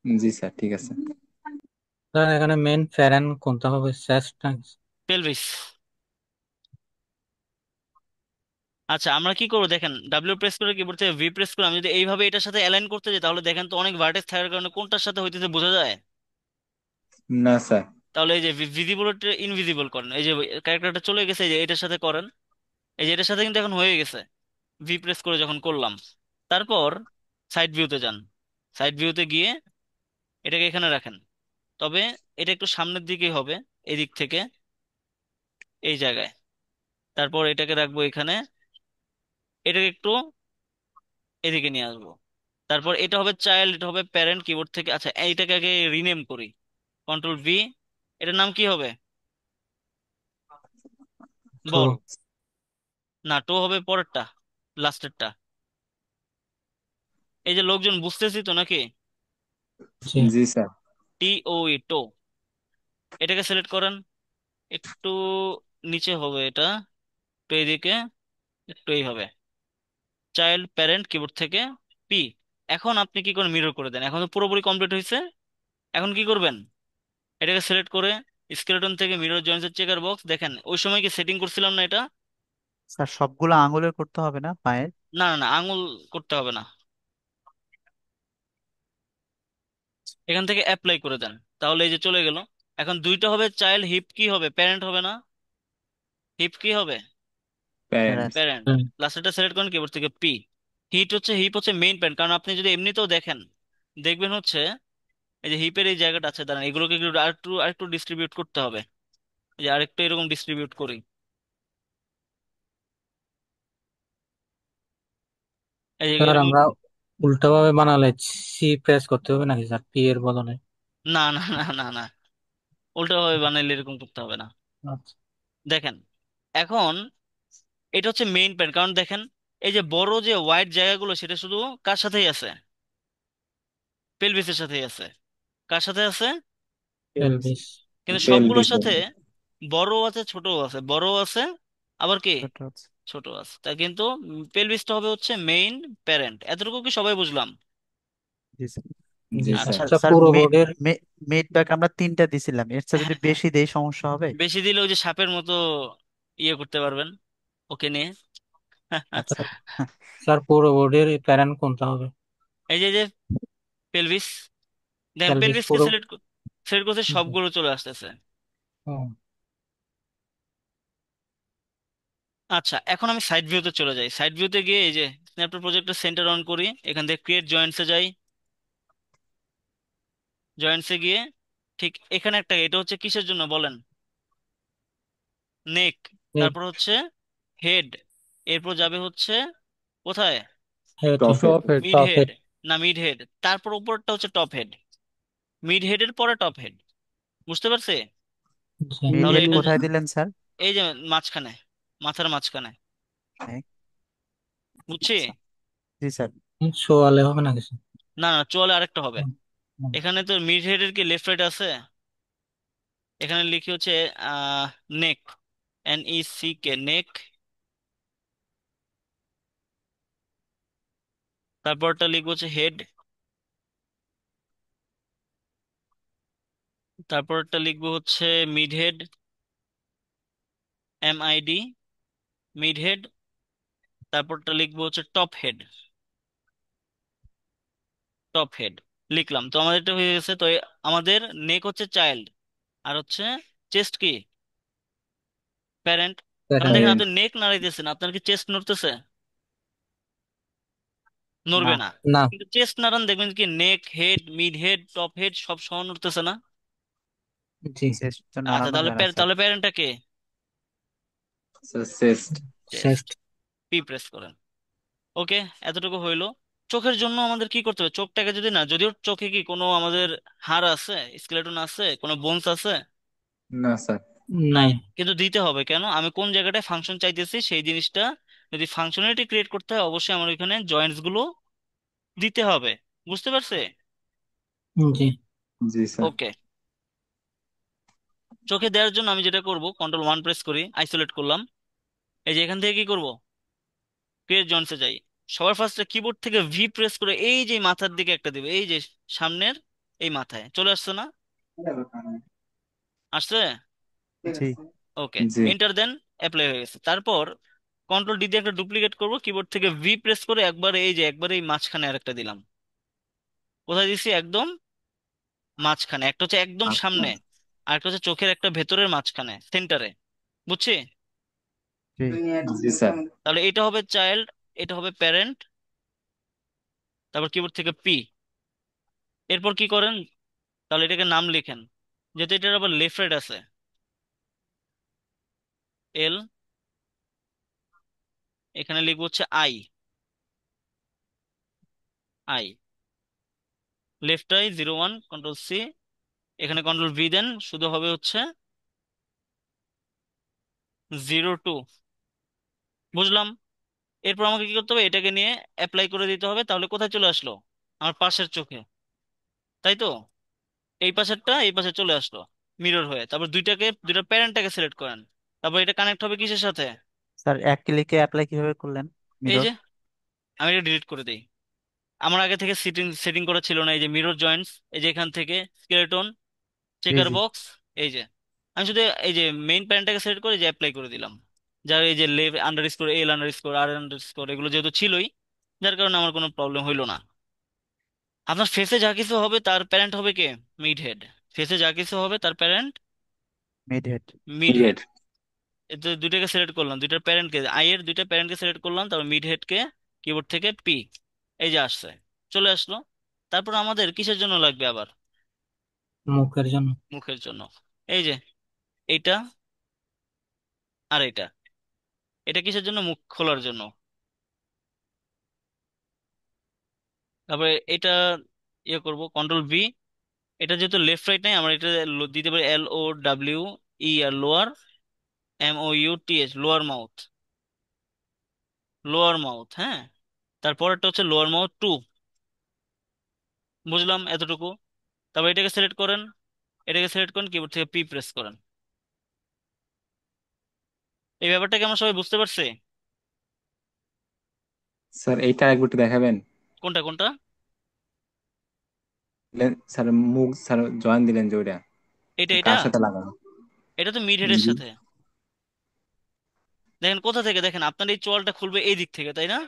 জি স্যার ঠিক আছে। স্যার এখানে মেন ফেরেন কোনটা হবে, চেস্ট না? পেলভিস। আচ্ছা, আমরা কি করবো দেখেন, ডাব্লিউ প্রেস করে কিবোর্ড থেকে ভি প্রেস করে আমি যদি এইভাবে এটার সাথে অ্যালাইন করতে যাই, তাহলে দেখেন তো অনেক ভার্টেক্স থাকার কারণে কোনটার সাথে হইতেছে বোঝা যায়। না স্যার। তাহলে এই যে ভিজিবল ইনভিজিবল করেন, এই যে ক্যারেক্টারটা চলে গেছে, এই যে এটার সাথে করেন, এই যে এটার সাথে কিন্তু এখন হয়ে গেছে, ভি প্রেস করে যখন করলাম। তারপর সাইড ভিউতে যান, সাইড ভিউতে গিয়ে এটাকে এখানে রাখেন। তবে এটা একটু সামনের দিকেই হবে, এই দিক থেকে, এই জায়গায়। তারপর এটাকে রাখবো এখানে, এটাকে একটু এদিকে নিয়ে আসবো। তারপর এটা হবে চাইল্ড, এটা হবে প্যারেন্ট কিবোর্ড থেকে। আচ্ছা, এইটাকে আগে রিনেম করি, কন্ট্রোল V। এটার নাম কি হবে তো বল? না, টো হবে পরেরটা, লাস্টেরটা। এই যে লোকজন, বুঝতেছি তো নাকি? জি জি স্যার। TOE, টো। এটাকে সিলেক্ট করেন, একটু নিচে হবে এটা, একটু এইদিকে, একটু এইভাবে। চাইল্ড প্যারেন্ট কিবোর্ড থেকে P। এখন আপনি কি করেন, মিরর করে দেন। এখন তো পুরোপুরি কমপ্লিট হয়েছে। এখন কি করবেন, এটাকে সিলেক্ট করে স্কেলেটন থেকে মিরর জয়েন্টস এর চেকার বক্স দেখেন, ওই সময় কি সেটিং করছিলাম না এটা? স্যার সবগুলো আঙুলের করতে হবে না, পায়ের? না না না, আঙুল করতে হবে না। এখান থেকে অ্যাপ্লাই করে দেন, তাহলে এই যে চলে গেল। এখন দুইটা হবে চাইল্ড, হিপ কি হবে, প্যারেন্ট হবে না? হিপ কি হবে, প্যারেন্ট। প্যারেন্টস। প্যারেন্ট। লাস্টেরটা সিলেক্ট করেন কিবোর্ড থেকে P। হিপ হচ্ছে মেইন প্যারেন্ট, কারণ আপনি যদি এমনিতেও দেখেন, দেখবেন হচ্ছে এই যে হিপের এই জায়গাটা আছে, দাঁড়ান, এগুলোকে একটু আরেকটু আরেকটু ডিস্ট্রিবিউট করতে হবে। এই যে আরেকটু এরকম ডিস্ট্রিবিউট করি। এই যে স্যার, এরকম। আমরা উল্টাভাবে বানালে সি প্রেস করতে হবে নাকি স্যার, পি এর বদলে? না না না না না, উল্টো ভাবে বানাইলে এরকম করতে হবে না। আচ্ছা। দেখেন, এখন এটা হচ্ছে মেইন প্যান্ট, কারণ দেখেন এই যে বড় যে হোয়াইট জায়গাগুলো, সেটা শুধু কার সাথেই আছে, পেলভিসের সাথেই আছে। কার সাথে আছে? পেলভিস। কিন্তু সবগুলোর পেলভিস। সাথে বড় আছে, ছোট আছে, বড় আছে, আবার কি ছোট আছে। ছোট আছে। তা কিন্তু পেলভিসটা হবে হচ্ছে মেইন প্যারেন্ট। এতটুকু কি সবাই বুঝলাম? জি স্যার। জি স্যার। আচ্ছা। আচ্ছা, স্যার পুরো বোর্ডের। মেড ব্যাক আমরা 3টা দিছিলাম, এর চেয়ে যদি হ্যাঁ, হ্যাঁ, বেশি দেই সমস্যা হবে? বেশি দিলে ওই যে সাপের মতো ইয়ে করতে পারবেন ওকে নিয়ে। আচ্ছা। স্যার, পুরো বোর্ডের প্যারেন্ট কোনটা হবে? এই যে যে পেলভিস, দেখেন পেলভিস পেলভিসকে পুরো। সিলেক্ট সিলেক্ট করতে সবগুলো চলে আসতেছে। হুম। আচ্ছা, এখন আমি সাইড ভিউতে চলে যাই। সাইড ভিউতে গিয়ে এই যে স্ন্যাপড্রপ প্রজেক্টের সেন্টার অন করি, এখান থেকে ক্রিয়েট জয়েন্টসে যাই। জয়েন্টসে গিয়ে ঠিক এখানে একটা, এটা হচ্ছে কিসের জন্য বলেন? নেক। হেড। তারপর হচ্ছে হেড। এরপর যাবে হচ্ছে কোথায়? Head. Top head. Top head. Mid top head. Head. না, মিড হেড। তারপর উপরটা হচ্ছে টপ হেড। মিড হেডের পরে টপ হেড। বুঝতে পারছি? মিড তাহলে হেড এটা কোথায় দিলেন স্যার? এই যে মাঝখানে, মাথার মাঝখানে। হ্যাঁ, বুঝছি? আচ্ছা। জি স্যার। শোয়ালে হবে নাকি স্যার? না না, চলে আরেকটা হবে। হুম, হুম। এখানে তো মিড হেডের কি লেফট রাইট আছে? এখানে লিখি হচ্ছে নেক, NECK, নেক। তারপরটা লিখবো হচ্ছে হেড। তারপরটা লিখবো হচ্ছে mid head, MID, mid head. তারপরটা লিখবো হচ্ছে টপ হেড, টপ হেড। লিখলাম তো, আমাদের এটা হয়ে গেছে তো। আমাদের নেক হচ্ছে চাইল্ড, আর হচ্ছে চেস্ট কি, প্যারেন্ট। কারণ প্যারেন্ট। দেখেন প্যারেন্ট। আপনি নেক নাড়াইতেছেন, আপনার কি চেস্ট নড়তেছে? না। নড়বে না। না। কিন্তু চেস্ট নাড়ান, দেখবেন কি neck, head, mid head, top head সব সমান নড়তেছে না? জি। চেস্ট তো আচ্ছা, নাড়ানো তাহলে যায় না স্যার। তাহলে প্যারেন্টটা কে? Chest. Chest. Chest. P press করেন। ওকে, এতটুকু হইলো। চোখের জন্য আমাদের কি করতে হবে, চোখটাকে যদি না, যদিও চোখে কি কোনো আমাদের হাড় আছে, স্কেলেটন আছে, কোনো বোনস আছে? না স্যার। নাই। নাই। কিন্তু দিতে হবে কেন, আমি কোন জায়গাটায় ফাংশন চাইতেছি সেই জিনিসটা, যদি ফাংশনালিটি ক্রিয়েট করতে হয়, অবশ্যই আমার এখানে জয়েন্টস গুলো দিতে হবে। বুঝতে পারছে? জি। জি স্যার। ওকে। চোখে দেওয়ার জন্য আমি যেটা করব, Ctrl 1 প্রেস করি, আইসোলেট করলাম। এই যে এখান থেকে কি করব, ক্রিয়েট জয়েন্টসে যাই। সবার ফার্স্টে কিবোর্ড থেকে V প্রেস করে এই যে মাথার দিকে একটা দিবে, এই যে সামনের এই মাথায় চলে আসছে না? আসছে? জি। ওকে, জি। এন্টার দেন। অ্যাপ্লাই হয়ে গেছে। তারপর Ctrl D দিয়ে একটা ডুপ্লিকেট করব, কিবোর্ড থেকে V প্রেস করে একবার এই যে একবার এই মাঝখানে আরেকটা দিলাম। কোথায় দিছি, একদম মাঝখানে। একটা হচ্ছে একদম আচ্ছা। সামনে, আর একটা হচ্ছে চোখের একটা ভেতরের মাঝখানে, সেন্টারে। বুঝছি? জি। জি স্যার। তাহলে এটা হবে চাইল্ড, এটা হবে প্যারেন্ট, তারপর কিবোর্ড থেকে P। এরপর কি করেন, তাহলে এটাকে নাম লিখেন, যেহেতু এটার আবার লেফট রাইট আছে, এল, এখানে লিখবো হচ্ছে I, I, left I 01, control C, এখানে কন্ট্রোল ভি দেন, শুধু হবে হচ্ছে 02। বুঝলাম। এরপর আমাকে কি করতে হবে, এটাকে নিয়ে অ্যাপ্লাই করে দিতে হবে, তাহলে কোথায় চলে আসলো, আমার পাশের চোখে, তাই তো? এই পাশেরটা এই পাশে চলে আসলো মিরর হয়ে। তারপর দুইটা প্যারেন্টটাকে সিলেক্ট করেন, তারপর এটা কানেক্ট হবে কিসের সাথে? স্যার এক ক্লিকে অ্যাপ্লাই কিভাবে করলেন এই মিরর? যে, আমি এটা ডিলিট করে দিই, আমার আগে থেকে সেটিং সেটিং করা ছিল না। এই যে মিরর জয়েন্টস, এই যে এখান থেকে স্কেলেটন, জি চেকার জি। বক্স, এই যে আমি শুধু এই যে মেইন প্যারেন্টটাকে সিলেক্ট করে যে অ্যাপ্লাই করে দিলাম, যার এই যে Lev under score, L underscore, আর আন্ডার স্কোর, এগুলো যেহেতু ছিলই, যার কারণে আমার কোনো প্রবলেম হইলো না। আপনার ফেসে যা কিছু হবে তার প্যারেন্ট হবে কে? Mid head. ফেসে যা কিছু হবে তার parent mid head. Mid head. এতে দুইটাকে সিলেক্ট করলাম, দুইটার প্যারেন্টকে, আই এর দুইটা প্যারেন্টকে সিলেক্ট করলাম, তারপর মিড হেডকে কিবোর্ড থেকে পি, এই যে আসছে, চলে আসলো। তারপর আমাদের কিসের জন্য লাগবে আবার? মুখের জন্য। মুখের জন্য। এই যে এইটা আর এটা, এটা কিসের জন্য? মুখ খোলার জন্য। তারপরে এটা ইয়ে করব, কন্ট্রোল ভি, এটা যেহেতু লেফট রাইট নাই, আমরা এটা দিতে পারি LOWE, আর lower, MOUTH, lower mouth, lower mouth, হ্যাঁ। তারপরটা হচ্ছে লোয়ার মাউথ 2। বুঝলাম এতটুকু। তারপর এটাকে সিলেক্ট করেন, এটাকে সিলেক্ট করেন, কিবোর্ড থেকে পি প্রেস করেন। এই ব্যাপারটাকে আমরা সবাই বুঝতে পারছি? স্যার এইটা একবার একটু দেখাবেন? কোনটা কোনটা? স্যার মুখ স্যার জয়েন দিলেন যে ওইটা এটা এটা কার সাথে লাগানো? এটা তো মিড হেডের জি। সাথে। দেখেন কোথা থেকে, দেখেন আপনার এই চোয়ালটা খুলবে এই দিক থেকে, তাই না?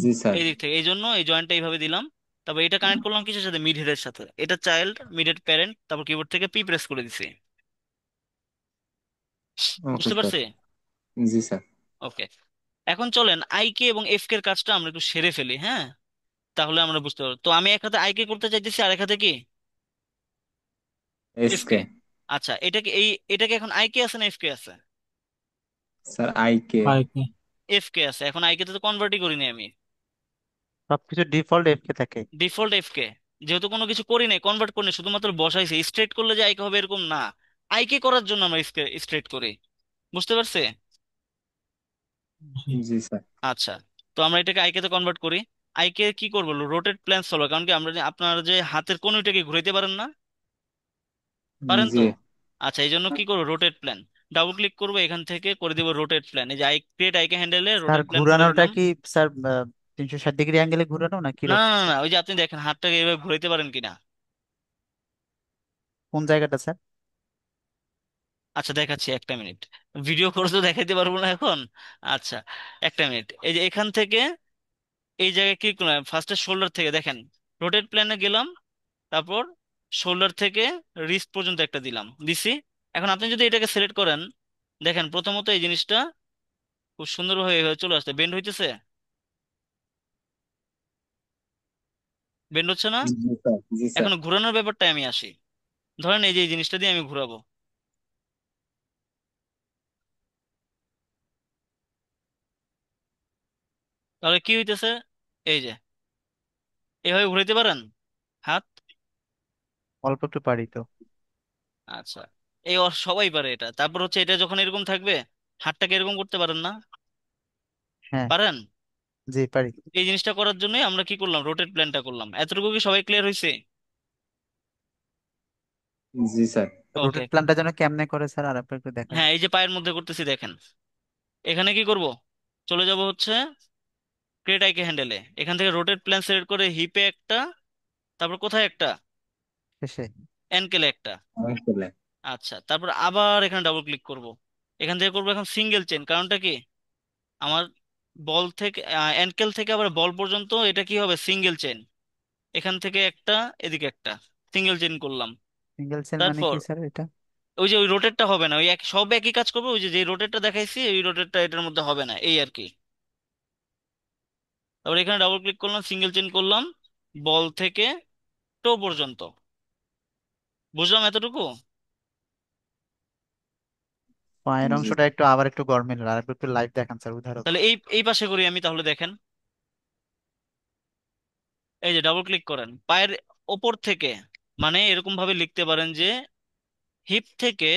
জি স্যার। এই দিক থেকে, এই জন্য এই জয়েন্টটা এইভাবে দিলাম। তারপর এটা কানেক্ট করলাম কিসের সাথে? মিড হেডের সাথে। এটা চাইল্ড, মিড হেড প্যারেন্ট, তারপর কিবোর্ড থেকে পি প্রেস করে দিছি। ওকে বুঝতে স্যার। পারছি? জি স্যার। ওকে। এখন চলেন আই কে এবং এফ কে এর কাজটা আমরা একটু সেরে ফেলি, হ্যাঁ? তাহলে আমরা বুঝতে পারবো। তো আমি এক হাতে আই কে করতে চাইতেছি, আর এক হাতে কি? এফ এফ কে। কে। আচ্ছা, এটাকে এখন আই কে আছে না এফ কে আছে? Sir I K. আর কি? এফ কে আছে। এখন আই কে তো কনভার্টই করিনি আমি, সবকিছু ডিফল্ট এফকে থাকে। ডিফল্ট এফ কে। যেহেতু কোনো কিছু করি নাই, কনভার্ট করিনি, শুধুমাত্র বসাইছি। স্ট্রেট করলে যে আইকে হবে এরকম না, আইকে করার জন্য আমরা স্ট্রেট করি। বুঝতে পারছে? জি। জি স্যার। আচ্ছা, তো আমরা এটাকে আইকে তে কনভার্ট করি। আইকে কি করবো? রোটেট প্ল্যান সলভ, কারণ কি আমরা আপনার যে হাতের কনুইটাকে ঘুরাইতে পারেন না? পারেন জি তো? আচ্ছা, এই জন্য কি করবো, রোটেট প্ল্যান, ডাবল ক্লিক করবো, এখান থেকে করে দিব রোটেট প্ল্যান। এই যে আই ক্রিয়েট আইকে হ্যান্ডেলে স্যার রোটেট প্ল্যান করে ঘুরানোটা দিলাম। কি স্যার 360 ডিগ্রি অ্যাঙ্গেলে ঘুরানো না না কিরকম? না না না, ওই যে আপনি দেখেন হাতটাকে এভাবে ঘুরাইতে পারেন কিনা। কোন জায়গাটা স্যার? আচ্ছা দেখাচ্ছি, একটা মিনিট। ভিডিও করে তো দেখাইতে পারবো না এখন। আচ্ছা, একটা মিনিট। এই যে এখান থেকে এই জায়গায় ক্লিক করলাম, ফার্স্টে শোল্ডার থেকে দেখেন, রোটেট প্ল্যানে গেলাম, তারপর শোল্ডার থেকে রিস্ট পর্যন্ত একটা দিলাম, দিছি। এখন আপনি যদি এটাকে সিলেক্ট করেন, দেখেন প্রথমত এই জিনিসটা খুব সুন্দরভাবে এভাবে চলে আসছে, বেন্ড হইতেছে, বেন্ড হচ্ছে না। জি স্যার। জি স্যার। এখন ঘোরানোর ব্যাপারটায় আমি আসি। ধরেন এই যে এই জিনিসটা দিয়ে আমি ঘুরাবো, তাহলে কি হইতেছে? এই যে এভাবে ঘুরাইতে পারেন হাত। অল্প একটু পারি তো। আচ্ছা, সবাই পারে এটা। তারপর হচ্ছে এটা যখন এরকম থাকবে, হাতটাকে এরকম করতে পারেন না? হ্যাঁ। পারেন? জি পারি। এই জিনিসটা করার জন্যই আমরা কি করলাম, রোটেট প্ল্যানটা করলাম। এতটুকু কি সবাই ক্লিয়ার হয়েছে? জি স্যার। ওকে। রোটেট প্ল্যানটা যেন কেমনে করে স্যার আর একটু দেখান। হ্যাঁ, এই যে পায়ের মধ্যে করতেছি দেখেন। এখানে কি করব, চলে যাব হচ্ছে ক্রিয়েট আইকে হ্যান্ডেলে, এখান থেকে রোটেট প্ল্যান সিলেক্ট করে হিপে একটা, তারপর কোথায় একটা, শেষে। অ্যানকেলে একটা। আসলে। আচ্ছা, তারপর আবার এখানে ডাবল ক্লিক করব, এখান থেকে করবো এখন সিঙ্গেল চেন। কারণটা কি, আমার বল থেকে অ্যানকেল থেকে আবার বল পর্যন্ত এটা কি হবে, সিঙ্গেল চেন। এখান থেকে একটা, এদিকে একটা, সিঙ্গেল চেন করলাম। সিঙ্গেল সেল মানে তারপর কি স্যার এটা? ওই যে ওই রোটেটটা হবে না, ওই সব একই কাজ করবে, ওই যে যে রোটেটটা দেখাইছি ওই রোটেটটা এটার মধ্যে হবে না, এই আর কি। তারপর এখানে ডাবল ক্লিক করলাম, সিঙ্গেল চেন করলাম, বল থেকে টো পর্যন্ত। বুঝলাম এতটুকু। পায়ের জি অংশটা একটু আবার একটু গরমিল আর একটু একটু লাইভ দেখান স্যার উদাহরণ। তাহলে এই এই পাশে করি আমি, তাহলে দেখেন। এই যে ডাবল ক্লিক করেন পায়ের ওপর থেকে, মানে এরকম ভাবে লিখতে পারেন যে হিপ থেকে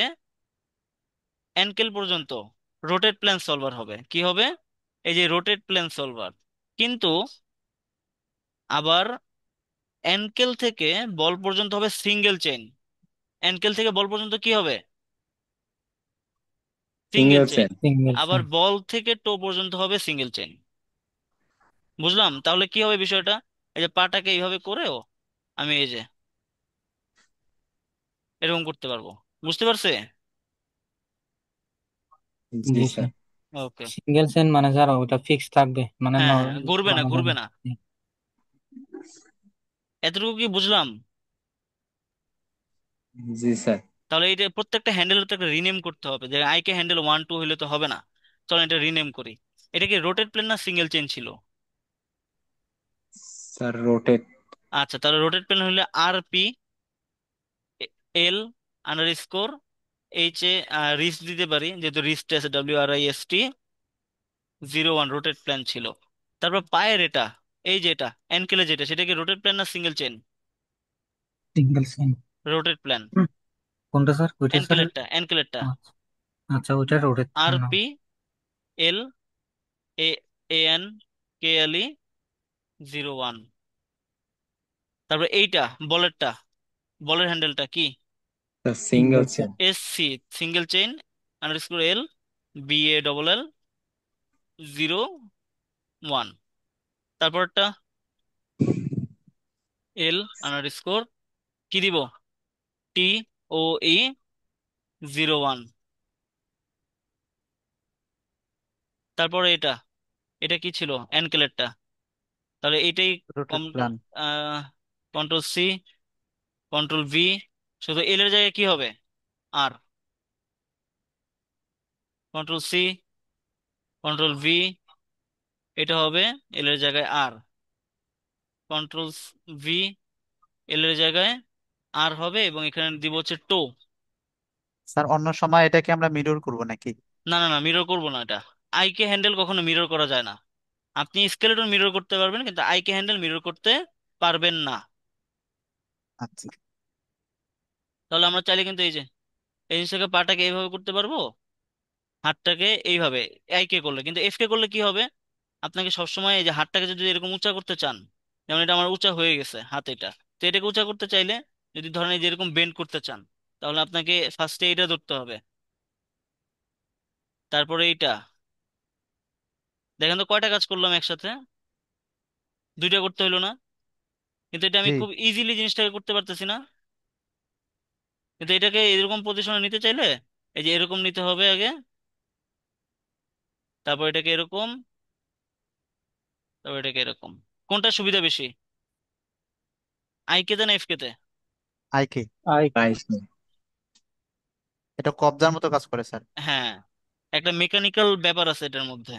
অ্যাঙ্কেল পর্যন্ত রোটেট প্লেন সলভার হবে। কি হবে? এই যে রোটেট প্লেন সলভার। কিন্তু আবার অ্যাঙ্কেল থেকে বল পর্যন্ত হবে সিঙ্গেল চেইন। অ্যাঙ্কেল থেকে বল পর্যন্ত কি হবে? Single single chain. Chain. Single আবার বল থেকে টো পর্যন্ত হবে সিঙ্গেল চেইন। বুঝলাম। তাহলে কি হবে বিষয়টা? এই যে পাটাকে এইভাবে করেও আমি এই যে এরকম করতে পারবো। বুঝতে পারছে? জি জি স্যার। স্যার। ওকে। সিঙ্গেল চেন মানে স্যার ওটা ফিক্স থাকবে মানে হ্যাঁ হ্যাঁ, ঘুরবে না, ঘোরানো যাবে ঘুরবে না। না। এতটুকু কি বুঝলাম? জি স্যার। তাহলে এইটা প্রত্যেকটা হ্যান্ডেলের তো একটা রিনেম করতে হবে, যে আইকে হ্যান্ডেল 1 2 হলে তো হবে না। চলো এটা রিনেম করি। এটা কি রোটেট প্লেন না সিঙ্গেল চেইন ছিল? Sir rotate. আচ্ছা, তাহলে রোটেট প্লেন হলে আর P L underscore H A wrist দিতে পারি, যেহেতু রিস্ট আছে WRIST 01 রোটেট প্লেন ছিল। তারপর পায়ের এটা, এই যে এটা অ্যানকেলে যেটা, সেটা কি রোটেট প্লেন না single chain? Single chain rotate plane. কোনটা স্যার ওইটা স্যার? অ্যানকেলেরটা, অ্যানকেলেরটা। আচ্ছা আচ্ছা, ওইটা রোটেট আর না। P L A N K L E 01। তারপর এইটা বলেরটা, বলের হ্যান্ডেলটা কি? Sir single single chain. Chain. SC single chain underscore L BA LL 01। তারপরটা এল আন্ডারস্কোর কি দিব? TOE 01। তারপরে এটা, এটা কি ছিল? অ্যানকেলেটটা। তাহলে এইটাই rotate plan. Control C control V। শুধু এল এর জায়গায় কি হবে? আর। কন্ট্রোল C কন্ট্রোল V, এটা হবে এল এর জায়গায় আর। কন্ট্রোল V, এল এর জায়গায় আর হবে, এবং এখানে দিব হচ্ছে টো। স্যার অন্য সময় এটাকে আমরা মিরর করব নাকি? না না না, মিরর করবো না এটা। আইকে হ্যান্ডেল কখনো মিরর করা যায় না। আপনি স্কেলেটন মিরর করতে পারবেন, কিন্তু আইকে হ্যান্ডেল মিরর করতে পারবেন না। আচ্ছা। তাহলে আমরা চাইলে কিন্তু এই যে এই জিনিসটাকে পাটাকে এইভাবে করতে পারবো, হাতটাকে এইভাবে আইকে করলে। কিন্তু এফকে করলে কি হবে? আপনাকে সবসময় এই যে হাতটাকে যদি এরকম উঁচা করতে চান, যেমন এটা আমার উঁচা হয়ে গেছে হাত এটা, তো এটাকে উঁচা করতে চাইলে, যদি ধরেন এই যে এরকম বেন্ড করতে চান, তাহলে আপনাকে ফার্স্টে এইটা ধরতে হবে, তারপরে এইটা। দেখেন তো কয়টা কাজ করলাম একসাথে? দুইটা করতে হইলো না? কিন্তু এটা আমি জি। খুব ইজিলি জিনিসটাকে করতে পারতেছি না। কিন্তু এটাকে এরকম পজিশনে নিতে চাইলে এই যে এরকম নিতে হবে আগে, তারপর এটাকে এরকম, তারপর এটাকে এরকম। কোনটা সুবিধা বেশি, আই কে তে না এফ কে তে? আইকে। আই। বাইশ। এটা কবজার মতো কাজ করে স্যার। হ্যাঁ, একটা মেকানিক্যাল ব্যাপার আছে এটার মধ্যে।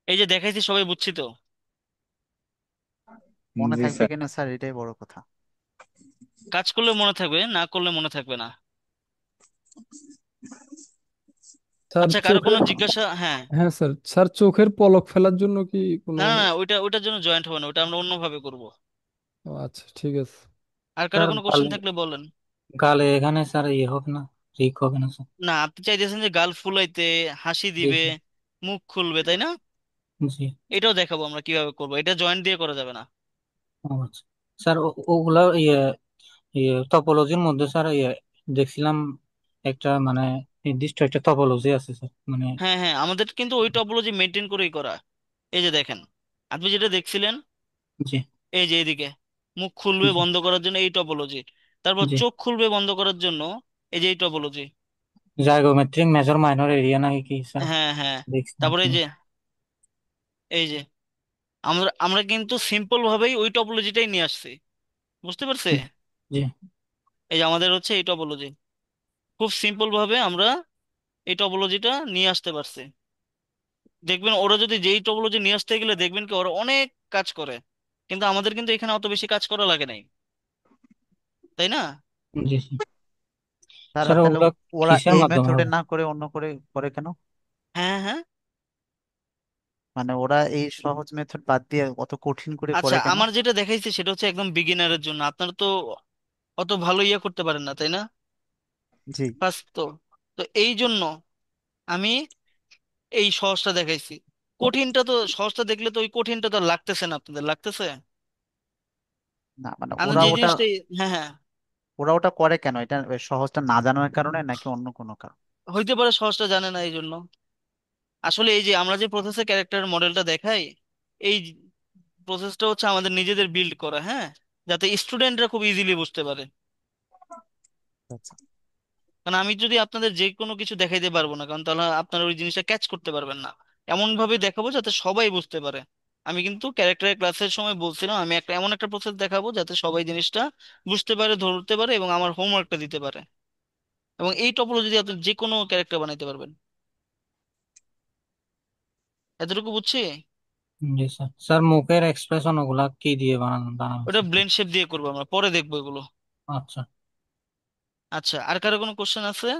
এই যে দেখাইছি, সবাই বুঝছি তো? মনে জি থাকবে স্যার। কিনা স্যার এটাই বড় কথা। কাজ করলে মনে থাকবে, না করলে মনে থাকবে না। স্যার আচ্ছা, কারো চোখের, কোনো জিজ্ঞাসা? হ্যাঁ। হ্যাঁ স্যার, স্যার চোখের পলক ফেলার জন্য কি কোনো? না না না, ওইটা ওইটার জন্য জয়েন্ট হবে না, ওটা আমরা অন্যভাবে করব। ও আচ্ছা ঠিক আছে। আর কারো স্যার কোনো কোশ্চেন গালে, থাকলে বলেন। গালে এখানে স্যার ইয়ে হবে না, ঠিক হবে না স্যার? না, আপনি চাইতেছেন যে গাল ফুলাইতে, হাসি জি দিবে, স্যার। মুখ খুলবে, তাই না? জি। এটাও দেখাবো আমরা কিভাবে করবো। এটা জয়েন্ট দিয়ে করা যাবে না। ও আচ্ছা স্যার, ওগুলা ইয়ে ইয়ে টপোলজির মধ্যে স্যার ইয়ে দেখছিলাম একটা মানে নির্দিষ্ট একটা টপোলজি আছে স্যার মানে। হ্যাঁ হ্যাঁ, আমাদের কিন্তু ওই টপোলজি মেনটেন করেই করা। এই যে দেখেন, আপনি যেটা দেখছিলেন, জি এই যে এইদিকে মুখ খুলবে জি বন্ধ করার জন্য এই টপোলজি, তারপর জি। চোখ খুলবে বন্ধ করার জন্য এই যে এই টপোলজি। জাইগোমেট্রিক মেজর মাইনর এরিয়া নাকি কি স্যার? হ্যাঁ হ্যাঁ। দেখছিলাম। তারপরে এই যে আমরা আমরা কিন্তু সিম্পল ভাবেই ওই টপোলজিটাই নিয়ে আসছি। বুঝতে পারছে? জি জি এই যে আমাদের হচ্ছে এই টপোলজি, খুব সিম্পল ভাবে আমরা এই টপোলজিটা নিয়ে আসতে পারছি। দেখবেন ওরা যদি যেই টপোলজি নিয়ে আসতে গেলে দেখবেন কি ওরা অনেক কাজ করে। কিন্তু আমাদের কিন্তু এখানে অত বেশি কাজ করা লাগে নাই, তাই না? জি স্যার। স্যার স্যার তাহলে ওগুলা ওরা কিসের এই মাধ্যমে মেথডে হবে? না করে অন্য করে করে কেন? হ্যাঁ, হ্যাঁ। মানে ওরা এই সহজ মেথড বাদ দিয়ে অত কঠিন করে আচ্ছা, করে কেন? আমার যেটা দেখাইছে সেটা হচ্ছে একদম বিগিনারের জন্য। আপনারা তো অত ভালো ইয়ে করতে পারেন না, তাই না? জি। ফার্স্ট তো, তো এই জন্য আমি এই সহজটা দেখাইছি। কঠিনটা তো, সহজটা দেখলে তো ওই কঠিনটা তো আর লাগতেছে না, আপনাদের লাগতেছে? না মানে আমি ওরা যে ওটা জিনিসটাই, হ্যাঁ, হ্যাঁ, ওরা ওটা করে কেন? এটা সহজটা না জানার কারণে নাকি অন্য কোনো কারণ? হইতে পারে সহজটা জানে না এই জন্য। আসলে এই যে আমরা যে প্রসেসে ক্যারেক্টার মডেলটা দেখাই, এই প্রসেসটা হচ্ছে আমাদের নিজেদের বিল্ড করা, হ্যাঁ, যাতে স্টুডেন্টরা খুব ইজিলি বুঝতে পারে। আচ্ছা। কারণ আমি যদি আপনাদের যে কোনো কিছু দেখাইতে পারবো না, কারণ তাহলে আপনারা ওই জিনিসটা ক্যাচ করতে পারবেন না। এমন ভাবে দেখাবো যাতে সবাই বুঝতে পারে। আমি কিন্তু ক্যারেক্টারের ক্লাসের সময় বলছিলাম আমি একটা এমন একটা প্রসেস দেখাবো যাতে সবাই জিনিসটা বুঝতে পারে, ধরতে পারে এবং আমার হোমওয়ার্কটা দিতে পারে। এবং এই টপোলজি দিয়ে আপনি যে কোনো ক্যারেক্টার বানাইতে পারবেন। এতটুকু বুঝছি। জি স্যার। স্যার মুখের এক্সপ্রেশন ওগুলা কি দিয়ে বানানো বানানো ওটা হয়েছে? ব্লেন্ড শেপ দিয়ে করবো, আমরা পরে দেখবো এগুলো। আচ্ছা। আচ্ছা, আর কারো কোনো কোশ্চেন আছে?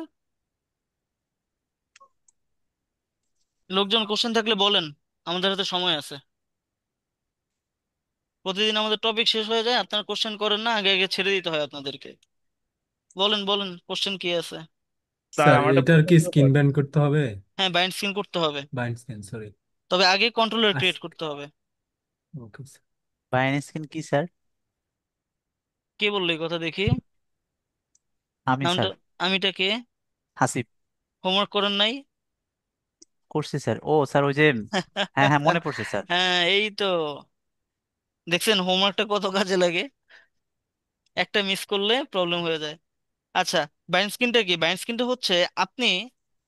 লোকজন কোশ্চেন থাকলে বলেন, আমাদের হাতে সময় আছে। প্রতিদিন আমাদের টপিক শেষ হয়ে যায়, আপনারা কোশ্চেন করেন না, আগে আগে ছেড়ে দিতে হয় আপনাদেরকে। বলেন বলেন, কোশ্চেন কি আছে? স্যার স্যার আমার একটা এটার প্রশ্ন কি ছিল স্ক্রিন স্যার। ব্যান করতে হবে? হ্যাঁ, বাইন্ড স্ক্রিন করতে হবে। Bind screen, sorry. তবে আগে কন্ট্রোলার আস ক্রিয়েট করতে হবে। Okay sir. বাইনারি স্ক্রিন কি স্যার? কে বললো এই কথা দেখি? আমি নামটা, স্যার। আমিটা কে? হাসিব। হোমওয়ার্ক করেন নাই? করছি স্যার। ও স্যার ওই যে, হ্যাঁ হ্যাঁ মনে পড়ছে স্যার। হ্যাঁ, এই তো। দেখছেন হোমওয়ার্কটা কত কাজে লাগে? একটা মিস করলে প্রবলেম হয়ে যায়। আচ্ছা, বাইন্ড স্ক্রিনটা কি? বাইন্ড স্ক্রিনটা হচ্ছে আপনি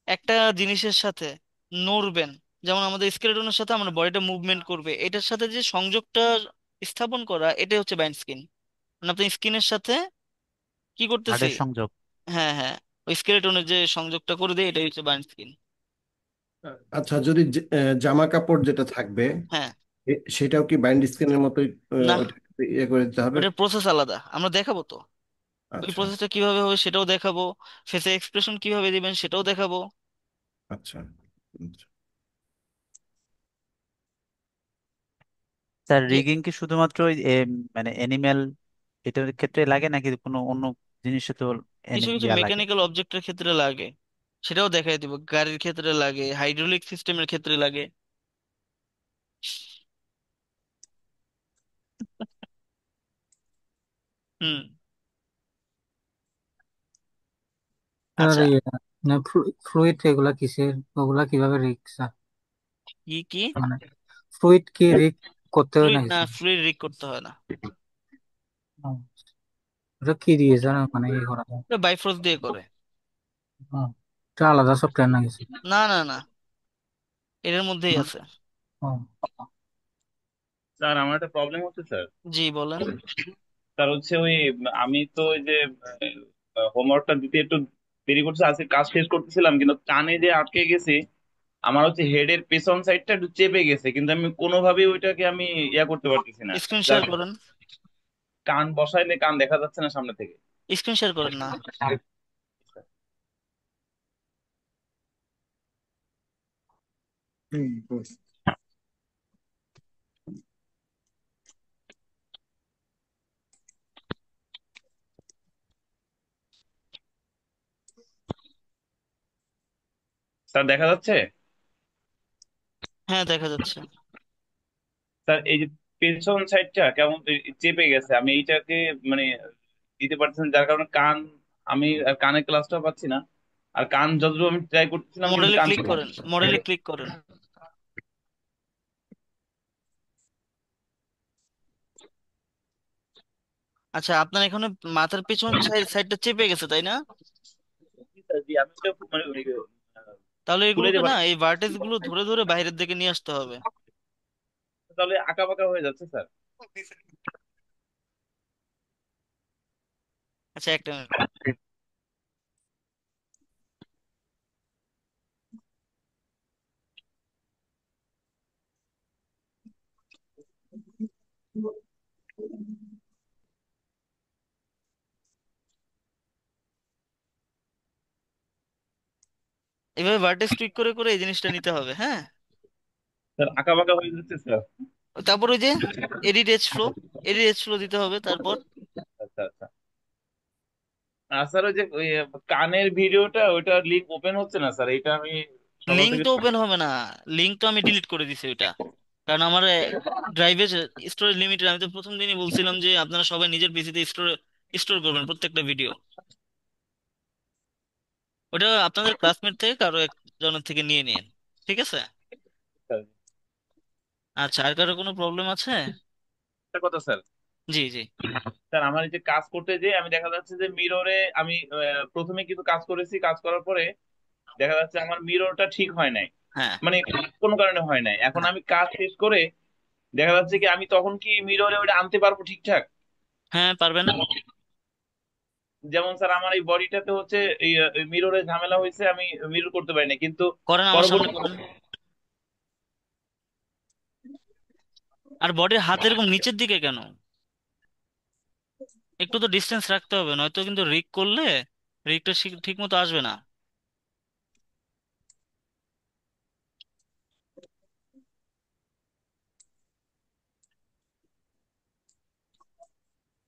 একটা জিনিসের সাথে নড়বেন, যেমন আমাদের স্কেলেটনের সাথে আমরা বডিটা মুভমেন্ট করবে, এটার সাথে যে সংযোগটা স্থাপন করা, এটাই হচ্ছে বাইন্ড স্ক্রিন। মানে আপনি স্ক্রিনের সাথে কি করতেছি? হার্টের সংযোগ। হ্যাঁ, হ্যাঁ, ওই স্কেলেটনের যে সংযোগটা করে দেয় এটাই হচ্ছে বাইন্ড স্ক্রিন। আচ্ছা, যদি জামা কাপড় যেটা থাকবে হ্যাঁ। সেটাও কি বাইন্ড স্ক্রিনের মতোই না, ওইটা ইয়ে করে দিতে হবে? ওটার প্রসেস আলাদা, আমরা দেখাবো তো। ওই আচ্ছা প্রসেসটা কিভাবে হবে সেটাও দেখাবো, ফেসে এক্সপ্রেশন কিভাবে দিবেন সেটাও দেখাবো। আচ্ছা আচ্ছা। স্যার যে রিগিং কি শুধুমাত্র ওই, মানে অ্যানিমেল এটার ক্ষেত্রে লাগে নাকি কোনো অন্য জিনিসে তো কিছু কিছু ইয়া লাগে? মেকানিক্যাল অবজেক্টের ক্ষেত্রে লাগে, সেটাও দেখাই দিব। গাড়ির ক্ষেত্রে লাগে, হাইড্রোলিক সিস্টেমের ক্ষেত্রে লাগে। হুম। স্যার আচ্ছা, ইয়ে ফ্লুইড এগুলা কিসের, ওগুলা কিভাবে রিগ স্যার? কি কি? মানে ফ্লুইড কি রিগ করতে হয় ফ্লুইড নাকি না, স্যার? ফ্লুইড রিগ করতে হয় না। ও, ওটা কি দিয়ে স্যার মানে ইয়ে করা যায়? এটা বাইফ্রোস্ট দিয়ে করে। ও, এটা আলাদা সফটওয়্যার নাকি স্যার? না, না, না, এটার মধ্যেই আছে। ও, স্যার আমার একটা প্রবলেম হচ্ছে স্যার। জি, বলেন। স্যার হচ্ছে ওই আমি তো ওই যে হোমওয়ার্কটা দিতে একটু দেরি করছে, আজকে কাজ শেষ করতেছিলাম কিন্তু কানে যে আটকে গেছে, আমার হচ্ছে হেডের পেছন সাইডটা একটু চেপে গেছে, কিন্তু আমি কোনোভাবেই ওইটাকে আমি ইয়া করতে পারতেছি না। স্ক্রিন যার শেয়ার করেন। কান বসাইলে কান দেখা যাচ্ছে না সামনে থেকে। স্ক্রিন শেয়ার করেন না। হুম, বুঝ- স্যার দেখা যাচ্ছে? হ্যাঁ, দেখা যাচ্ছে। স্যার এই যে পেছন সাইডটা কেমন চেপে গেছে, আমি এইটাকে মানে দিতে পারছি না, যার কারণে কান, আমি আর কানের ক্লাসটা পাচ্ছি না। আর কান যতটুকু আমি ট্রাই করতেছিলাম কিন্তু মডেলে কান ক্লিক করেন, মডেলে ক্লিক করেন। আচ্ছা, আপনার এখানে মাথার পেছন সাইডটা চেপে গেছে, তাই না? জি, আমি তো মানে তাহলে খুলে এগুলোকে দিতে না, পারছি এই ভার্টেক্স গুলো ধরে ধরে বাইরের দিকে নিয়ে আসতে হবে। না। তাহলে আঁকা বাঁকা হয়ে যাচ্ছে স্যার। আচ্ছা, একটা মিনিট। এভাবে ভার্টেক্স টুইক করে করে এই জিনিসটা নিতে হবে, হ্যাঁ। স্যার আঁকা বাঁকা হয়ে যাচ্ছে স্যার। তারপর ওই যে এডিট এজ ফ্লো দিতে হবে তারপর। আচ্ছা আচ্ছা। আর স্যার ওই যে ওই কানের ভিডিওটা ওইটা লিঙ্ক ওপেন হচ্ছে না স্যার, এটা আমি সকাল লিঙ্ক থেকে। তো ওপেন হবে না। লিঙ্ক তো আমি ডিলিট করে দিছি ওইটা, কারণ আমার ড্রাইভে স্টোরেজ লিমিটেড। আমি তো প্রথম দিনই বলছিলাম যে আপনারা সবাই নিজের পিসিতে স্টোর স্টোর করবেন প্রত্যেকটা ভিডিও। ওটা আপনাদের ক্লাসমেট থেকে কারো একজনের থেকে নিয়ে নিন, ঠিক আছে। আচ্ছা, আর কারো কোনো প্রবলেম আছে? একটা কথা স্যার, জি জি। স্যার আমার এই যে কাজ করতে যে আমি দেখা যাচ্ছে যে মিররে আমি প্রথমে কিন্তু কাজ করেছি, কাজ করার পরে দেখা যাচ্ছে আমার মিররটা ঠিক হয় নাই, হ্যাঁ মানে কোনো কারণে হয় নাই। এখন হ্যাঁ আমি কাজ শেষ করে দেখা যাচ্ছে কি আমি তখন কি মিররে ওটা আনতে পারবো ঠিকঠাক? হ্যাঁ, পারবেন। যেমন স্যার আমার এই বডিটাতে হচ্ছে এই মিররে ঝামেলা হয়েছে, আমি মিরর করতে পারি না কিন্তু করেন, আমার সামনে পরবর্তী। করেন। আর বডির হাত এরকম নিচের দিকে কেন? একটু তো ডিস্টেন্স রাখতে হবে, নয়তো কিন্তু রিগ করলে রিগটা ঠিক মতো আসবে না।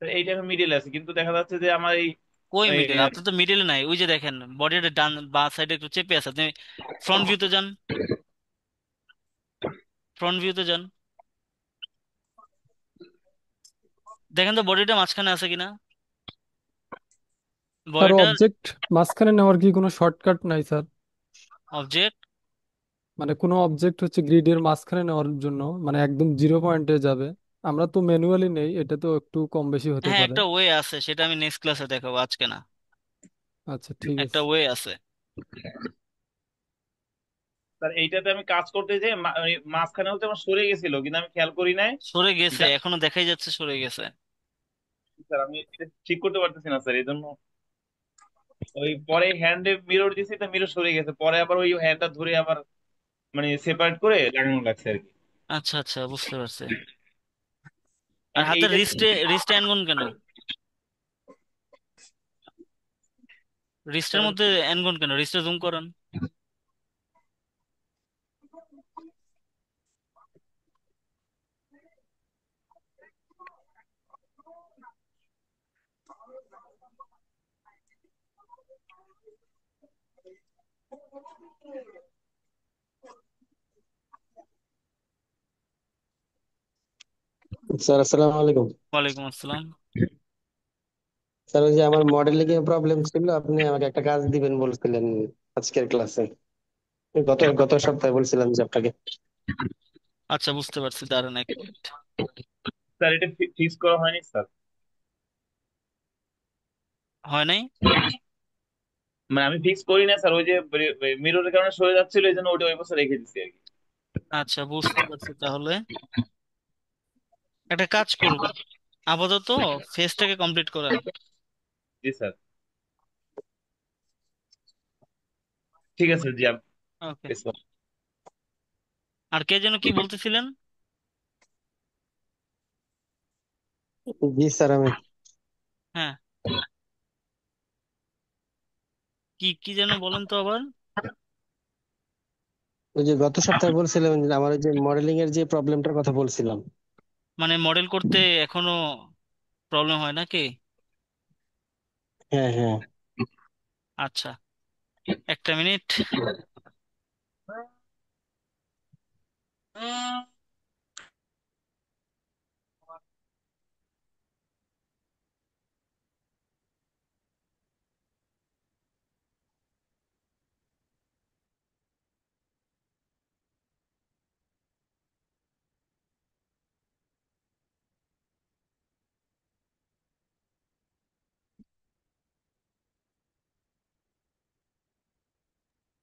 এইটা আমি মিডিল আছে কিন্তু দেখা যাচ্ছে যে আমার এই কই এই, মিডল? আপনার তো মিডলে নাই। ওই যে দেখেন বডিটা ডান বা সাইডে একটু চেপে আছে, আপনি ফ্রন্ট ভিউতে যান। ফ্রন্ট ভিউতে যান, দেখেন তো বডিটা মাঝখানে আছে কিনা। স্যার বডিটা অবজেক্ট মাঝখানে নেওয়ার কি কোনো শর্টকাট নাই স্যার? অবজেক্ট। মানে কোনো অবজেক্ট হচ্ছে গ্রিডের মাঝখানে নেওয়ার জন্য, মানে একদম 0 পয়েন্টে যাবে। আমরা তো ম্যানুয়ালি নেই, এটা তো একটু কম বেশি হতে হ্যাঁ, পারে। একটা ওয়ে আছে, সেটা আমি নেক্সট ক্লাসে দেখাবো, আজকে না। আচ্ছা ঠিক একটা আছে। ওয়ে আছে। স্যার এইটাতে আমি কাজ করতে যে মাঝখানে হচ্ছে আমার সরে গেছিল কিন্তু আমি খেয়াল করি নাই। সরে গেছে, যা- এখনো দেখাই যাচ্ছে সরে গেছে। স্যার আমি এটা ঠিক করতে পারতেছি না স্যার, এই জন্য ওই পরে হ্যান্ডে মিরর দিছি তো মিরর সরে গেছে, পরে আবার ওই হ্যান্ডটা ধরে আবার মানে সেপারেট করে লাগানো লাগছে আর কি। আচ্ছা আচ্ছা, বুঝতে পারছি। আর কারণ হাতের এইটা। রিস্টে আনগুন কেন? রিস্টের স্যার মধ্যে আনগুন কেন? রিস্টে জুম করেন। স্যার আসসালামু আলাইকুম। ওয়ালাইকুম আসসালাম। স্যার ওই যে আমার মডেলিং এ প্রবলেম ছিল, আপনি আমাকে একটা কাজ দিবেন বলছিলেন আজকের ক্লাসে। গত গত সপ্তাহে বলছিলাম যে আপনাকে। আচ্ছা, বুঝতে পারছি, দাঁড়ান 1 মিনিট। স্যার এটা ফিক্স করা হয়নি স্যার। হয় নাই? মানে আমি ফিক্স করি না স্যার, ওই যে মিররের কারণে সরে যাচ্ছিল এই জন্য ওইটা ওই বছর রেখে দিচ্ছি আর কি। আচ্ছা, বুঝতে পারছি। তাহলে একটা কাজ করুন, আপাতত ফেসটাকে কমপ্লিট করেন। জি স্যার। ঠিক আছে জি ওকে। আপনি। আর কে যেন কি বলতেছিলেন? জি স্যার, আমি হ্যাঁ, কি কি যেন বলেন তো আবার। ওই যে গত সপ্তাহে বলছিলাম যে আমার ওই যে মডেলিং এর যে প্রবলেমটার কথা বলছিলাম। মানে মডেল করতে এখনো প্রবলেম হয় নাকি? হ্যাঁ হ্যাঁ। আচ্ছা, 1 মিনিট।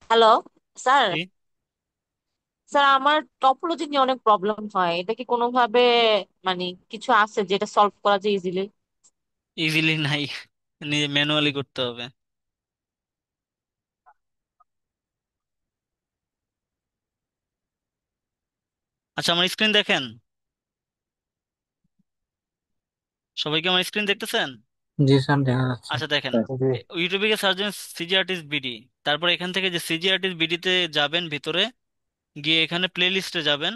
Hello sir. কি? স্যার আমার টপোলজি নিয়ে অনেক প্রবলেম হয়, এটা কি কোনোভাবে মানে কিছু আছে যেটা সলভ করা যায় ইজিলি? ইজিলি নাই, নিজে ম্যানুয়ালি করতে হবে। আচ্ছা, আমার স্ক্রিন দেখেন। সবাই কি আমার স্ক্রিন দেখতেছেন? জি স্যার, দেখা যাচ্ছে। আচ্ছা দেখেন, জি। ইউটিউবে গিয়ে সার্চ দিন সিজি আর্টিস্ট বিডি। তারপর এখান থেকে যে সিজি আর্টিস্ট বিডিতে যাবেন ভিতরে, গিয়ে এখানে প্লে লিস্টে যাবেন।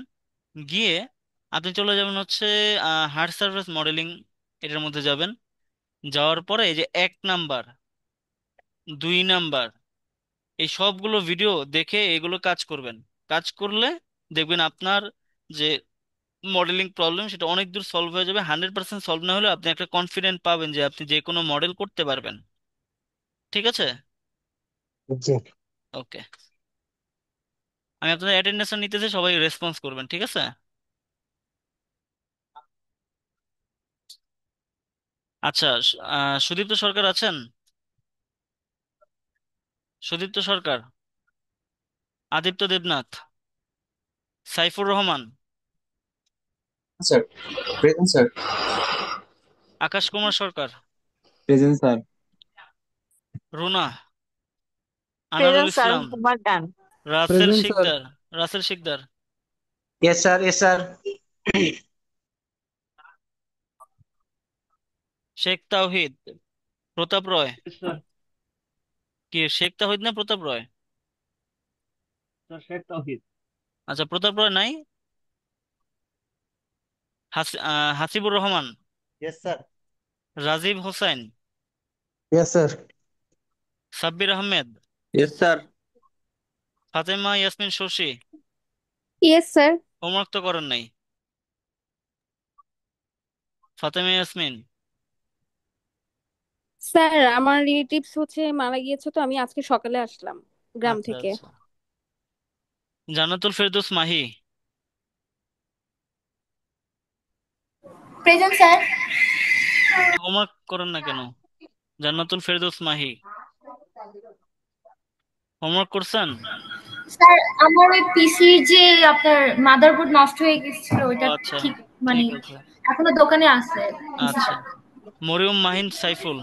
গিয়ে আপনি চলে যাবেন হচ্ছে হার্ড সারফেস মডেলিং, এটার মধ্যে যাবেন। যাওয়ার পরে এই যে 1 নাম্বার, 2 নাম্বার, এই সবগুলো ভিডিও দেখে এগুলো কাজ করবেন। কাজ করলে দেখবেন আপনার যে মডেলিং প্রবলেম সেটা অনেক দূর সলভ হয়ে যাবে। 100% সলভ না হলে আপনি একটা কনফিডেন্ট পাবেন যে আপনি যে কোনো মডেল করতে পারবেন। ঠিক আছে? জি। ওকে, আমি আপনাদের অ্যাটেন্ডেন্স নিতেছি, সবাই রেসপন্স করবেন, ঠিক আছে? আচ্ছা, সুদীপ্ত সরকার আছেন? Sudipta Sarkar, Aditya Debnath, Saifur Rahman, sir, present sir. Akash Kumar Sarkar, present sir. Runa, Anarul present sir, Islam, homework done. Rasel present sir. Shikdar, Rasel Shikdar, yes sir, yes sir. Sheikh Tawhid, Pratap রয়। স্যার। কি শেখ তাওহিদ না প্রতাপ রয়? স্যার শেখ তাওহিদ। আচ্ছা, প্রতাপ রয় নাই। Hasibur Rahman, yes sir. Rajib Hossain, yes sir. Sabbir Ahmed, yes sir. Fatema Yasmin Shoshi. Yes sir. Homework তো করেন নাই। ফাতেমা ইয়াসমিন। স্যার আমার রিলেটিভস হচ্ছে মারা গিয়েছে, তো আমি আজকে সকালে আসলাম গ্রাম আচ্ছা থেকে। আচ্ছা। Jannatul Ferdous Mahi. Present sir. Homework করেন না কেন? জান্নাতুল ফেরদৌস মাহি, হোমওয়ার্ক করছেন? স্যার আমার ওই পিসির যে আপনার মাদারবোর্ড নষ্ট হয়ে গেছিল, ও ওইটা আচ্ছা, ঠিক মানে ঠিক আছে। এখনো দোকানে আছে আচ্ছা, পিসিটা। Mariam Mahin Saiful,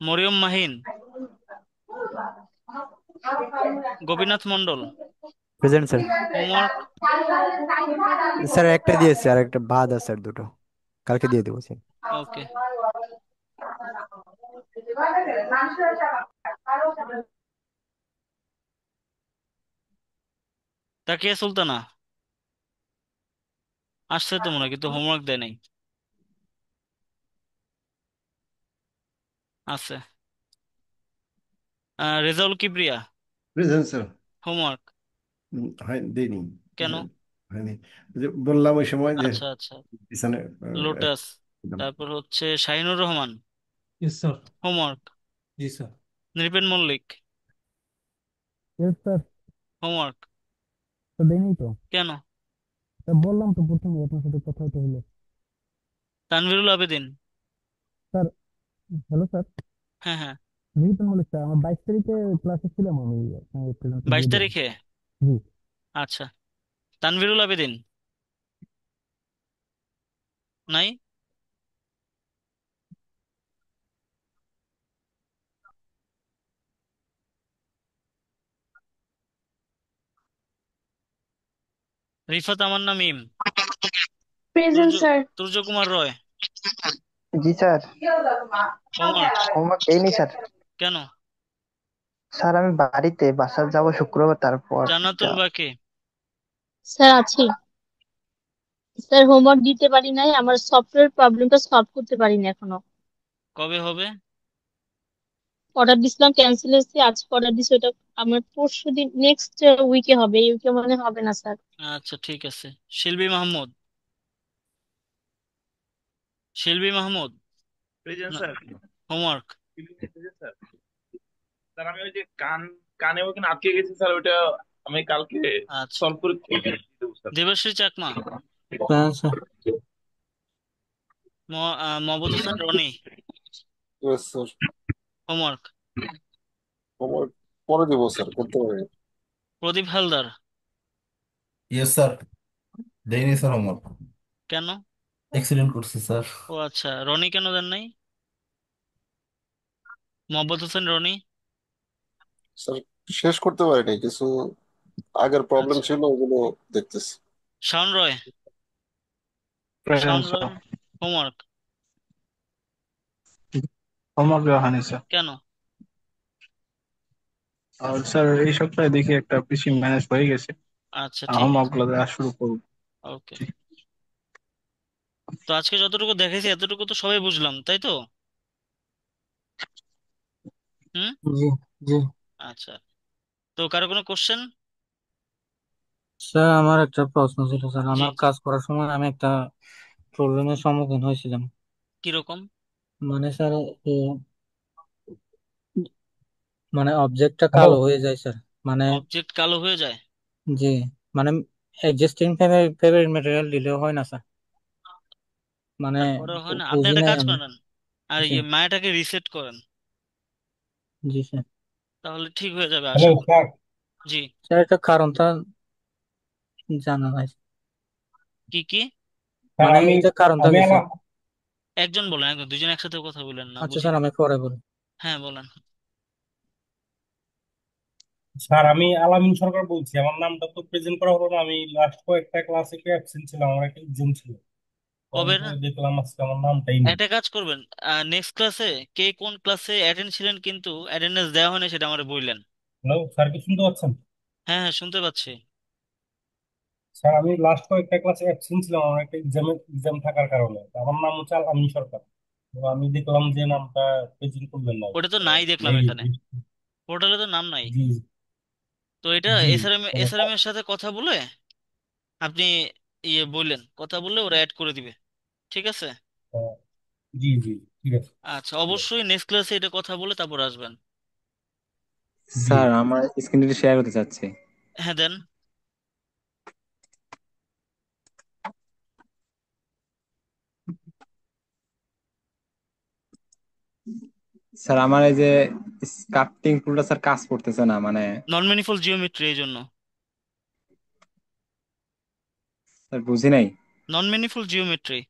Mariam Mahin, Gopinath Mondal, present sir. Homework. Sir একটা দিয়েছে আর একটা বাদ আছে স্যার, দুটো কালকে দিয়ে দেবো স্যার। ওকে, তাকিয়া সুলতানা আসছে তো মনে হয়, কিন্তু হোমওয়ার্ক দেয় নাই। আছে। Rezaul Kibria, present sir. Homework. হয় দেয়নি। কেন? হয়নি। ওই যে বললাম ওই সময় যে আচ্ছা আচ্ছা। পিছনে লোটাস। তারপর হচ্ছে Shahinur Rahman, yes sir. Homework. জি sir. Nripen Mallik, yes sir. Homework. তো দেয়নি তো। কেন? তা বললাম তো প্রথমে আপনার সাথে কথা হতে হলো। Tanvirul Abedin. Sir, hello sir. হ্যাঁ হ্যাঁ। রিপন বলে স্যার, আমার 22 তারিখে ক্লাসে ছিলাম আমি, আপনার প্রেজেন্ট বাইশ দিয়ে দেবো। তারিখে জি। আচ্ছা, তানভীরুল আবেদিন নাই। রিফাত তামান্না মিম, তুর্য প্রেজেন্ট স্যার। তুর্য কুমার রয়, জি স্যার। হোমওয়ার্ক। হোমওয়ার্ক দেয়নি স্যার। কেন? স্যার আমি বাড়িতে বাসা যাব শুক্রবার, তারপর জান্নাতুল বাকি, স্যার আছি। স্যার হোমওয়ার্ক দিতে পারি নাই, আমার সফটওয়্যার প্রবলেমটা সলভ করতে পারিনি এখনো। কবে হবে? অর্ডার দিছিলাম, ক্যান্সেল হয়েছে, আজকে অর্ডার দিছি, ওটা আমার পরশু দিন নেক্সট উইকে হবে, এই উইকে মনে হবে না স্যার। আচ্ছা ঠিক আছে। শিল্পী মাহমুদ, শিল্পী মাহমুদ, প্রেজেন্ট না, sir. Homework. Present sir. Sir আমি ওই যে কানে ওখানে আটকে গেছি স্যার, ওইটা আমি কালকে আচ্ছা। সলভ করে দেবো sir. Debashree Chakma, present sir. Mahbub Hossain Roni, yes sir. Homework. Homework পরে দিব স্যার, করতে পারি। Pradip Haldar, yes sir. দেয়নি স্যার হোমওয়ার্ক। কেন? এক্সিডেন্ট করছে স্যার। ও আচ্ছা, রনি কেন দেন নাই? মহবুব হোসেন রনি। স্যার শেষ করতে পারিনি, কিছু আগের প্রবলেম আচ্ছা, ছিল, ওগুলো দেখতেছি। শাওন রয়, প্রেজেন্ট শাওন স্যার। ভাই, হোমওয়ার্ক হোমওয়ার্ক দেওয়া হয়নি স্যার। কেন? আর স্যার এই সপ্তাহে দেখি একটা পিসি ম্যানেজ হয়ে গেছে, আচ্ছা ঠিক হোমওয়ার্ক আছে, গুলো দেওয়া শুরু করবো। ওকে। তো আজকে যতটুকু দেখেছি এতটুকু তো সবাই বুঝলাম, তাই তো? হুম। জি জি। আচ্ছা, তো কারো কোনো কোশ্চেন? স্যার আমার একটা প্রশ্ন ছিল স্যার, জি আমার জি। কাজ করার সময় আমি একটা প্রবলেমের সম্মুখীন হয়েছিলাম। কিরকম? মানে স্যার এ, মানে অবজেক্টটা হ্যালো কালো হয়ে যায় স্যার। মানে অবজেক্ট কালো হয়ে যায়? জি, মানে এক্সিস্টিং ফেভারিট ম্যাটেরিয়াল দিলেও হয় না স্যার। মানে তারপরে হয় না? আপনি বুঝি একটা নাই কাজ আমি। করেন, আর জি ইয়ে মায়াটাকে রিসেট করেন, জি স্যার। তাহলে ঠিক হয়ে যাবে হ্যালো আশা করি। স্যার। জি। স্যার এটা কারণটা জানা নাই। কি কি? স্যার মানে আমি এটা কারণটা আমি কি স্যার? একজন বলেন, একজন, দুজন একসাথে কথা বলেন না, আচ্ছা বুঝি স্যার না। আমি পরে বলি। হ্যাঁ বলেন। স্যার আমি আলামিন সরকার বলছি। আমার নামটা তো প্রেজেন্ট করা হলো না, আমি লাস্ট কয়েকটা ক্লাসে একটু অ্যাবসেন্ট ছিলাম, আমার একটা এক্সাম ছিল। কবে পরে না? দেখলাম আজকে আমার নামটাই নেই। একটা কাজ করবেন, নেক্সট ক্লাসে কে কোন ক্লাসে অ্যাটেন্ড ছিলেন কিন্তু অ্যাটেন্ডেন্স দেওয়া হয়নি সেটা আমারে বললেন। হ্যালো স্যার, কি শুনতে পাচ্ছেন? হ্যাঁ হ্যাঁ, শুনতে পাচ্ছি। স্যার আমি লাস্ট কয়েকটা ক্লাসে অ্যাবসেন্ট ছিলাম, আমার একটা এক্সাম থাকার কারণে। তো আমার নাম হচ্ছে আলামিন সরকার। তো আমি দেখলাম যে নামটা প্রেজেন্ট করলেন না। ওটা তো তো নাই দেখলাম এই এখানে, পোর্টালে তো নাম নাই। জি তো এটা জি। এসআরএম এর সাথে কথা বলে আপনি ইয়ে বললেন, কথা বললে ওরা অ্যাড করে দিবে, ঠিক আছে? আহ, জি জি, ঠিক আছে। আচ্ছা, অবশ্যই নেক্সট ক্লাসে এটা কথা বলে তারপর আসবেন। জি স্যার আমার স্ক্রিনটা শেয়ার করতে চাচ্ছি। হ্যাঁ দেন। স্যার আমার এই যে স্কাল্পটিং টুলটা স্যার কাজ করতেছে না, মানে নন মিনিফুল জিওমেট্রি এই জন্য। স্যার বুঝি নাই। নন মিনিফুল জিওমেট্রি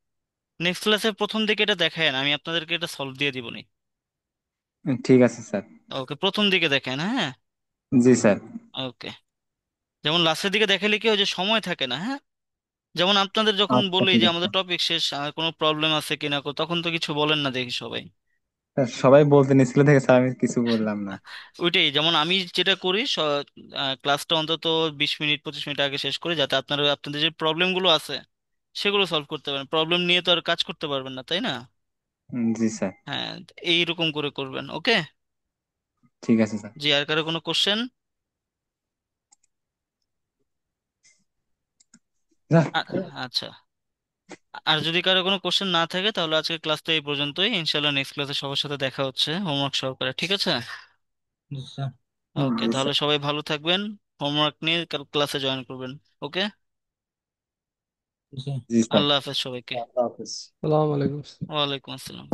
নেক্সট ক্লাসে প্রথম দিকে এটা দেখায় না, আমি আপনাদেরকে এটা সলভ দিয়ে দিবনি। ঠিক আছে স্যার। ওকে, প্রথম দিকে দেখেন, হ্যাঁ। জি স্যার। ওকে। যেমন লাস্টের দিকে দেখালে কি হয় যে সময় থাকে না, হ্যাঁ। যেমন আপনাদের যখন আচ্ছা বলি ঠিক যে আছে। আমাদের টপিক শেষ, কোনো প্রবলেম আছে কিনা, তখন তো কিছু বলেন না দেখি সবাই। স্যার সবাই বলতেন স্কুলে থেকে, স্যার আমি কিছু বললাম না। ওইটাই, যেমন আমি যেটা করি ক্লাসটা অন্তত 20 মিনিট 25 মিনিট আগে শেষ করি, যাতে আপনারা আপনাদের যে প্রবলেম গুলো আছে সেগুলো সলভ করতে পারেন। প্রবলেম নিয়ে তো আর কাজ করতে পারবেন না, তাই না? জি স্যার। হ্যাঁ, এইরকম করে করবেন, ওকে। ঠিক আছে স্যার। জি, আর কারো কোনো কোশ্চেন? যা। আচ্ছা, আর যদি কারো কোনো কোশ্চেন না থাকে তাহলে আজকে ক্লাস তো এই পর্যন্তই, ইনশাল্লাহ নেক্সট ক্লাসে সবার সাথে দেখা হচ্ছে হোমওয়ার্ক সহকারে, ঠিক আছে? জি স্যার। ওকে, জি তাহলে স্যার। সবাই ভালো থাকবেন, হোমওয়ার্ক নিয়ে কাল ক্লাসে জয়েন করবেন, ওকে। জি। জি স্যার। আল্লাহ হাফেজ সবাইকে। আল্লাহ হাফেজ। সালাম আলাইকুম। ওয়ালাইকুম আসসালাম।